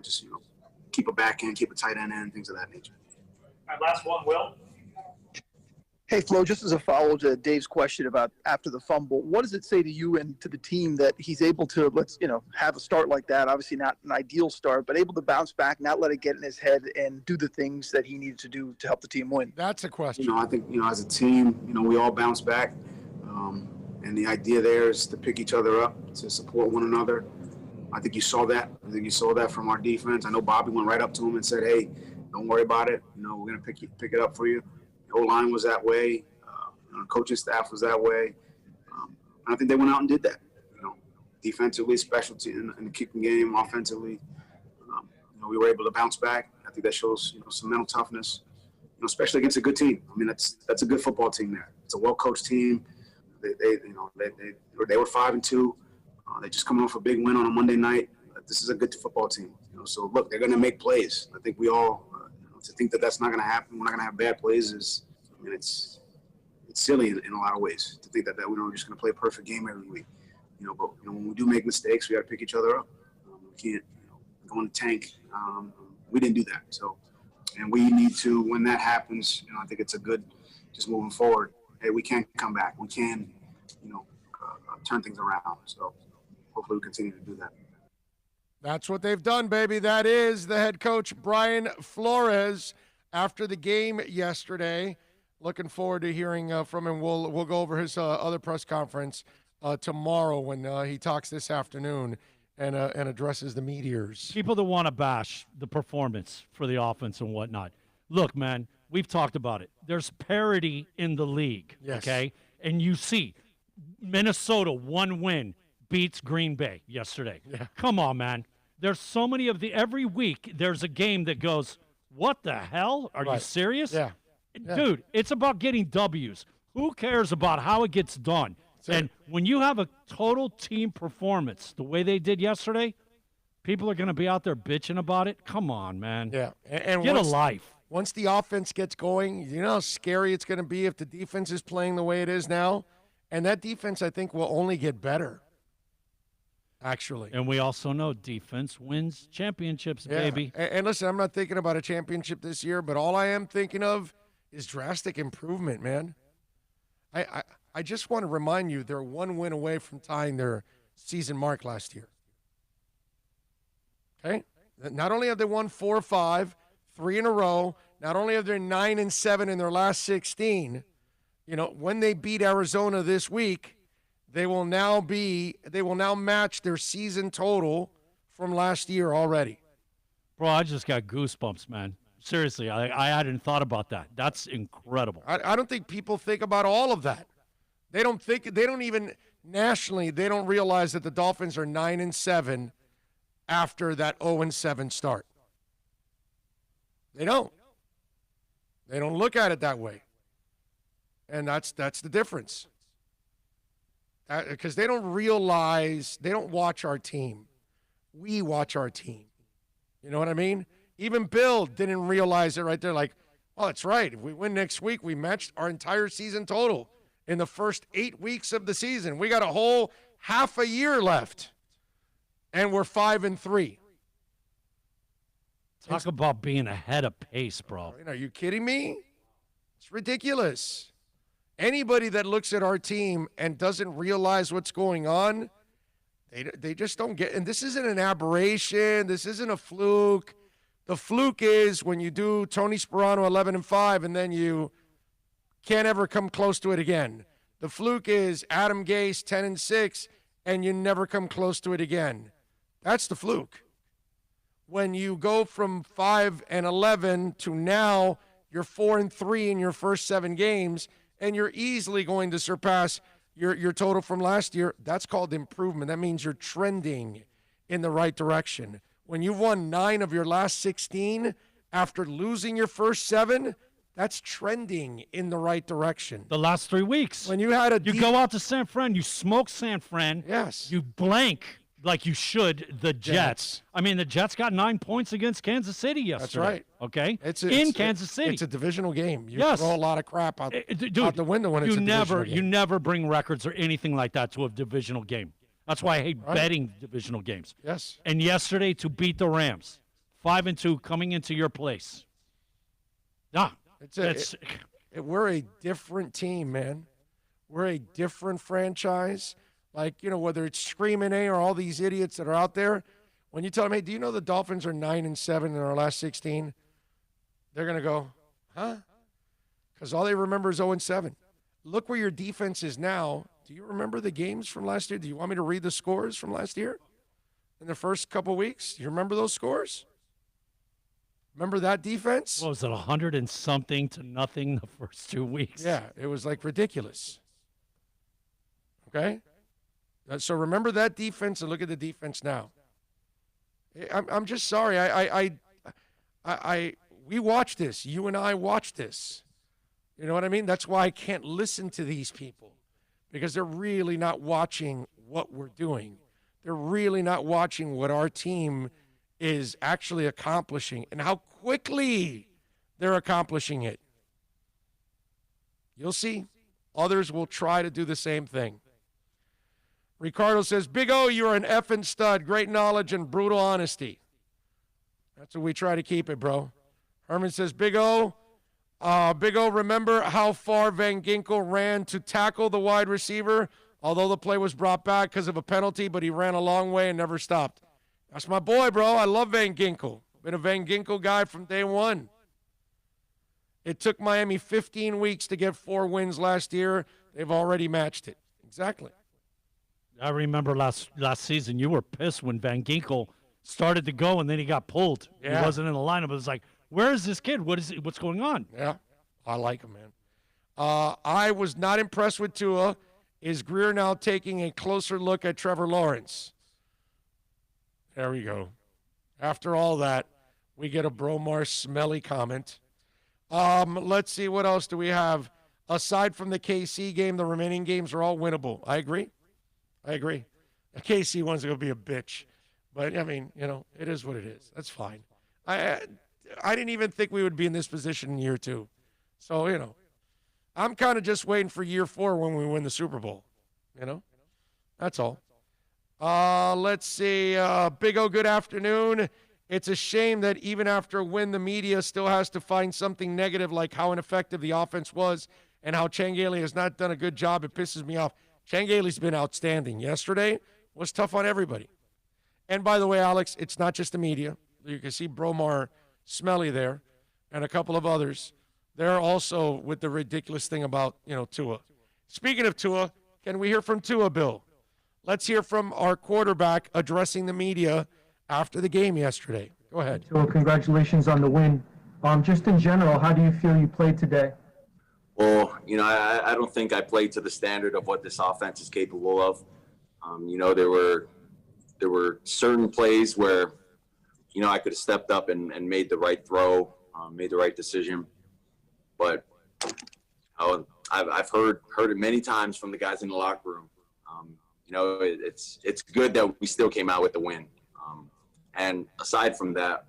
Just keep a back end, keep a tight end in, things of that nature. All right, last one, Will. Hey, Flo, just as a follow to Dave's question about after the fumble, what does it say to you and to the team that he's able to, have a start like that? Obviously not an ideal start, but able to bounce back, not let it get in his head and do the things that he needed to do to help the team win? That's a question. I think, as a team, we all bounce back. And the idea there is to pick each other up, to support one another. I think you saw that. I think you saw that from our defense. I know Bobby went right up to him and said, hey, don't worry about it. We're going to pick it up for you. The O-line was that way. The coaching staff was that way. And I think they went out and did that. Defensively, specialty in the kicking game, offensively. We were able to bounce back. I think that shows, some mental toughness, especially against a good team. I mean, that's a good football team there. It's a well-coached team. They were 5-2. They just coming off a big win on a Monday night. This is a good football team. So look, they're going to make plays. I think we all to think that that's not going to happen. We're not going to have bad plays. It's silly in a lot of ways to think that we're just going to play a perfect game every week. But when we do make mistakes, we got to pick each other up. We can't go in the tank. We didn't do that. So, and we need to, when that happens, I think it's a good, just moving forward. Hey, we can come back. We can, turn things around. So hopefully we continue to do that. That's what they've done, baby. That is the head coach, Brian Flores, after the game yesterday. Looking forward to hearing from him. We'll go over his other press conference tomorrow when he talks this afternoon and addresses the meteors. People that want to bash the performance for the offense and whatnot. Look, man, we've talked about it. There's parity in the league, okay? And you see Minnesota, one win, beats Green Bay yesterday. Yeah. Come on, man. There's so many every week there's a game that goes, what the hell? Are you serious? Yeah. Dude, it's about getting W's. Who cares about how it gets done? And when you have a total team performance the way they did yesterday, people are going to be out there bitching about it. Come on, man. Yeah. And get a life. Once the offense gets going, you know how scary it's going to be if the defense is playing the way it is now? And that defense, I think, will only get better, actually. And we also know defense wins championships, baby. And listen, I'm not thinking about a championship this year, but all I am thinking of is drastic improvement, man. I just want to remind you, they're one win away from tying their season mark last year. Okay? Not only have they won 4 or 5, 3 in a row, not only have they 9-7 in their last 16, when they beat Arizona this week, they will now match their season total from last year already. Bro, I just got goosebumps, man. Seriously, I hadn't thought about that. That's incredible. I don't think people think about all of that. They don't even nationally, they don't realize that the Dolphins are 9-7 after that 0-7 start. They don't. They don't look at it that way. And that's the difference. Because they don't realize, they don't watch our team. We watch our team. You know what I mean? Even Bill didn't realize it right there. Like, oh, that's right. If we win next week, we matched our entire season total in the first 8 weeks of the season. We got a whole half a year left, and we're 5-3. Talk about being ahead of pace, bro. Are you kidding me? It's ridiculous. Anybody that looks at our team and doesn't realize what's going on, they just don't get. And this isn't an aberration. This isn't a fluke. The fluke is when you do Tony Sperano 11-5 and then you can't ever come close to it again. The fluke is Adam Gase 10-6 and you never come close to it again. That's the fluke. When you go from 5-11 to now you're 4-3 in your first 7 games and you're easily going to surpass your total from last year, that's called improvement. That means you're trending in the right direction. When you've won 9 of your last 16 after losing your first 7, that's trending in the right direction. The last 3 weeks. When you had you go out to San Fran, you smoke San Fran. Yes. You blank like you should the Jets. I mean, the Jets got 9 points against Kansas City yesterday. That's right. Okay? It's Kansas City. It's a divisional game. You yes. throw a lot of crap out the window when it's a divisional game. You never bring records or anything like that to a divisional game. That's why I hate betting divisional games. Yes. And yesterday to beat the Rams, 5-2 coming into your place. We're a different team, man. We're a different franchise. Like, whether it's Screaming A or all these idiots that are out there, when you tell them, hey, do you know the Dolphins are 9-7 in our last 16? They're going to go, huh? Because all they remember is 0-7. Look where your defense is now. Do you remember the games from last year? Do you want me to read the scores from last year in the first couple weeks? Do you remember those scores? Remember that defense? What was it, 100 and something to nothing the first 2 weeks? Yeah, it was like ridiculous. Okay? So remember that defense and look at the defense now. I'm just sorry. We watched this. You and I watched this. You know what I mean? That's why I can't listen to these people, because they're really not watching what we're doing. They're really not watching what our team is actually accomplishing and how quickly they're accomplishing it. You'll see. Others will try to do the same thing. Ricardo says, Big O, you're an effing stud. Great knowledge and brutal honesty. That's what we try to keep it, bro. Herman says, Big O, remember how far Van Ginkel ran to tackle the wide receiver? Although the play was brought back because of a penalty, but he ran a long way and never stopped. That's my boy, bro. I love Van Ginkel. Been a Van Ginkel guy from day one. It took Miami 15 weeks to get 4 wins last year. They've already matched it. Exactly. I remember last season you were pissed when Van Ginkel started to go and then he got pulled. Yeah. He wasn't in the lineup. It was like, where is this kid? What's going on? Yeah, I like him, man. I was not impressed with Tua. Is Greer now taking a closer look at Trevor Lawrence? There we go. After all that, we get a Bromar smelly comment. Let's see, what else do we have? Aside from the KC game, the remaining games are all winnable. I agree. The KC one's going to be a bitch. But, I mean, it is what it is. That's fine. I didn't even think we would be in this position in year 2. So, I'm kind of just waiting for year 4 when we win the Super Bowl. That's all. Let's see. Big O, good afternoon. It's a shame that even after a win, the media still has to find something negative, like how ineffective the offense was and how Changeli has not done a good job. It pisses me off. Changeli's been outstanding. Yesterday was tough on everybody. And by the way, Alex, it's not just the media. You can see Bromar Smelly there and a couple of others. They're also with the ridiculous thing about, Tua. Speaking of Tua, can we hear from Tua, Bill? Let's hear from our quarterback addressing the media after the game yesterday. Go ahead. Tua, congratulations on the win. Just in general, how do you feel you played today? Well, I don't think I played to the standard of what this offense is capable of. There were certain plays where, I could have stepped up and made the right throw, made the right decision. But I've heard it many times from the guys in the locker room. It's good that we still came out with the win. And aside from that,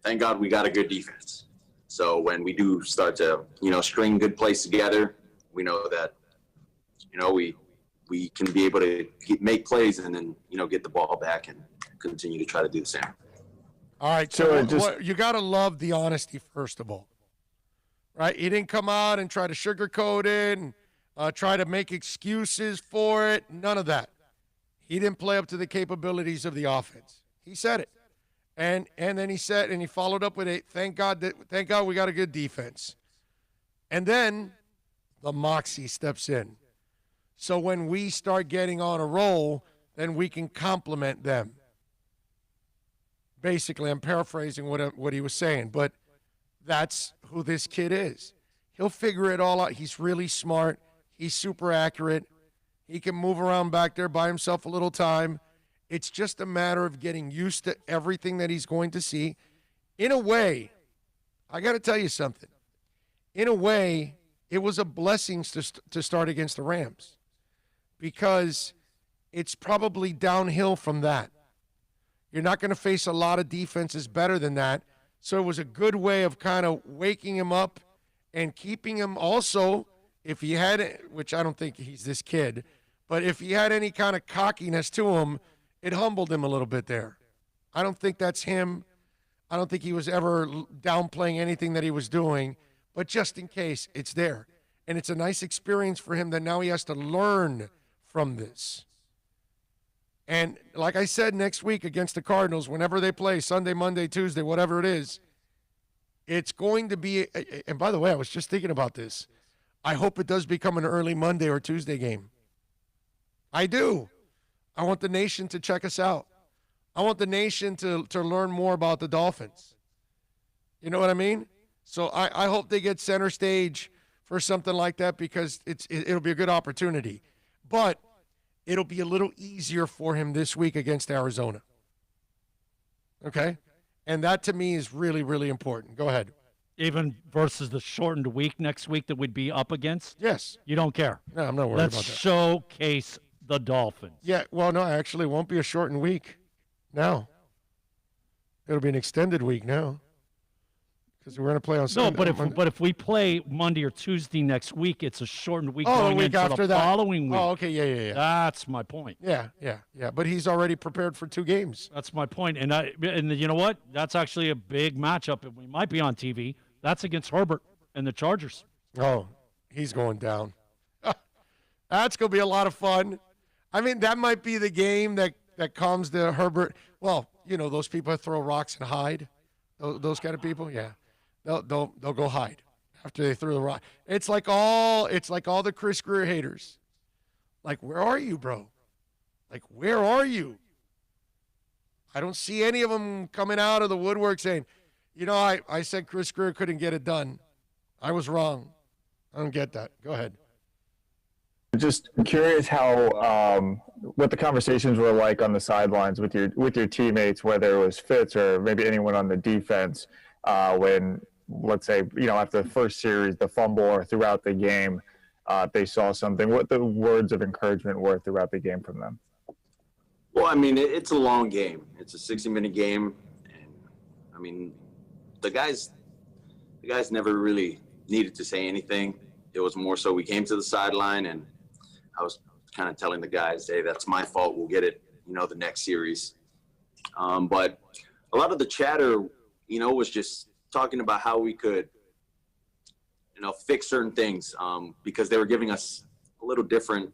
thank God we got a good defense. So when we do start to, string good plays together, we know that, we can be able to make plays and then, get the ball back and continue to try to do the same. All right, so you got to love the honesty, first of all, right? He didn't come out and try to sugarcoat it and try to make excuses for it. None of that. He didn't play up to the capabilities of the offense. He said it. And then he said, and he followed up with thank God we got a good defense. And then the moxie steps in. So when we start getting on a roll, then we can compliment them. Basically, I'm paraphrasing what he was saying, but that's who this kid is. He'll figure it all out. He's really smart. He's super accurate. He can move around back there by himself a little time. It's just a matter of getting used to everything that he's going to see. In a way, I got to tell you something. In a way, it was a blessing to start against the Rams, because it's probably downhill from that. You're not going to face a lot of defenses better than that. So it was a good way of kind of waking him up and keeping him also, if he had, which I don't think he's this kid, but if he had any kind of cockiness to him, it humbled him a little bit there. I don't think that's him. I don't think he was ever downplaying anything that he was doing, but just in case, it's there. And it's a nice experience for him that now he has to learn from this. And like I said, next week against the Cardinals, whenever they play, Sunday, Monday, Tuesday, whatever it is, it's going to be, and by the way, I was just thinking about this. I hope it does become an early Monday or Tuesday game. I do. I want the nation to check us out. I want the nation to learn more about the Dolphins. You know what I mean? So I hope they get center stage for something like that because it'll be a good opportunity. But it'll be a little easier for him this week against Arizona. Okay? And that to me is really, really important. Go ahead. Even versus the shortened week next week that we'd be up against? Yes. You don't care? No, I'm not worried Let's about that. showcase the Dolphins. Yeah, well, no, actually, it won't be a shortened week now. It'll be an extended week now because we're going to play on Sunday. No, but if we play Monday or Tuesday next week, it's a shortened week Oh, a going week into after the that. following week. Oh, okay, yeah. That's my point. Yeah. But he's already prepared for 2 games. That's my point. And you know what? That's actually a big matchup, and we might be on TV. That's against Herbert and the Chargers. Oh, he's going down. That's going to be a lot of fun. I mean, that might be the game that calms the Herbert. Well, you know, those people that throw rocks and hide. Those kind of people, yeah. They'll go hide after they threw the rock. It's like all the Chris Greer haters. Like, where are you, bro? Like, where are you? I don't see any of them coming out of the woodwork saying, you know, I said Chris Greer couldn't get it done. I was wrong. I don't get that. Go ahead. Just curious how what the conversations were like on the sidelines with your teammates, whether it was Fitz or maybe anyone on the defense, when, let's say, you know, after the first series, the fumble, or throughout the game, they saw something. What the words of encouragement were throughout the game from them? Well, I mean, it's a long game. It's a 60-minute game, and I mean, the guys never really needed to say anything. It was more so we came to the sideline, and I was kind of telling the guys, hey, that's my fault. We'll get it, you know, the next series. But a lot of the chatter, you know, was just talking about how we could, you know, fix certain things because they were giving us a little different,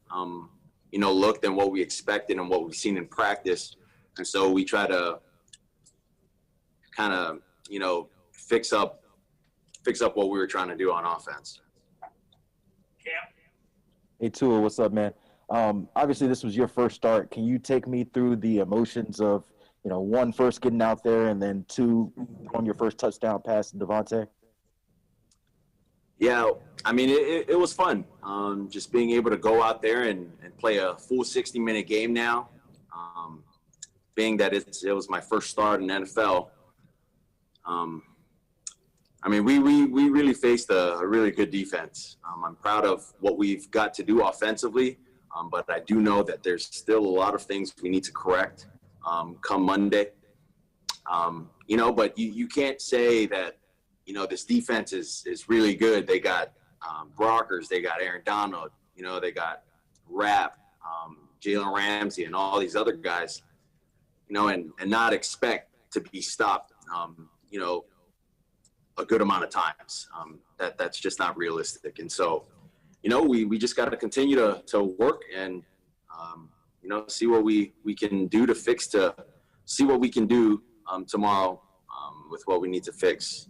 you know, look than what we expected and what we've seen in practice. And so we try to kind of, you know, fix up what we were trying to do on offense. Hey, Tua, what's up, man? Obviously, this was your first start. Can you take me through the emotions of, you know, 1, first getting out there, and then 2, on your first touchdown pass to Devontae? Yeah, I mean, it was fun. Just being able to go out there and play a full 60-minute game now, being that it was my first start in NFL. I mean, we really faced a really good defense. I'm proud of what we've got to do offensively, but I do know that there's still a lot of things we need to correct come Monday. You know, but you can't say that, you know, this defense is really good. They got Brockers, they got Aaron Donald, you know, they got Rapp, Jalen Ramsey, and all these other guys, you know, and not expect to be stopped, you know, a good amount of times. That's just not realistic. And so, you know, we just got to continue to work and, you know, see what we can do to see what we can do tomorrow with what we need to fix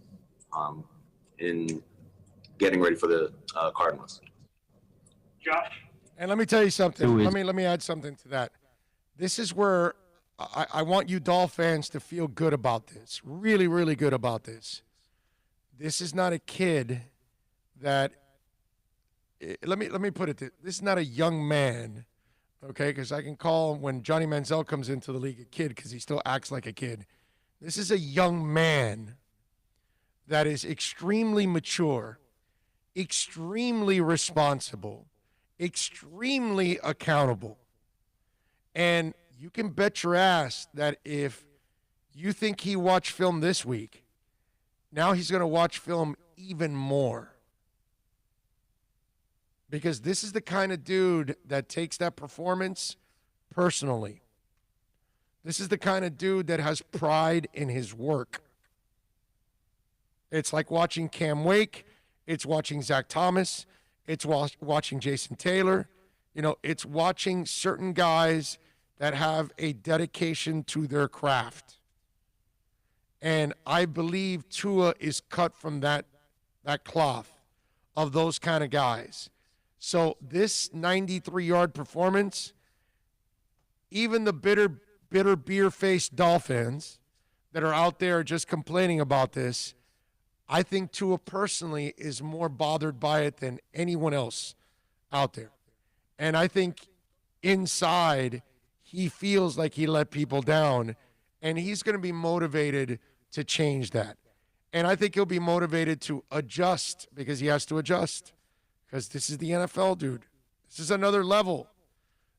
in getting ready for the Cardinals. Josh? And let me tell you something. Let me add something to that. This is where I want you Dolph fans to feel good about this. Really, really good about this. This is not a kid that let me put it this is not a young man, okay? Because I can call when Johnny Manziel comes into the league a kid because he still acts like a kid. This is a young man that is extremely mature, extremely responsible, extremely accountable. And you can bet your ass that if you think he watched film this week, now he's going to watch film even more. Because this is the kind of dude that takes that performance personally. This is the kind of dude that has pride in his work. It's like watching Cam Wake. It's watching Zach Thomas. It's watching Jason Taylor. You know, it's watching certain guys that have a dedication to their craft. And I believe Tua is cut from that cloth of those kind of guys. So this 93-yard performance, even the bitter beer-faced Dolphins that are out there just complaining about this, I think Tua personally is more bothered by it than anyone else out there. And I think inside he feels like he let people down, and he's going to be motivated to change that. And I think he'll be motivated to adjust because he has to adjust because this is the NFL, dude. This is another level,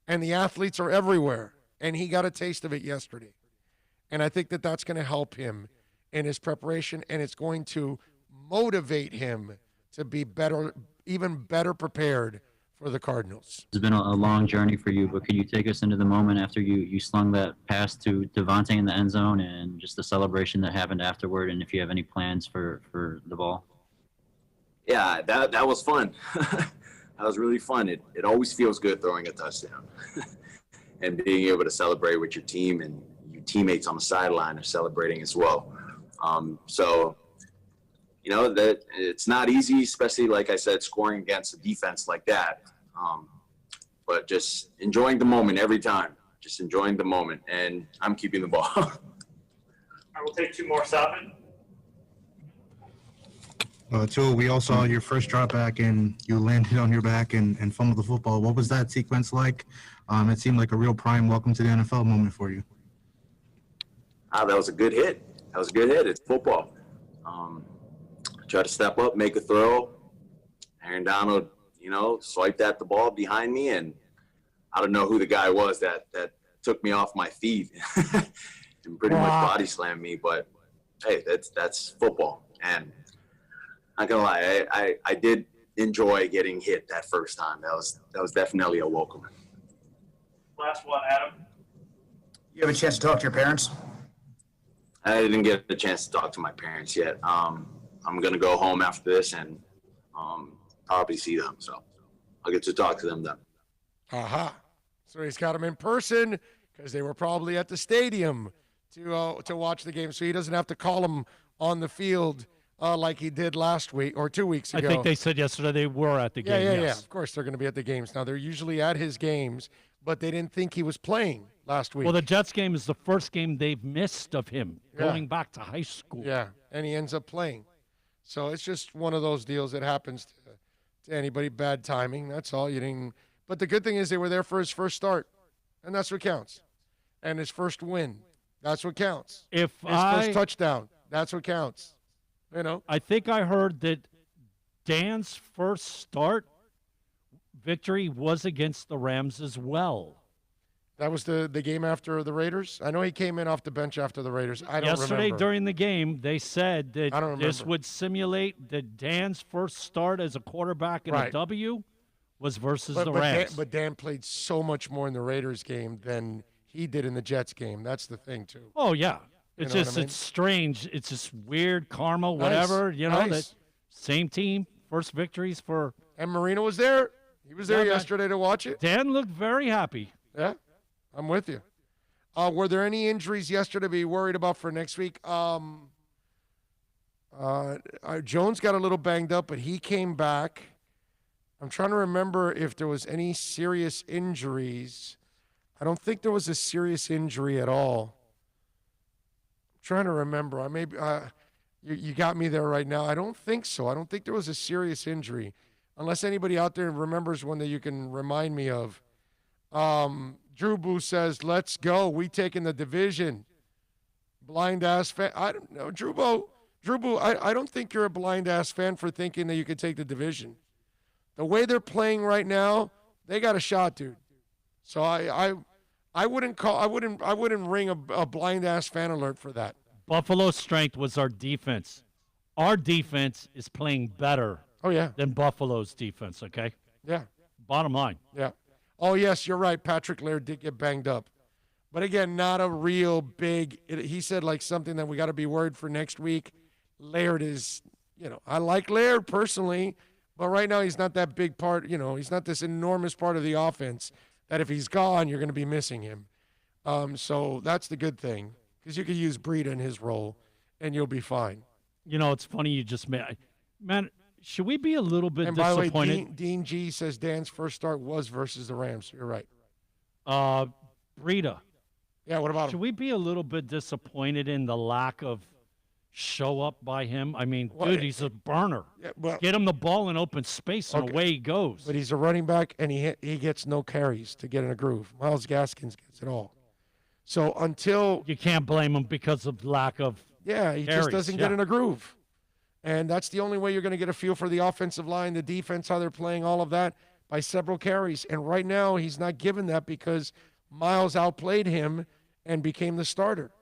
and the athletes are everywhere, and he got a taste of it yesterday. And I think that that's going to help him in his preparation, and it's going to motivate him to be better, even better prepared for the Cardinals. It's been a long journey for you, but could you take us into the moment after you slung that pass to Devontae in the end zone and just the celebration that happened afterward, and if you have any plans for the ball? Yeah, that was fun. That was really fun. It always feels good throwing a touchdown and being able to celebrate with your team, and your teammates on the sideline are celebrating as well. So, you know, that it's not easy, especially, like I said, scoring against a defense like that. But just enjoying the moment every time. Just enjoying the moment, and I'm keeping the ball. I will take two more, Salvin. Tua, we all saw your first drop back and you landed on your back and fumbled the football. What was that sequence like? It seemed like a real prime welcome to the NFL moment for you. That was a good hit. It's football. Try to step up, make a throw. Aaron Donald, you know, swiped at the ball behind me, and I don't know who the guy was that took me off my feet and pretty much body slammed me. But hey, that's football. And I'm not gonna lie, I did enjoy getting hit that first time. That was definitely a welcome. Last one, Adam. You have a chance to talk to your parents? I didn't get a chance to talk to my parents yet. I'm going to go home after this and probably see them. So I'll get to talk to them then. Aha. So he's got them in person because they were probably at the stadium to watch the game. So he doesn't have to call them on the field like he did last week or 2 weeks ago. I think they said yesterday they were at the game. Yeah. Of course they're going to be at the games. Now, they're usually at his games, but they didn't think he was playing last week. Well, the Jets game is the first game they've missed of him going back to high school. Yeah, and he ends up playing. So it's just one of those deals that happens to anybody. Bad timing, that's all. You didn't. But the good thing is they were there for his first start, and that's what counts. And his first win, that's what counts. His first touchdown, that's what counts. You know. I think I heard that Dan's first start victory was against the Rams as well. That was the game after the Raiders? I know he came in off the bench after the Raiders. I don't remember. Yesterday during the game, they said that this would simulate that Dan's first start as a quarterback in a W was versus the Rams. But Dan played so much more in the Raiders game than he did in the Jets game. That's the thing, too. Oh, yeah. It's just, it's strange. It's just weird karma, whatever. You know, that same team, first victories for. And Marino was there. He was there yesterday to watch it. Dan looked very happy. Yeah. I'm with you. Were there any injuries yesterday to be worried about for next week? Jones got a little banged up, but he came back. I'm trying to remember if there was any serious injuries. I don't think there was a serious injury at all. I'm trying to remember. You got me there right now. I don't think so. I don't think there was a serious injury, unless anybody out there remembers one that you can remind me of. Drew Boo says, let's go. We taking the division. Blind-ass fan. I don't know. Drew Boo, I don't think you're a blind-ass fan for thinking that you could take the division. The way they're playing right now, they got a shot, dude. So I wouldn't ring a blind-ass fan alert for that. Buffalo's strength was our defense. Our defense is playing better than Buffalo's defense, okay? Yeah. Bottom line. Yeah. Oh, yes, you're right. Patrick Laird did get banged up. But, again, not a real big – he said, like, something that we got to be worried for next week. Laird is, I like Laird personally, but right now he's not that big part. He's not this enormous part of the offense that if he's gone, you're going to be missing him. So that's the good thing, because you could use Breida in his role, and you'll be fine. It's funny you just made. Man, should we be a little bit And by the way, disappointed? Dean G says Dan's first start was versus the Rams. You're right. Breida. Yeah, what about him? Should we be a little bit disappointed in the lack of show up by him? I mean, Well, dude, he's a burner. Yeah, well, Get him the ball in open space, and Okay. away he goes. But he's a running back, and he gets no carries to get in a groove. Miles Gaskins gets it all. So until You can't blame him because of lack of he carries, just doesn't get yeah. in a groove. And that's the only way you're going to get a feel for the offensive line, the defense, how they're playing, all of that, by several carries. And right now, he's not given that because Miles outplayed him and became the starter.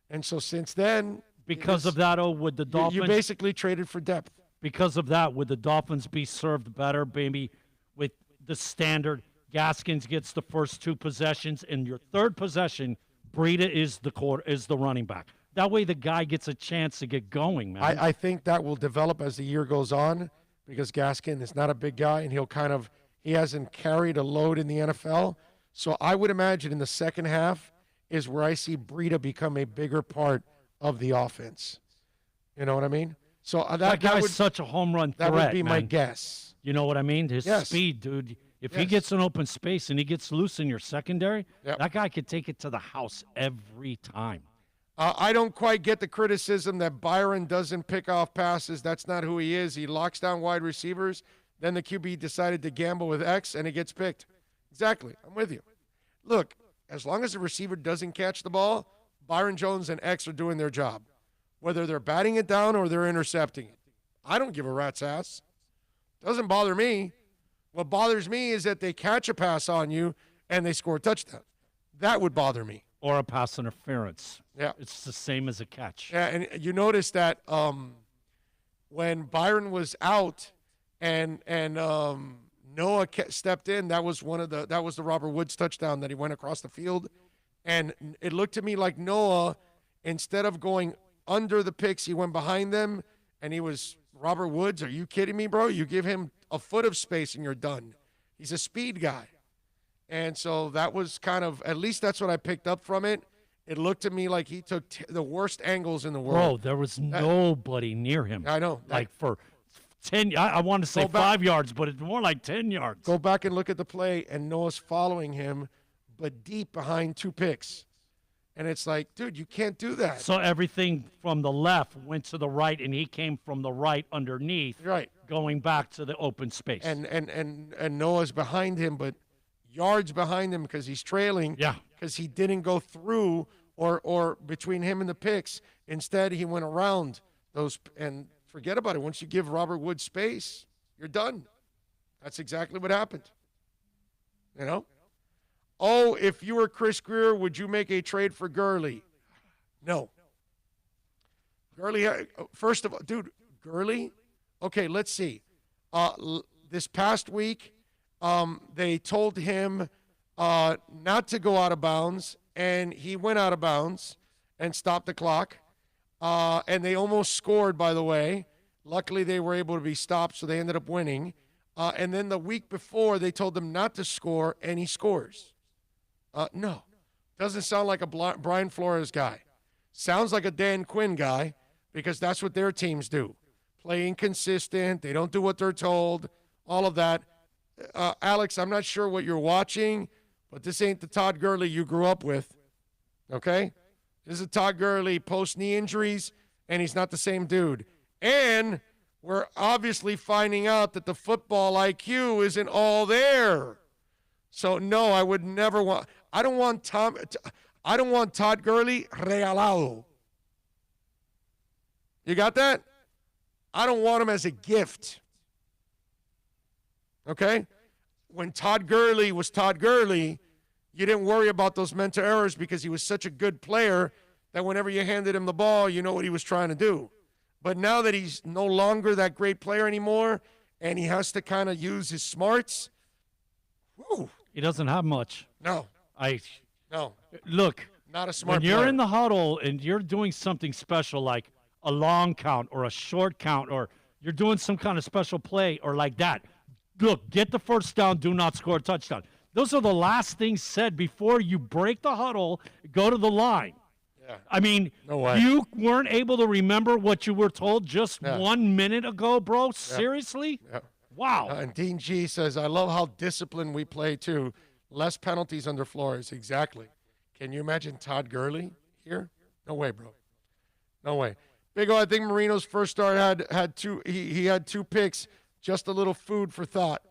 And so since then, Because of that, would the Dolphins? you basically traded for depth. Because of that, would the Dolphins be served better, maybe, with the standard? Gaskins gets the first 2 possessions, and your third possession, Breida is the running back. That way, the guy gets a chance to get going, man. I think that will develop as the year goes on because Gaskin is not a big guy, and he hasn't carried a load in the NFL. So I would imagine in the second half is where I see Breida become a bigger part of the offense. You know what I mean? So that guy's would, such a home run threat, that would be my man. guess. You know what I mean? His Yes. speed, dude. If he Yes. gets an open space and he gets loose in your secondary, Yep. that guy could take it to the house every time. I don't quite get the criticism that Byron doesn't pick off passes. That's not who he is. He locks down wide receivers. Then the QB decided to gamble with X, and it gets picked. Exactly. I'm with you. Look, as long as the receiver doesn't catch the ball, Byron Jones and X are doing their job, whether they're batting it down or they're intercepting it. I don't give a rat's ass. Doesn't bother me. What bothers me is that they catch a pass on you and they score a touchdown. That would bother me. Or a pass interference. Yeah. It's the same as a catch. Yeah, and you notice that when Byron was out and Noah stepped in, that was the Robert Woods touchdown that he went across the field, and it looked to me like Noah, instead of going under the picks, he went behind them, and he was Robert Woods. Are you kidding me, bro? You give him a foot of space and you're done. He's a speed guy. And so that was kind of, at least that's what I picked up from it. It looked to me like he took the worst angles in the Bro, world. there was nobody near him. I know. Like for 10, I want to say Go back- 5 yards, but it's more like 10 yards. Go back and look at the play, and Noah's following him, but deep behind 2 picks. And it's like, dude, you can't do that. So everything from the left went to the right, and he came from the right underneath, right, going back to the open space. And Noah's behind him, but yards behind him because he's trailing. Yeah. Because he didn't go through or between him and the picks. Instead, he went around those. And forget about it. Once you give Robert Woods space, you're done. That's exactly what happened. You know? Oh, if you were Chris Greer, would you make a trade for Gurley? No. Gurley, first of all, dude, Gurley? Okay, let's see. This past week, they told him not to go out of bounds, and he went out of bounds and stopped the clock. And they almost scored, by the way. Luckily, they were able to be stopped, so they ended up winning. And then the week before, they told him not to score, and he scores. No. Doesn't sound like a Brian Flores guy. Sounds like a Dan Quinn guy because that's what their teams do. Play inconsistent. They don't do what they're told. All of that. Alex, I'm not sure what you're watching, but this ain't the Todd Gurley you grew up with. Okay? This is a Todd Gurley post-knee injuries, and he's not the same dude. And we're obviously finding out that the football IQ isn't all there. So, no, I would never want – I don't want Todd Gurley regalado. You got that? I don't want him as a gift. Okay? When Todd Gurley was Todd Gurley, you didn't worry about those mental errors because he was such a good player that whenever you handed him the ball, you know what he was trying to do. But now that he's no longer that great player anymore and he has to kind of use his smarts, whew. He doesn't have much. No. No. No. Look, Not a smart when you're player. in the huddle and you're doing something special like a long count or a short count, or you're doing some kind of special play or like that. Look, get the first down, do not score a touchdown. Those are the last things said before you break the huddle, go to the line. Yeah. I mean, No way. you weren't able to remember what you were told just 1 minute ago, bro? Seriously? Yeah. Wow. And Dean G says, I love how disciplined we play, too. Less penalties under Flores. Exactly. Can you imagine Todd Gurley here? No way, bro. No way. Big O, I think Marino's first start had two. He had 2 picks. Just a little food for thought.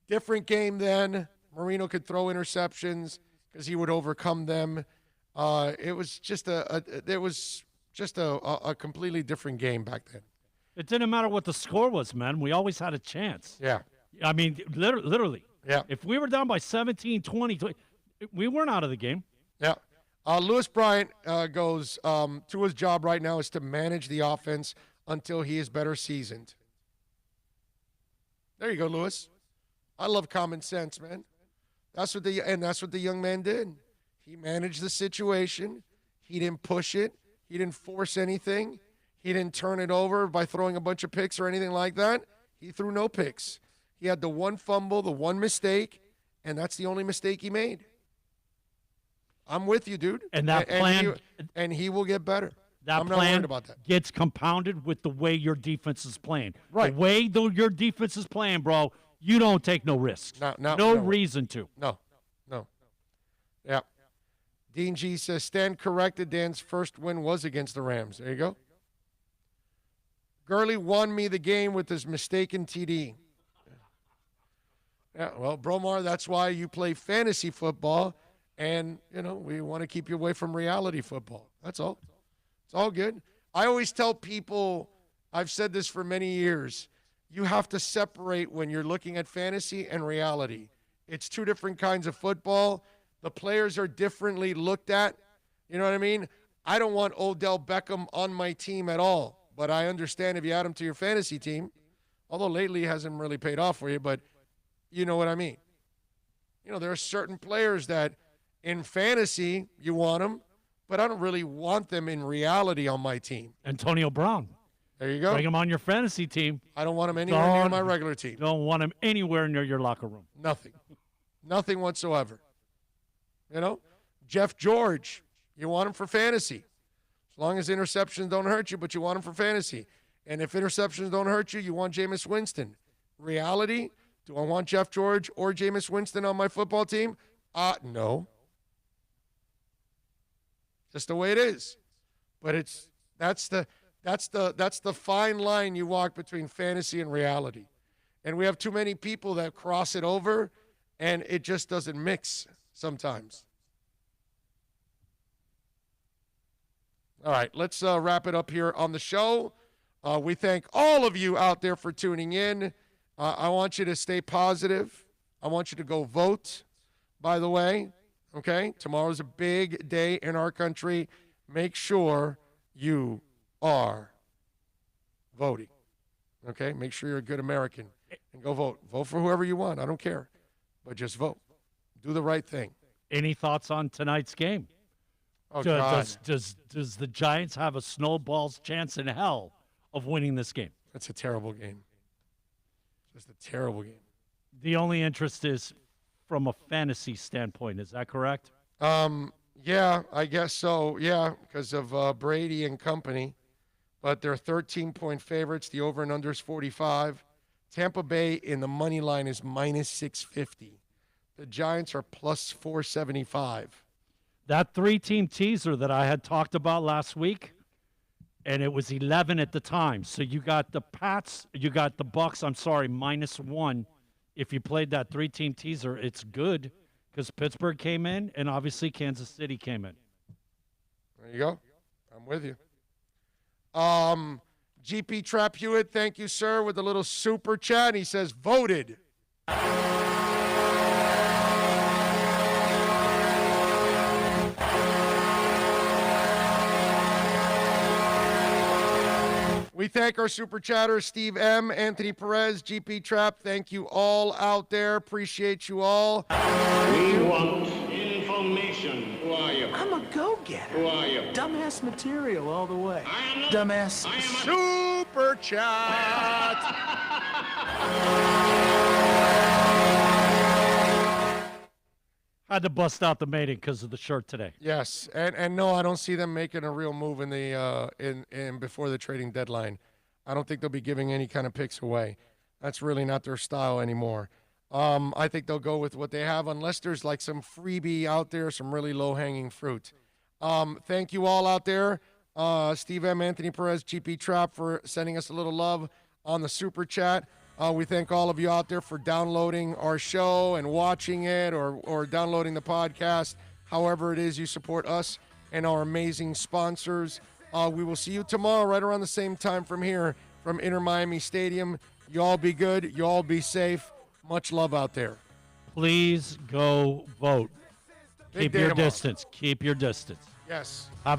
Different game then. Marino could throw interceptions because he would overcome them. It was just a completely different game back then. It didn't matter what the score was, man. We always had a chance. Yeah. I mean, literally. Yeah. If we were down by 17, 20, we weren't out of the game. Yeah. Lewis Bryant goes, Tua's job right now is to manage the offense until he is better seasoned. There you go, Lewis. I love common sense, man. That's what the young man did. He managed the situation. He didn't push it. He didn't force anything. He didn't turn it over by throwing a bunch of picks or anything like that. He threw no picks. He had the one fumble, the one mistake, and that's the only mistake he made. I'm with you, dude. And that plan, and he will get better. That I'm not plan worried about that. gets compounded with the way your defense is playing. Right. The way your defense is playing, bro, you don't take no risks. No reason to. No. Yeah. Dean G says, stand corrected. Dan's first win was against the Rams. There you go. Gurley won me the game with his mistaken TD. Yeah, well, Bromar, that's why you play fantasy football, and, we want to keep you away from reality football. That's all. It's all good. I always tell people, I've said this for many years, you have to separate when you're looking at fantasy and reality. It's 2 different kinds of football. The players are differently looked at. You know what I mean? I don't want Odell Beckham on my team at all, but I understand if you add him to your fantasy team, although lately he hasn't really paid off for you, but you know what I mean. There are certain players that in fantasy you want them, but I don't really want them in reality on my team. Antonio Brown. There you go. Bring him on your fantasy team. I don't want him anywhere near my regular team. Don't want him anywhere near your locker room. Nothing whatsoever. Jeff George, you want him for fantasy. As long as interceptions don't hurt you, but you want him for fantasy. And if interceptions don't hurt you, you want Jameis Winston. Reality, do I want Jeff George or Jameis Winston on my football team? No. Just the way it is. But that's the fine line you walk between fantasy and reality. And we have too many people that cross it over, and it just doesn't mix sometimes. All right, let's wrap it up here on the show. We thank all of you out there for tuning in. I want you to stay positive. I want you to go vote, by the way. Okay? Tomorrow's a big day in our country. Make sure you are voting. Okay? Make sure you're a good American and go vote. Vote for whoever you want. I don't care. But just vote. Do the right thing. Any thoughts on tonight's game? Oh, God. Does the Giants have a snowball's chance in hell of winning this game? That's a terrible game. Just a terrible game. The only interest is from a fantasy standpoint. Is that correct? Yeah, I guess so. Yeah, because of Brady and company. But they're 13-point favorites. The over and under is 45. Tampa Bay in the money line is minus 650. The Giants are plus 475. That 3-team teaser that I had talked about last week, and it was 11 at the time. So you got the Pats, you got the Bucks, minus 1. If you played that 3-team teaser, it's good because Pittsburgh came in and obviously Kansas City came in. There you go. I'm with you. GP Trap Hewitt, thank you, sir, with a little super chat. He says, voted. We thank our super chatters, Steve M., Anthony Perez, GP Trap. Thank you all out there. Appreciate you all. We want info. Zone Nation. Who are you? I'm a go-getter. Who are you? Dumbass material all the way. I am not. Dumbass. I am Super chat. Had to bust out the mating because of the shirt today. Yes, and no, I don't see them making a real move in the in before the trading deadline. I don't think they'll be giving any kind of picks away. That's really not their style anymore. I think they'll go with what they have, unless there's like some freebie out there, some really low-hanging fruit. Thank you all out there. Steve M., Anthony Perez, GP Trap for sending us a little love on the Super Chat. We thank all of you out there for downloading our show and watching it or downloading the podcast. However it is you support us and our amazing sponsors. We will see you tomorrow right around the same time from here from Inter Miami Stadium. You all be good. You all be safe. Much love out there. Please go vote. Big Keep day your tomorrow. distance. Keep your distance. Yes. Have